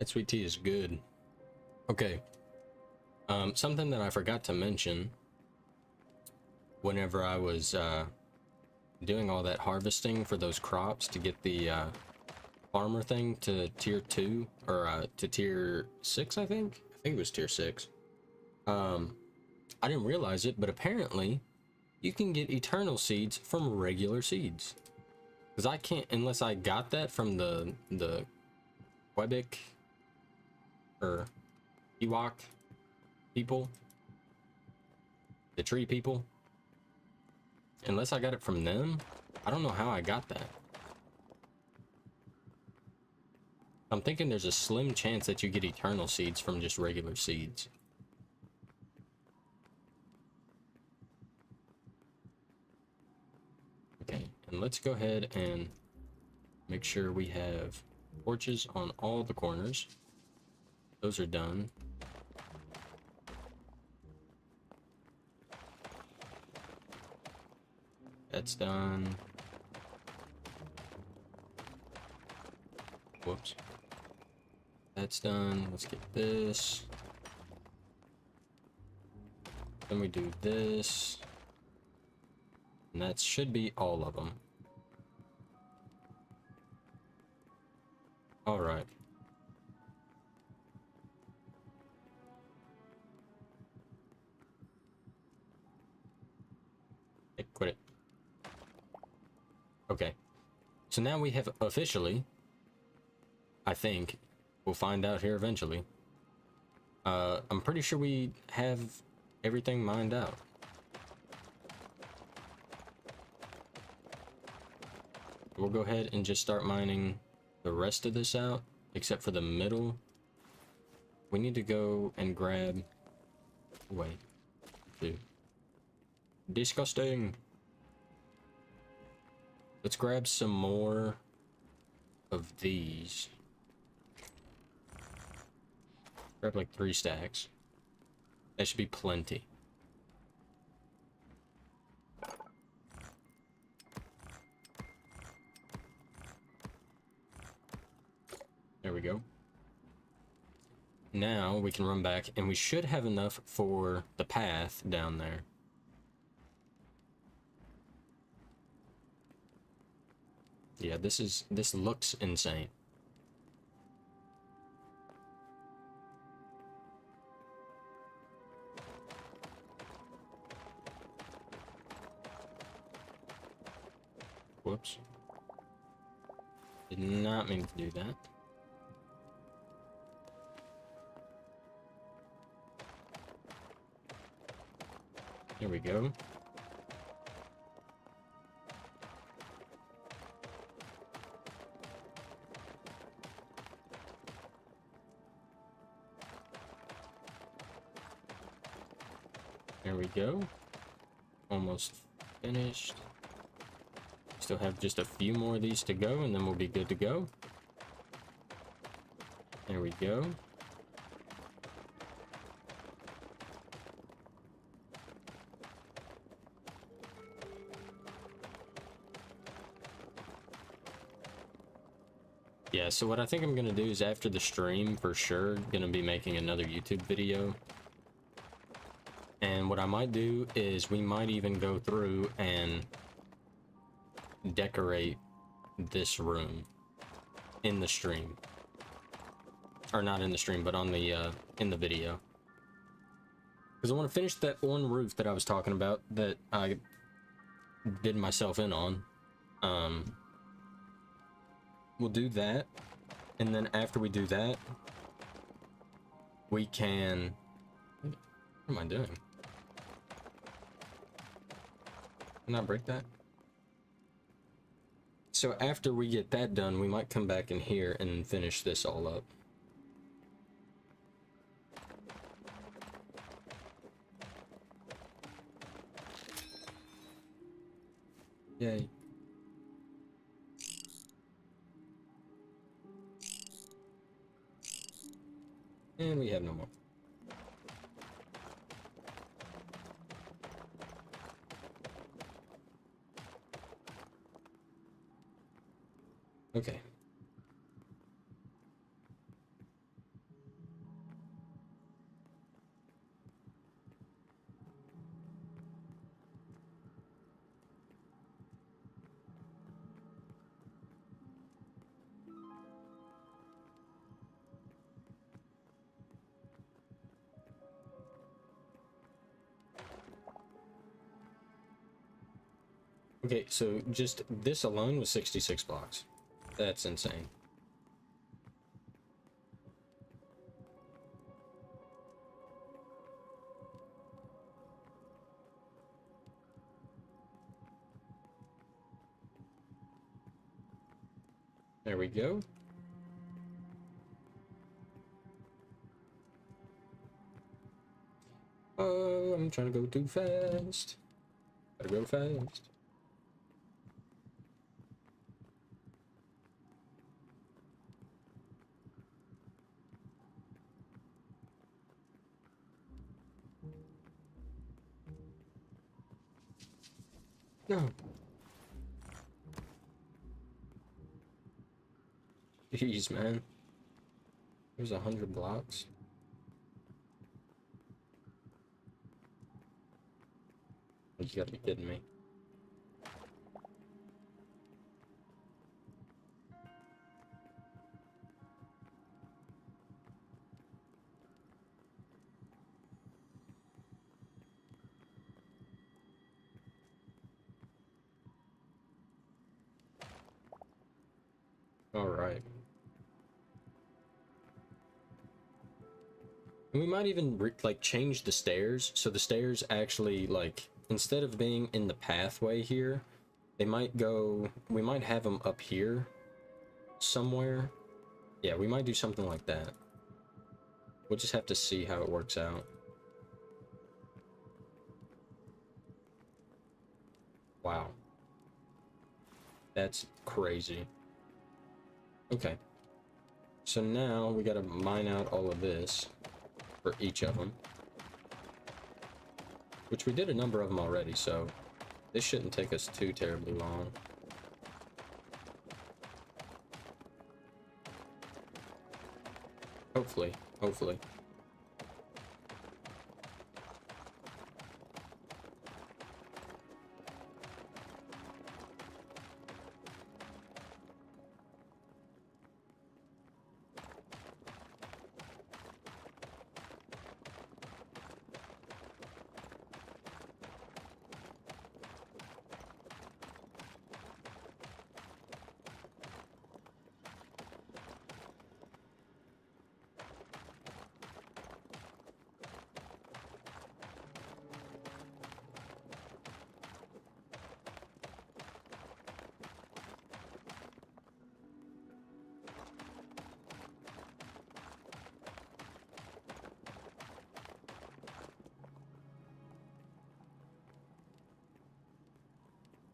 That sweet tea is good. Okay. Something that I forgot to mention whenever I was doing all that harvesting for those crops to get the farmer thing to tier 2 or to tier 6, I think it was tier 6. I didn't realize it, but apparently you can get eternal seeds from regular seeds, because I can't unless I got that from the Quebec or Ewok people, the tree people. Unless I got it from them, I don't know how I got that. I'm thinking there's a slim chance that you get eternal seeds from just regular seeds. Okay, and let's go ahead and make sure we have torches on all the corners. Those are done. That's done. Whoops. That's done. Let's get this. Then we do this. And that should be all of them. All right. Hey, quit it. Okay. So now we have officially, I think, we'll find out here eventually. I'm pretty sure we have everything mined out. We'll go ahead and just start mining the rest of this out, except for the middle. We need to go and grab... Wait. Dude. Disgusting. Let's grab some more of these. Grab like 3 stacks. That should be plenty. There we go. Now we can run back, and we should have enough for the path down there. Yeah, this looks insane. Whoops. Did not mean to do that. Here we go. There we go. Almost finished. Still have just a few more of these to go, and then we'll be good to go. There we go. Yeah, so what I think I'm gonna do is after the stream, for sure, gonna be making another YouTube video. And what I might do is we might even go through and decorate this room in the stream. Or not in the stream, but on the in the video. Because I want to finish that one roof that I was talking about that I did myself in on. We'll do that, and then after we do that, we can... What am I doing? Can I break that? So after we get that done, we might come back in here and finish this all up. Yay. And we have no more. Okay. Okay, so just this alone was 66 blocks. That's insane. There we go. Oh, I'm trying to go too fast. Gotta go fast. No. Jeez, man. There's 100 blocks. You gotta be kidding me. All right. And we might even like change the stairs, so the stairs actually, like, instead of being in the pathway here, they might go, we might have them up here somewhere. Yeah, we might do something like that. We'll just have to see how it works out. Wow. That's crazy. Okay. So now we gotta mine out all of this for each of them. Which we did a number of them already, so this shouldn't take us too terribly long. Hopefully, hopefully.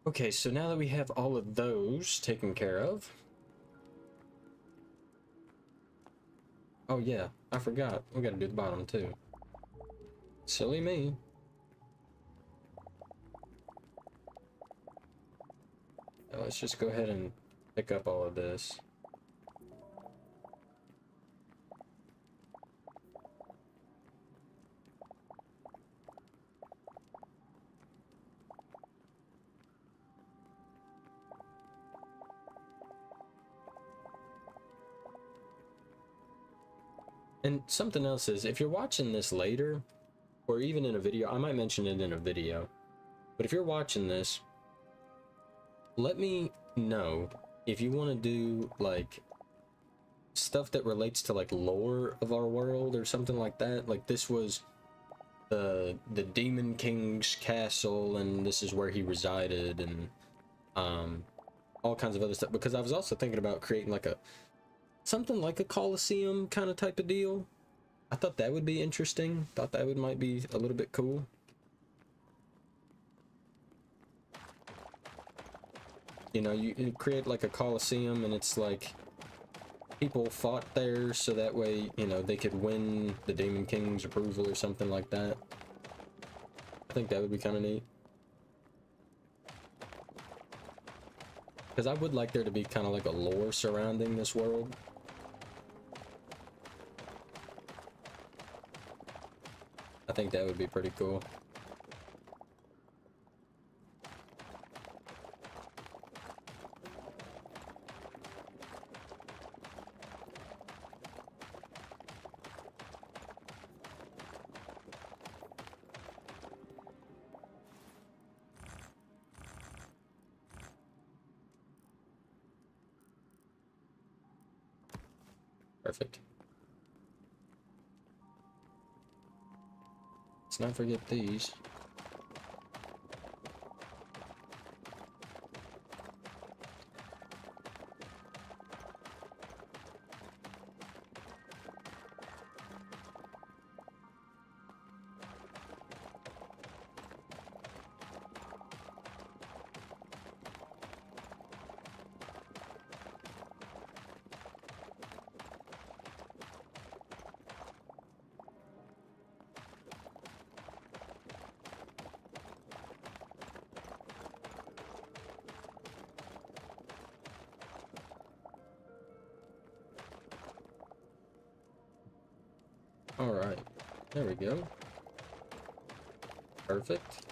Okay, so now that we have all of those taken care of. Oh yeah, I forgot. We gotta do the bottom too. Silly me. Now let's just go ahead and pick up all of this. And something else is, if you're watching this later, or even in a video, I might mention it in a video, but if you're watching this, let me know if you want to do, like, stuff that relates to, like, lore of our world or something like that. Like, this was the Demon King's castle, and this is where he resided, and, all kinds of other stuff. Because I was also thinking about creating, like, something like a Colosseum kind of type of deal. I thought that would be interesting. Thought that might be a little bit cool. You know, you create like a Colosseum, and it's like people fought there, so that way, you know, they could win the Demon King's approval or something like that. I think that would be kind of neat. Because I would like there to be kind of like a lore surrounding this world. I think that would be pretty cool. Perfect. Let's not forget these. All right, there we go. Perfect.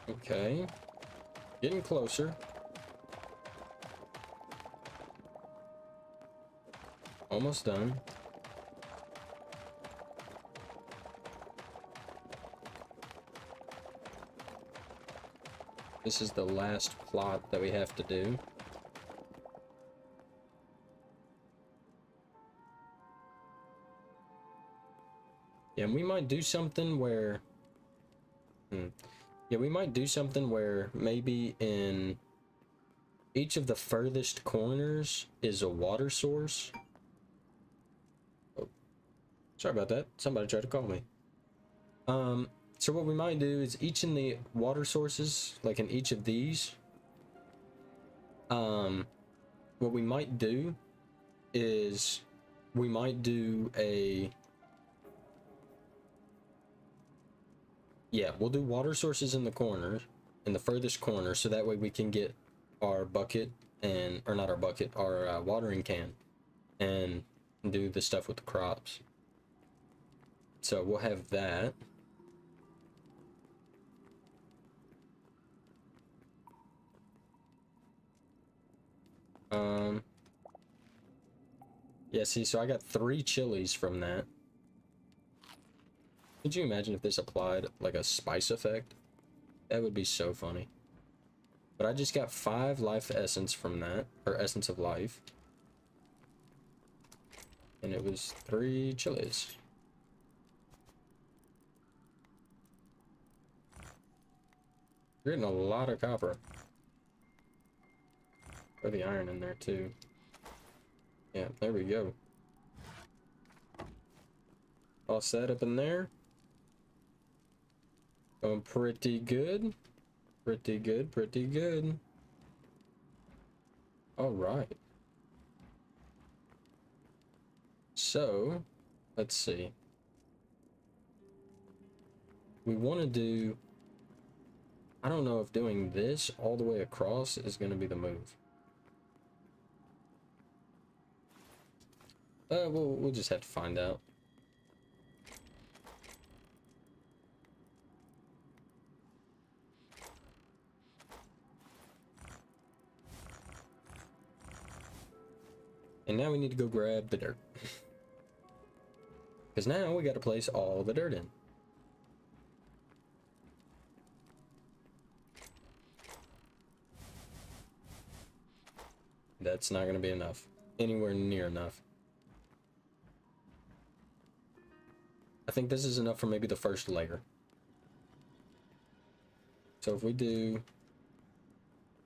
Okay, getting closer. Almost done. This is the last plot that we have to do. Yeah, and we might do something where... Yeah, we might do something where maybe in each of the furthest corners is a water source. Oh, sorry about that. Somebody tried to call me. So what we might do is each in the water sources, like in each of these, what we might do is we might do a... Yeah, we'll do water sources in the corner, in the furthest corner, so that way we can get our bucket and, or not our bucket, our watering can, and do the stuff with the crops. So we'll have that. Yeah, see, so I got 3 chilies from that. Could you imagine if this applied like a spice effect? That would be so funny. But I just got 5 life essence from that, or essence of life. And it was 3 chilies. We're getting a lot of copper. Throw the iron in there too. Yeah, there we go. All set up in there. Going pretty good. Pretty good, pretty good. All right. So, let's see. We want to do... I don't know if doing this all the way across is going to be the move. We'll just have to find out. And now we need to go grab the dirt. Because now we got to place all the dirt in. That's not going to be enough. Anywhere near enough. I think this is enough for maybe the first layer. So if we do...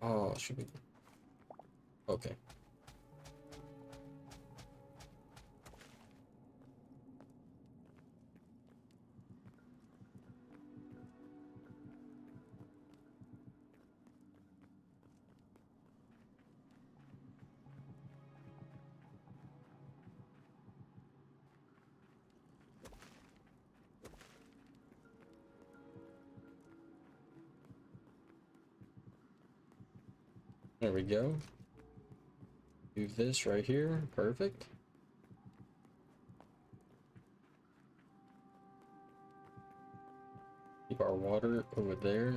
Oh, should we... Okay. There we go. Do this right here. Perfect. Keep our water over there.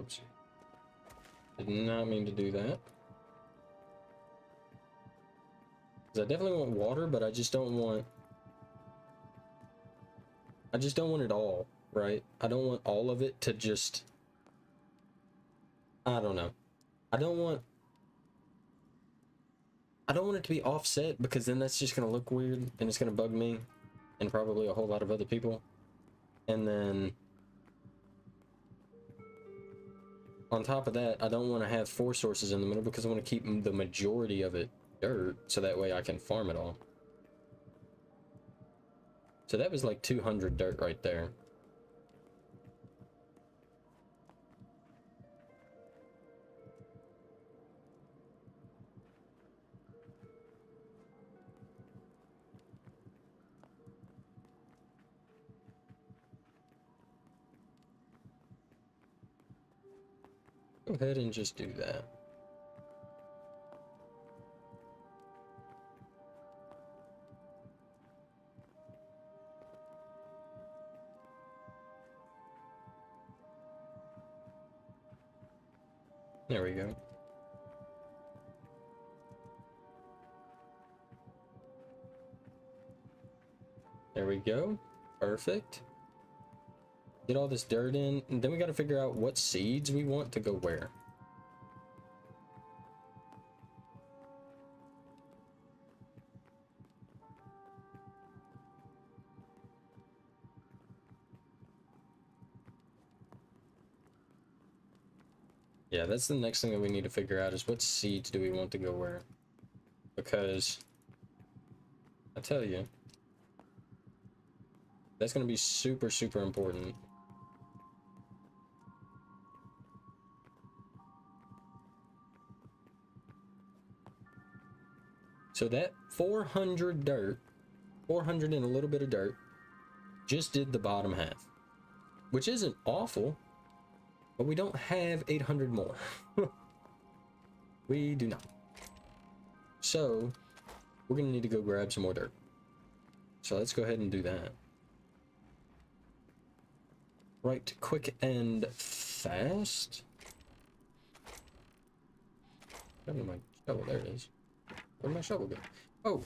Oops. Did not mean to do that. 'Cause I definitely want water, but I just don't want it all, right? I don't want all of it to just... I don't know. I don't want it to be offset, because then that's just gonna look weird and it's gonna bug me and probably a whole lot of other people. And then on top of that, I don't want to have 4 sources in the middle, because I want to keep the majority of it dirt, so that way I can farm it all. So that was like 200 dirt right there. Go ahead and just do that. There we go. There we go. Perfect. Get all this dirt in, and then we got to figure out what seeds we want to go where. Yeah, that's the next thing that we need to figure out, is what seeds do we want to go where. Because I tell you, that's going to be super, super important. So that 400 dirt, 400 and a little bit of dirt, just did the bottom half, which isn't awful, but we don't have 800 more. We do not. So we're gonna need to go grab some more dirt. So let's go ahead and do that. Right, quick and fast. Grab my shovel, there it is. Where'd my shovel go? Oh!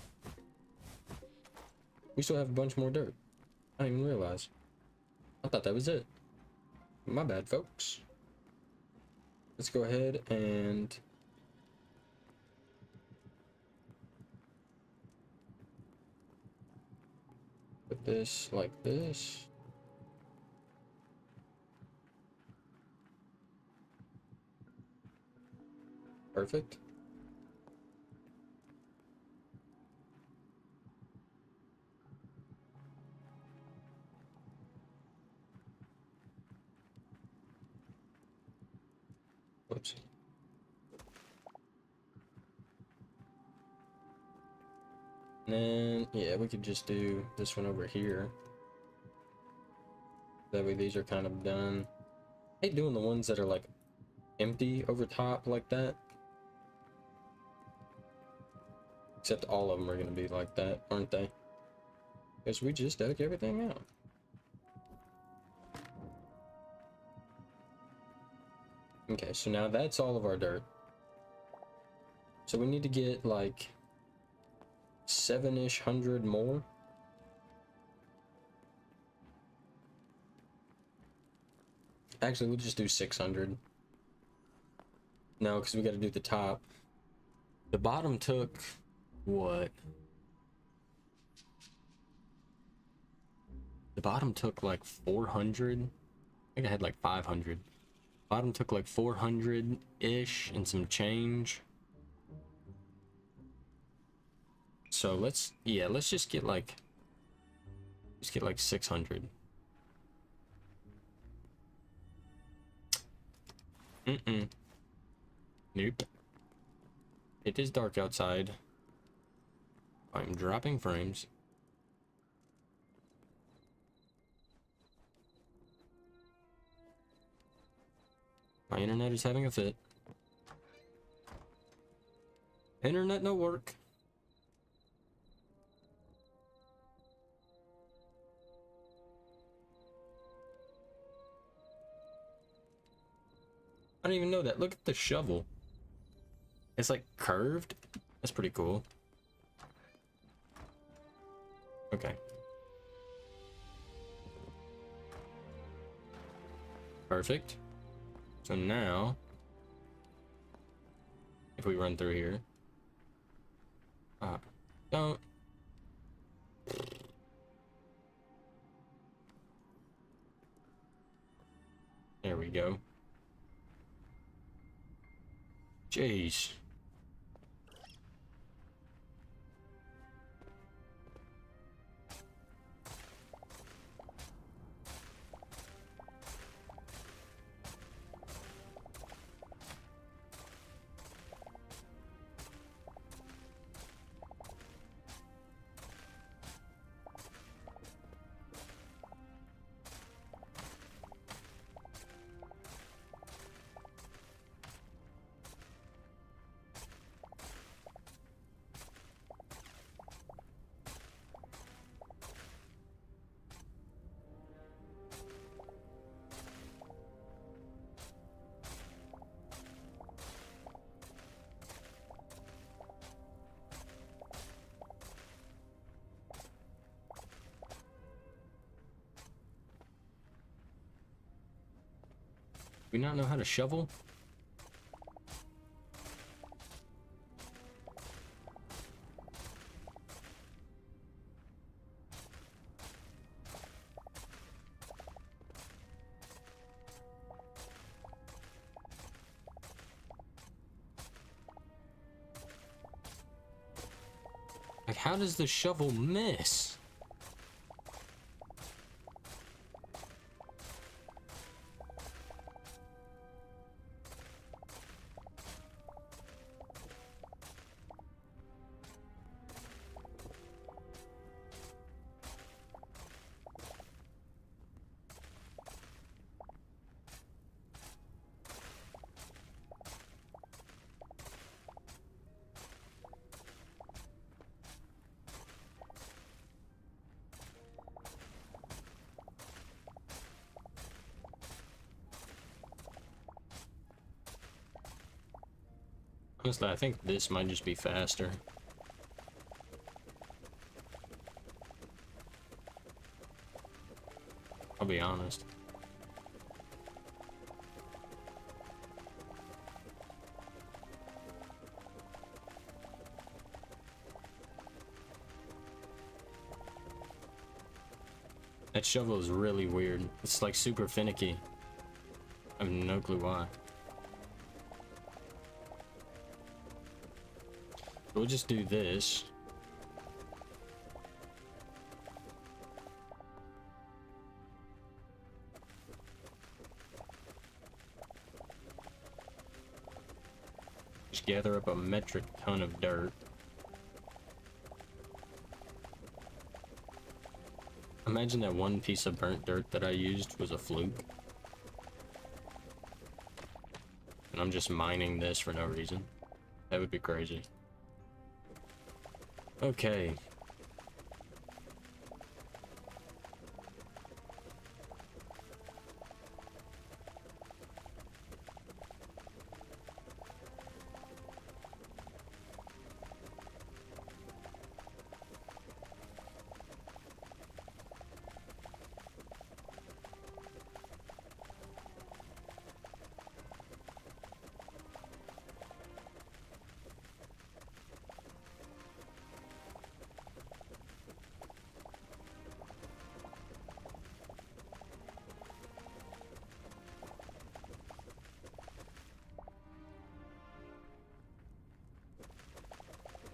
We still have a bunch more dirt. I didn't even realize. I thought that was it. My bad, folks. Let's go ahead and put this like this. Perfect. Whoops. And then, yeah, we could just do this one over here. That way these are kind of done. I hate doing the ones that are like empty over top like that. Except all of them are going to be like that, aren't they? Because we just dug everything out. Okay, so now that's all of our dirt. So we need to get like 7-ish hundred more. Actually, we'll just do 600. No, because we got to do the top. The bottom took what? The bottom took like 400. I think I had like 500. Bottom took like 400-ish and some change. So let's just get like 600. Nope. It is dark outside. I'm dropping frames. My internet is having a fit. Internet no work. I don't even know that. Look at the shovel. It's like curved. That's pretty cool. Okay. Perfect. So now, if we run through here, don't. There we go. Jeez. We not know how to shovel? Like, how does the shovel miss? Honestly, I think this might just be faster. I'll be honest. That shovel is really weird. It's like super finicky. I have no clue why. We'll just do this. Just gather up a metric ton of dirt. Imagine that one piece of burnt dirt that I used was a fluke. And I'm just mining this for no reason. That would be crazy. Okay.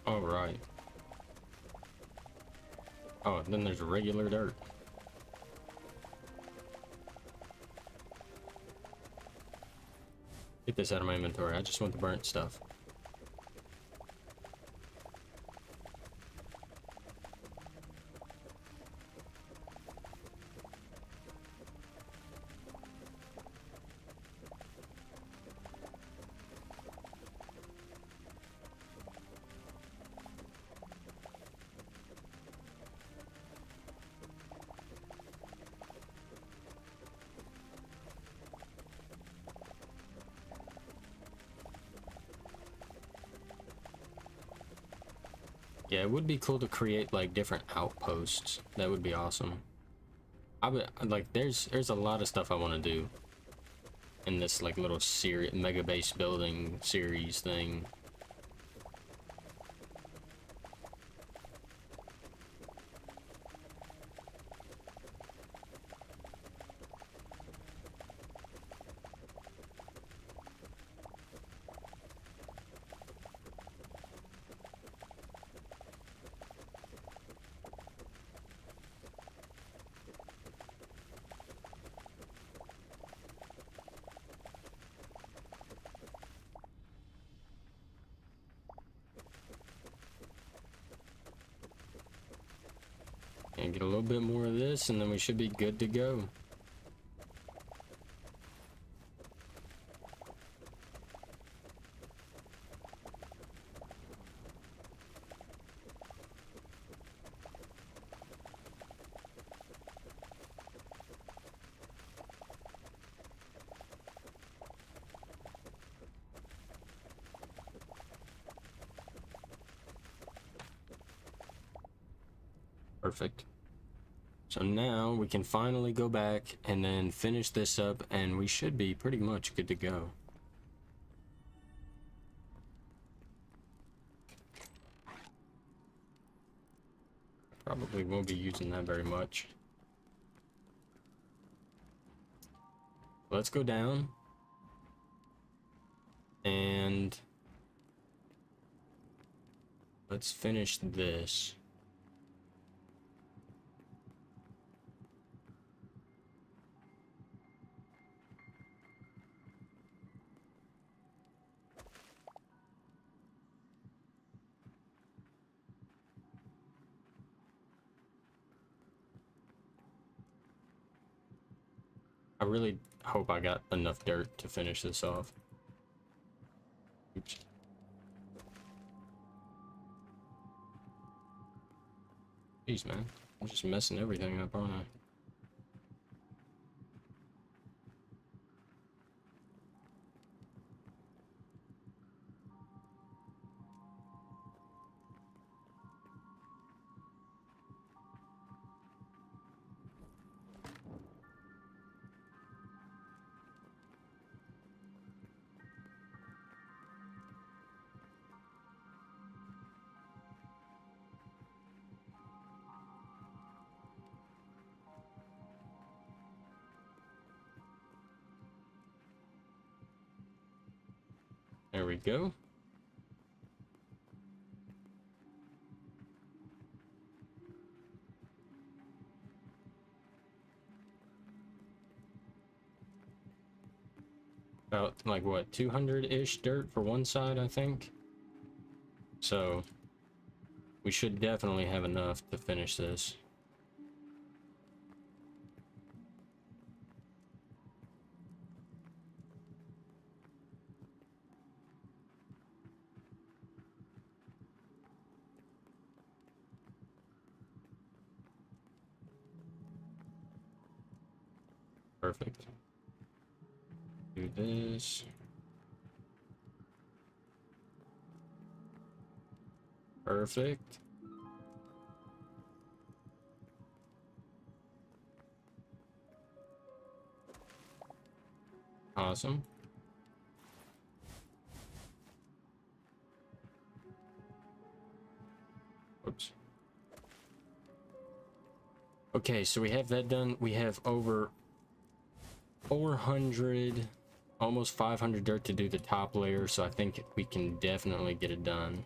All right. Oh, then there's regular dirt. Get this out of my inventory. I just want the burnt stuff. Yeah, it would be cool to create like different outposts. That would be awesome. I would like there's a lot of stuff I want to do in this like little series, mega base building series thing. And get a little bit more of this, and then we should be good to go. Perfect. So now we can finally go back and then finish this up, and we should be pretty much good to go. Probably won't be using that very much. Let's go down and let's finish this. I really hope I got enough dirt to finish this off. Oops. Jeez, man. I'm just messing everything up, aren't I? we go. About like what, 200-ish dirt for one side, I think. So we should definitely have enough to finish this. Perfect. Do this. Perfect. Awesome. Oops. Okay, so we have that done. We have over 400, almost 500 dirt to do the top layer, so I think we can definitely get it done.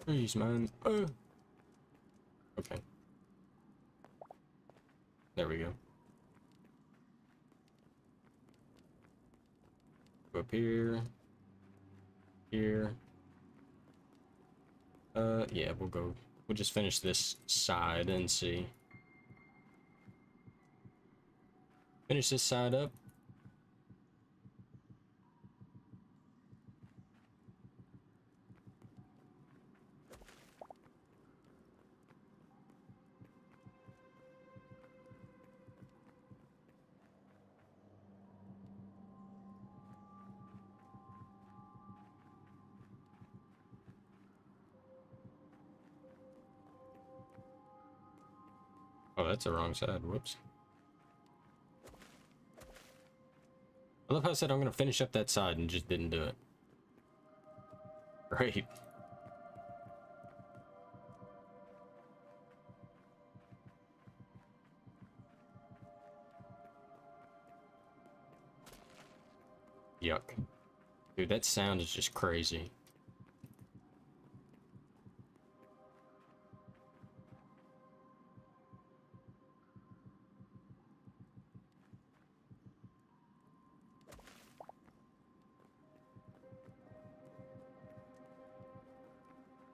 Jeez, man. Okay. There we go. Go up here. Here. Yeah, we'll just finish this side and see. Finish this side up. Oh, that's the wrong side. Whoops. I love how I said I'm gonna finish up that side and just didn't do it. Great. Yuck. Dude, that sound is just crazy.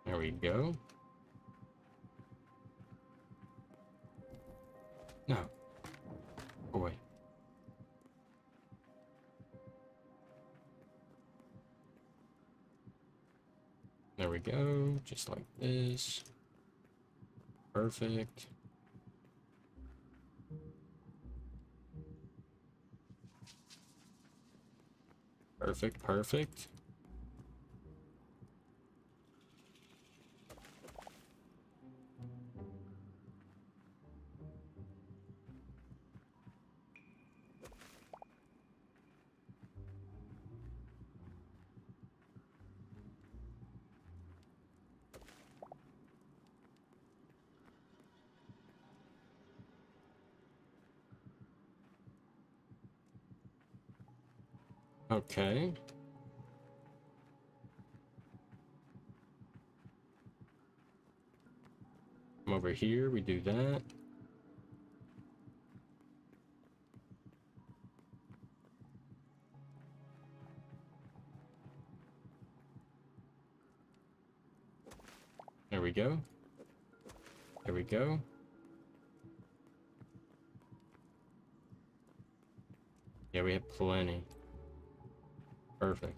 There we go. No. Boy. There we go. Just like this. Perfect. Perfect, perfect. Okay. Come over here, we do that. There we go. There we go. Yeah, we have plenty. Perfect.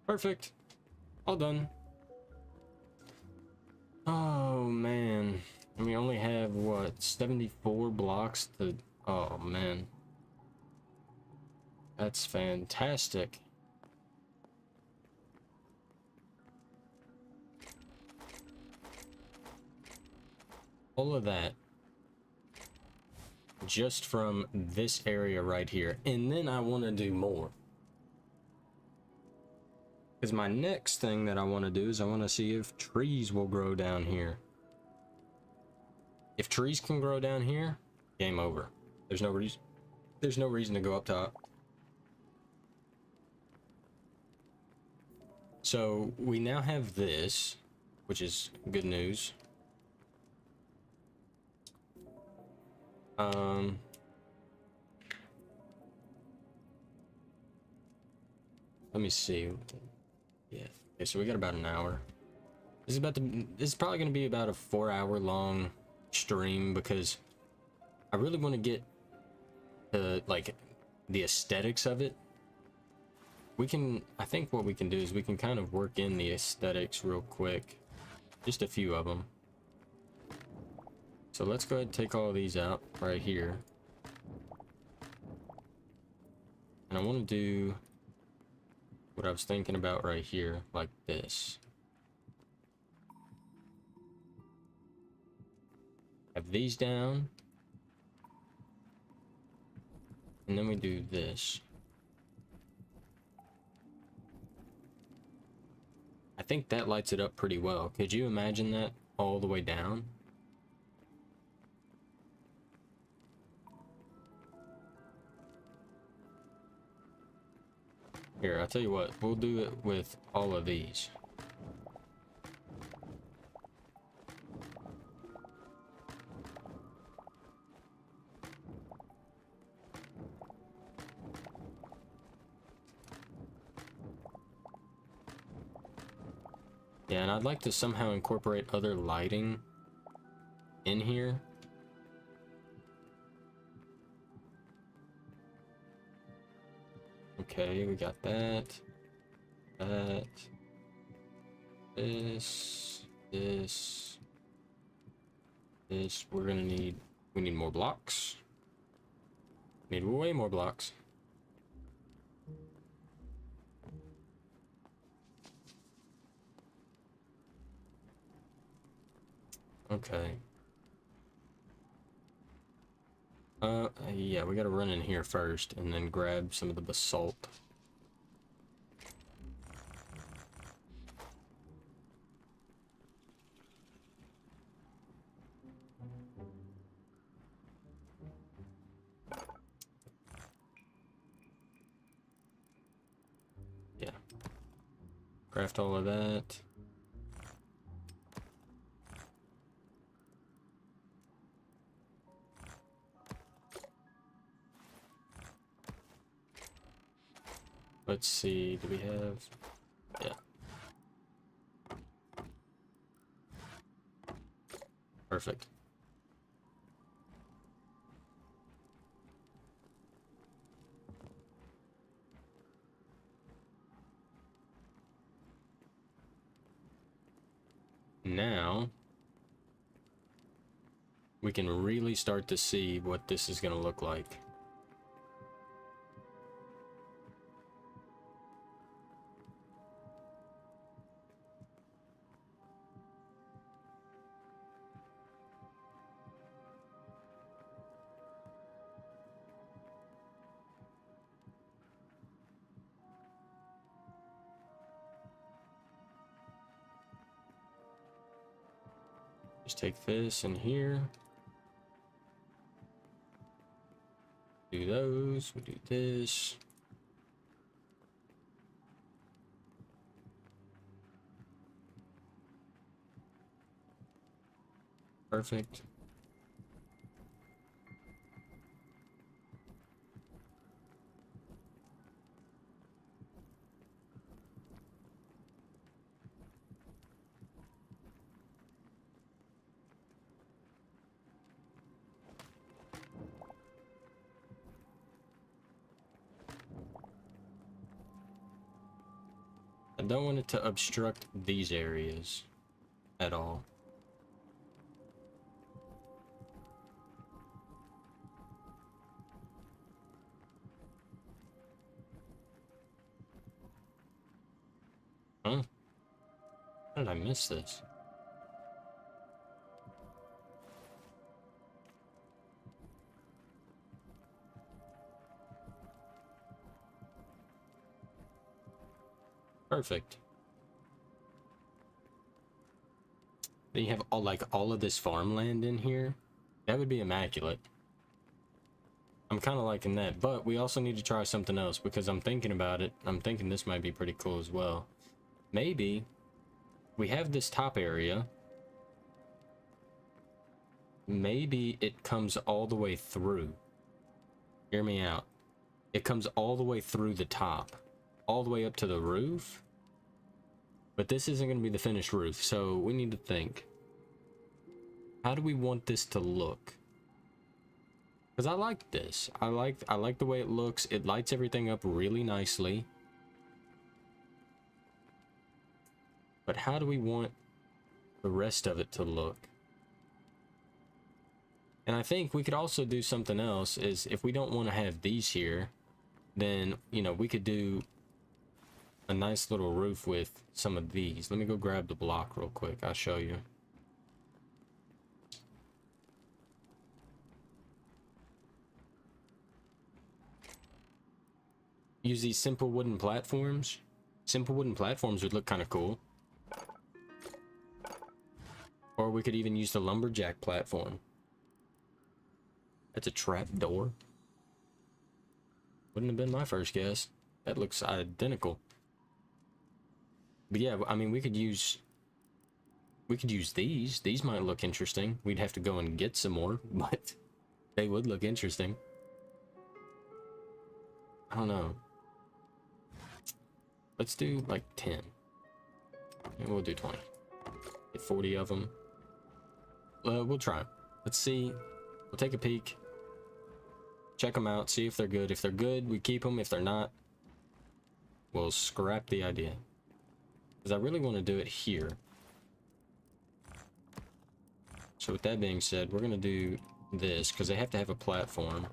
Perfect. All done. Oh, man. And we only have, what, 74 blocks to... Oh, man. That's fantastic. All of that just from this area right here. And then I want to do more. Because my next thing that I want to do is I want to see if trees will grow down here. If trees can grow down here, game over. There's no reason to go up top. So we now have this, which is good news. Let me see. Yeah. Okay, so we got about an hour. This is probably going to be about a 4-hour long stream because I really want to get to like the aesthetics of it. I think what we can do is we can kind of work in the aesthetics real quick. Just a few of them. So let's go ahead and take all of these out right here. And I want to do what I was thinking about right here, like this. Have these down. And then we do this. I think that lights it up pretty well. Could you imagine that all the way down? Here, I'll tell you what, we'll do it with all of these. Yeah, and I'd like to somehow incorporate other lighting in here. Okay, we got that. This. We're gonna need, we need more blocks. Need way more blocks. Okay. Yeah, we gotta run in here first and then grab some of the basalt. Yeah. Craft all of that. Let's see, do we have... Yeah. Perfect. Now, we can really start to see what this is going to look like. Just take this in here. Do those, we do this. Perfect. I don't want it to obstruct these areas at all. Huh? How did I miss this? Perfect. Then you have all like all of this farmland in here. That would be immaculate. I'm kind of liking that, but we also need to try something else because I'm thinking about it. I'm thinking this might be pretty cool as well. Maybe we have this top area. Maybe it comes all the way through. Hear me out. It comes all the way through the top, all the way up to the roof. But this isn't going to be the finished roof, so we need to think. How do we want this to look? Because I like this. I like the way it looks. It lights everything up really nicely. But how do we want the rest of it to look? And I think we could also do something else, is if we don't want to have these here, then, you know, we could do a nice little roof with some of these. Let me go grab the block real quick. I'll show you. Use these simple wooden platforms. Simple wooden platforms would look kind of cool. Or we could even use the lumberjack platform. That's a trap door. Wouldn't have been my first guess. That looks identical. But yeah, I mean, we could use these. These might look interesting. We'd have to go and get some more, but they would look interesting. I don't know. Let's do like 10. And we'll do 20. Get 40 of them. We'll try them. Let's see. We'll take a peek. Check them out. See if they're good. If they're good, we keep them. If they're not, we'll scrap the idea. Because I really want to do it here. So with that being said, we're going to do this because they have to have a platform.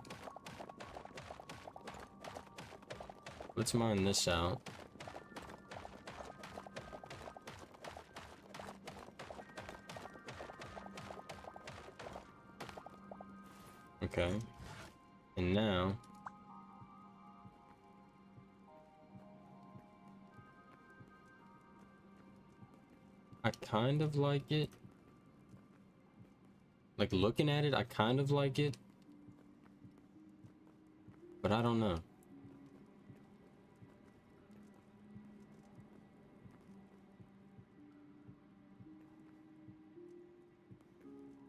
Let's mine this out. Okay. And now I kind of like it. Like, looking at it, I kind of like it. But I don't know.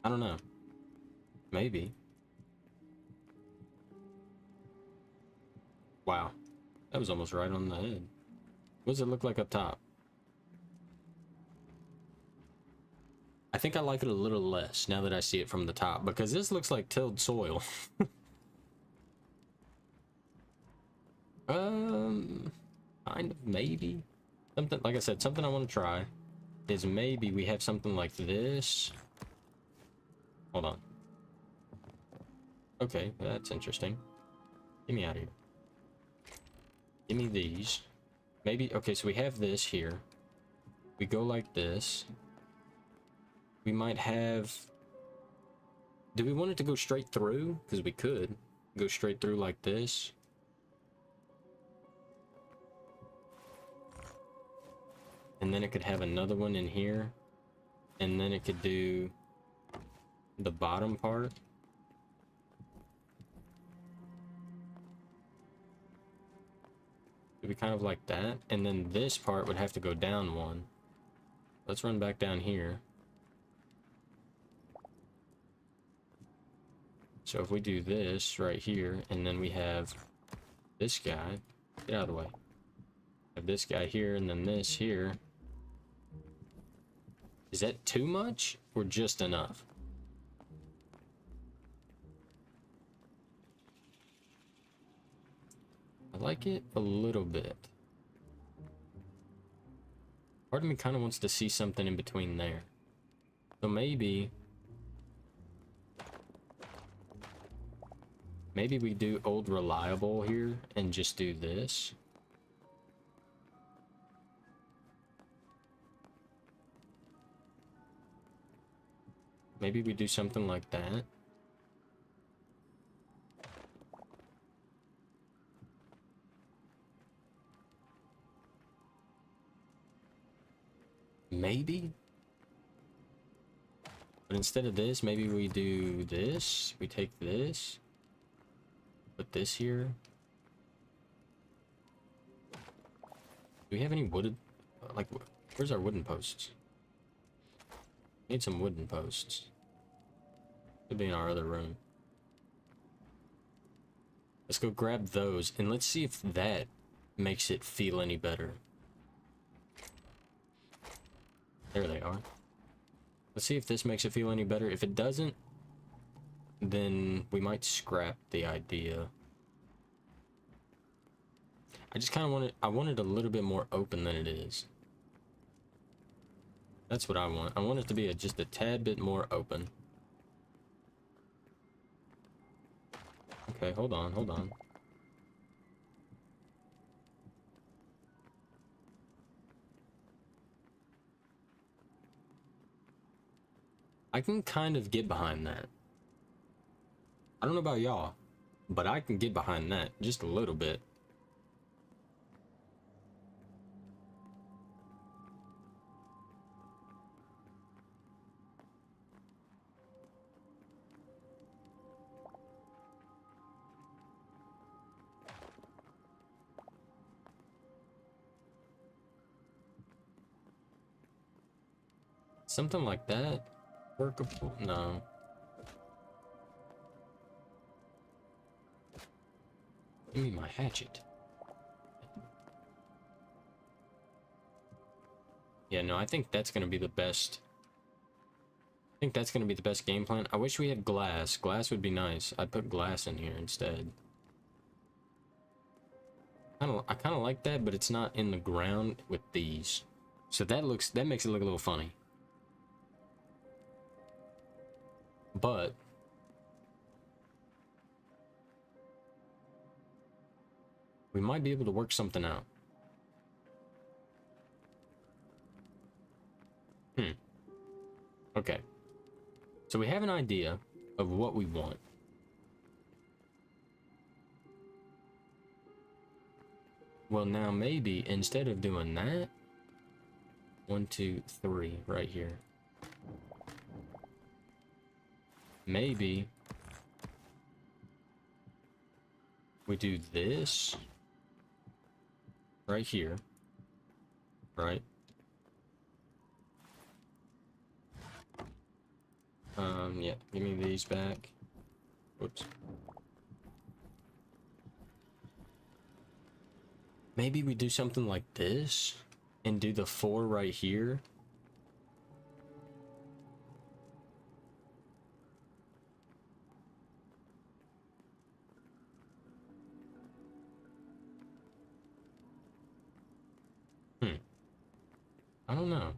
I don't know. Maybe. Wow. That was almost right on the head. What does it look like up top? I think I like it a little less now that I see it from the top, because this looks like tilled soil. Kind of, maybe. Something, like I said, something I want to try is maybe we have something like this. Hold on. Okay, that's interesting. Get me out of here. Give me these. Maybe, okay, so we have this here. We go like this. We might have... Do we want it to go straight through? Because we could go straight through like this. And then it could have another one in here. And then it could do the bottom part. It'd be kind of like that. And then this part would have to go down one. Let's run back down here. So if we do this right here, and then we have this guy, get out of the way. Have this guy here, and then this here. Is that too much or just enough? I like it a little bit. Part of me kind of wants to see something in between there. So maybe we do old reliable here and just do this. Maybe we do something like that. Maybe. But instead of this, maybe we do this. We take this. Put this here. Do we have any wooded... Like, where's our wooden posts? Need some wooden posts. Could be in our other room. Let's go grab those, and let's see if that makes it feel any better. There they are. Let's see if this makes it feel any better. If it doesn't, then we might scrap the idea. I just kind of want it, I want it a little bit more open than it is. That's what I want. I want it to be just a tad bit more open. Okay, hold on, hold on. I can kind of get behind that. I don't know about y'all, but I can get behind that just a little bit. Something like that. Workable? No. Give me my hatchet. Yeah, no, I think that's gonna be the best. I think that's gonna be the best game plan. I wish we had glass. Glass would be nice. I'd put glass in here instead. I kind of like that, but it's not in the ground with these. So that makes it look a little funny. But we might be able to work something out. Okay. So we have an idea of what we want. Well, now maybe instead of doing that, 1, 2, 3 right here. Maybe we do this right here, right? Yeah, give me these back. Whoops. Maybe we do something like this and do the 4 right here. I don't know.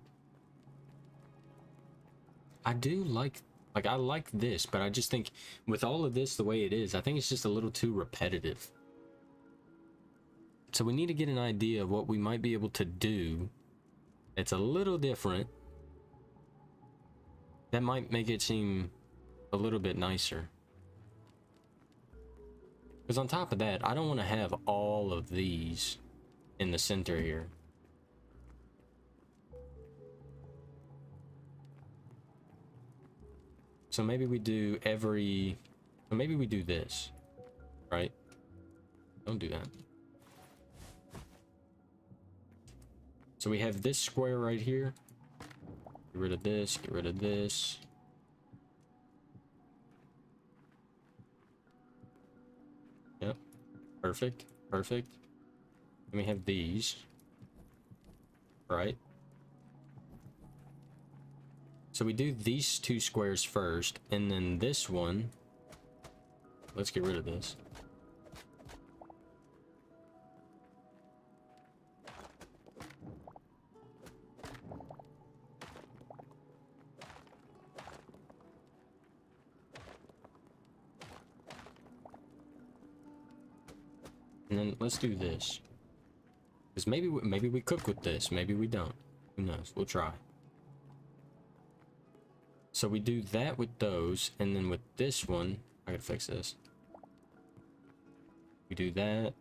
I do like I like this, but I just think with all of this the way it is, I think it's just a little too repetitive. So we need to get an idea of what we might be able to do that's a little different. That might make it seem a little bit nicer. Because on top of that, I don't want to have all of these in the center here. So maybe we do maybe we do this, right? Don't do that. So we have this square right here. Get rid of this, get rid of this. Yep, perfect, perfect. And we have these, right? So we do these 2 squares first, and then this one. Let's get rid of this. And then let's do this. Because maybe we cook with this, maybe we don't. Who knows? We'll try. So we do that with those, and then with this one, I gotta fix this. We do that.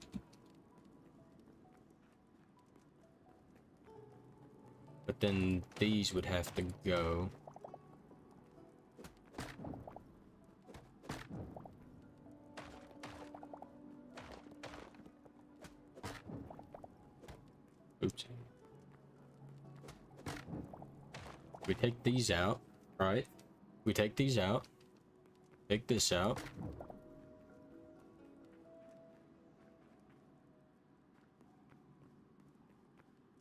But then these would have to go. Oops. We take these out, right? We take these out. Take this out.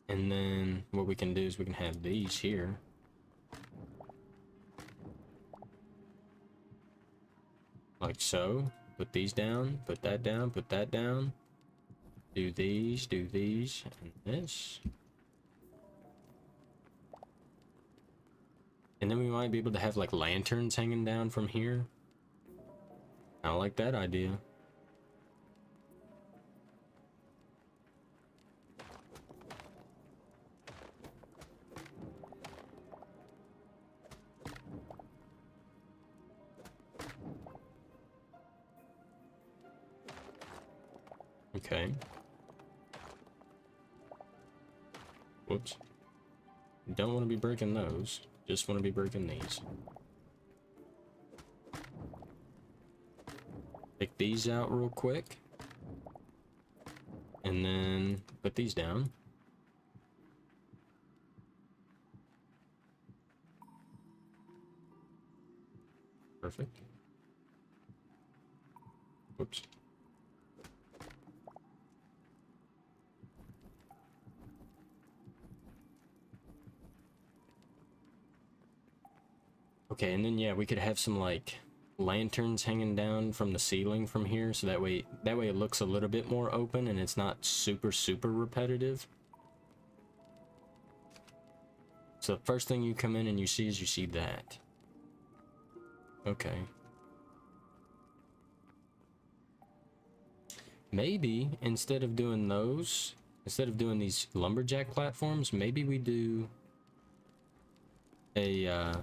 And then what we can do is we can have these here. Like so. Put these down, put that down, put that down. Do these, and this. And then we might be able to have like lanterns hanging down from here. I like that idea. Okay. Whoops. Don't want to be breaking those. Just want to be breaking these. Take these out real quick. And then put these down. Perfect. Whoops. Okay, and then yeah, we could have some like lanterns hanging down from the ceiling from here, so that way it looks a little bit more open and it's not super repetitive. So the first thing you come in and you see that. Okay. Maybe instead of doing those, instead of doing these lumberjack platforms, maybe we do a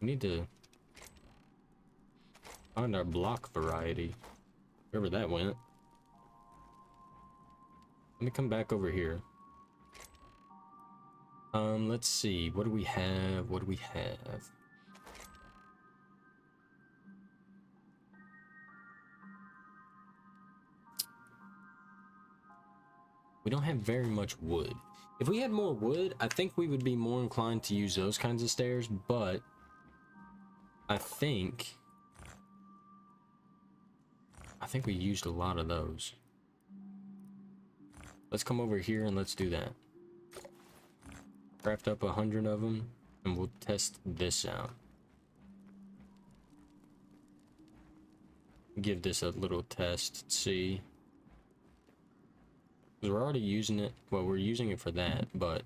we need to find our block variety. Wherever that went. Let me come back over here. Let's see. What do we have? What do we have? We don't have very much wood. If we had more wood, I think we would be more inclined to use those kinds of stairs, but I think we used a lot of those. Let's come over here and let's do that. Craft up 100 of them and we'll test this out. Give this a little test, see. Because we're already using it. Well, we're using it for that, but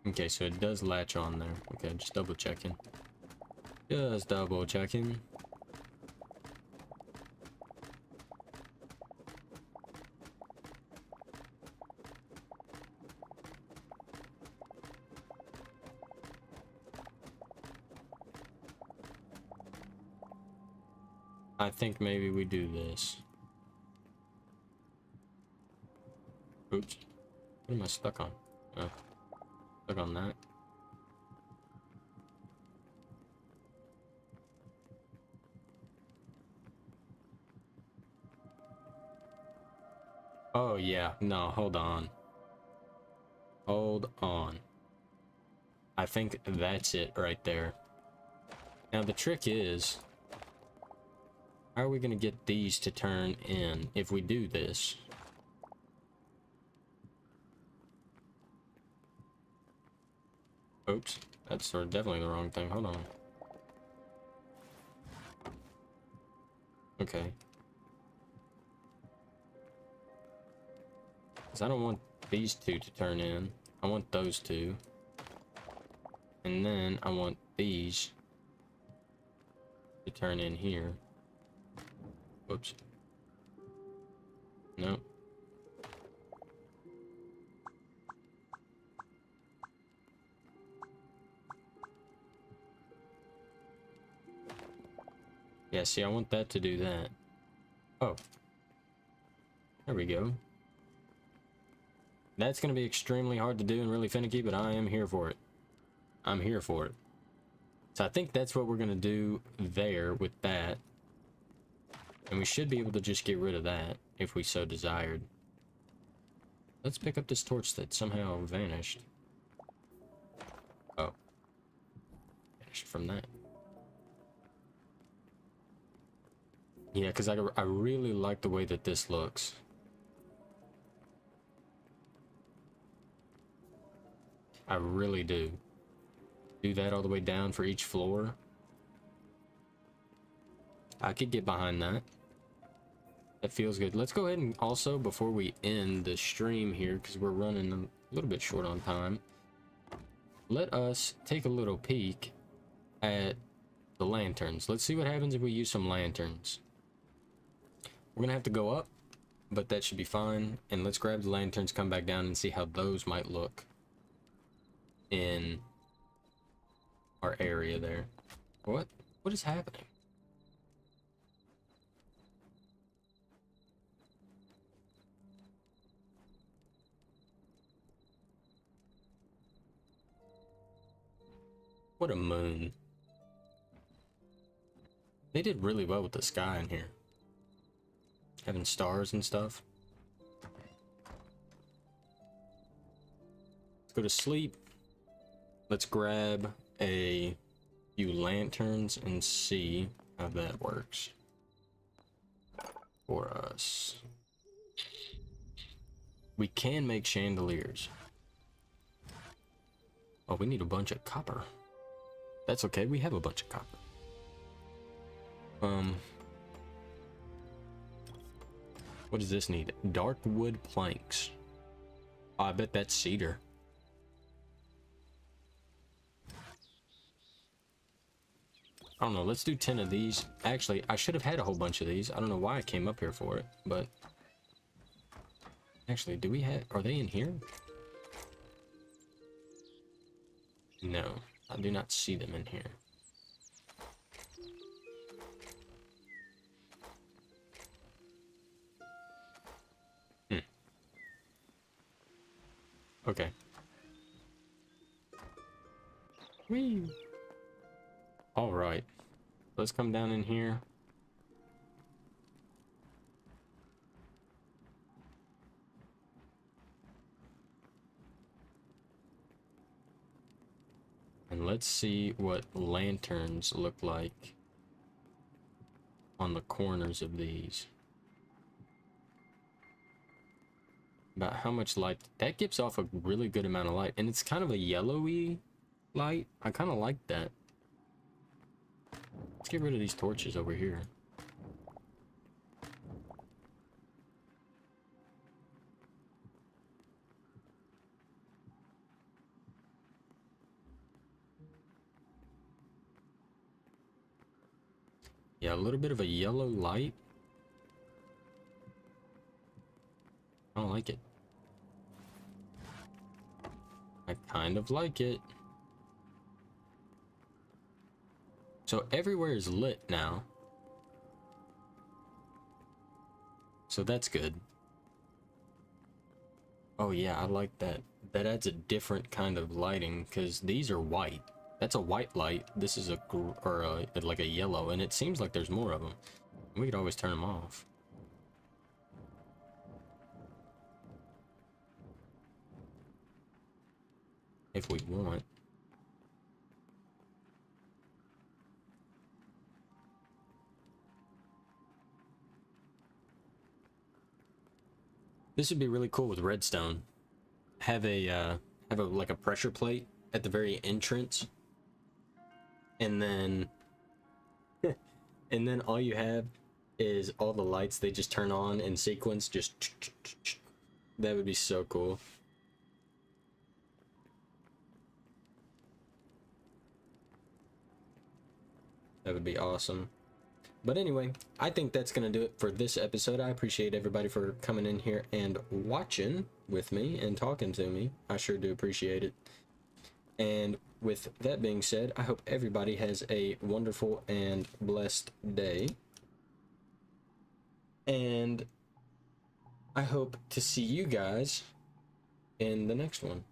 okay, so it does latch on there. Okay, just double checking. Just double checking. I think maybe we do this. Oops. What am I stuck on? Oh. Stuck on that. Oh yeah, no, hold on. Hold on. I think that's it right there. Now the trick is, how are we gonna get these to turn in if we do this? Oops, that's definitely the wrong thing. Hold on. Okay. Because I don't want these two to turn in. I want those two. And then I want these to turn in here. Whoops. Nope. Yeah, see, I want that to do that. Oh. There we go. That's going to be extremely hard to do and really finicky, but I am here for it. I'm here for it. So I think that's what we're going to do there with that. And we should be able to just get rid of that if we so desired. Let's pick up this torch that somehow vanished. Oh. Vanished from that. Yeah, because I really like the way that this looks. I really do. Do that all the way down for each floor. I could get behind that. That feels good. Let's go ahead and also, before we end the stream here, because we're running a little bit short on time, let us take a little peek at the lanterns. Let's see what happens if we use some lanterns. We're gonna have to go up, but that should be fine. And let's grab the lanterns, come back down, and see how those might look in our area there. What is happening? What a moon. They did really well with the sky in here. Having stars and stuff. Let's go to sleep. Let's grab a few lanterns and see how that works for us. We can make chandeliers. Oh, we need a bunch of copper. That's okay, we have a bunch of copper. What does this need? Dark wood planks. Oh, I bet that's cedar. I don't know, let's do 10 of these. Actually, I should have had a whole bunch of these. I don't know why I came up here for it, but... Actually, do we have... Are they in here? No, I do not see them in here. Okay. Whee! Alright. Let's come down in here. And let's see what lanterns look like on the corners of these. About how much light. That gives off a really good amount of light. And it's kind of a yellowy light. I kind of like that. Let's get rid of these torches over here. Yeah, a little bit of a yellow light. I don't like it. I kind of like it. So everywhere is lit now. So that's good. Oh yeah, I like that. That adds a different kind of lighting because these are white. That's a white light. This is like a yellow, and it seems like there's more of them. We could always turn them off. If we want. This would be really cool with redstone. Have a like a pressure plate at the very entrance, and then and then all you have is all the lights. They just turn on in sequence. Just that would be so cool. That would be awesome. But anyway, I think that's going to do it for this episode. I appreciate everybody for coming in here and watching with me and talking to me. I sure do appreciate it. And with that being said, I hope everybody has a wonderful and blessed day. And I hope to see you guys in the next one.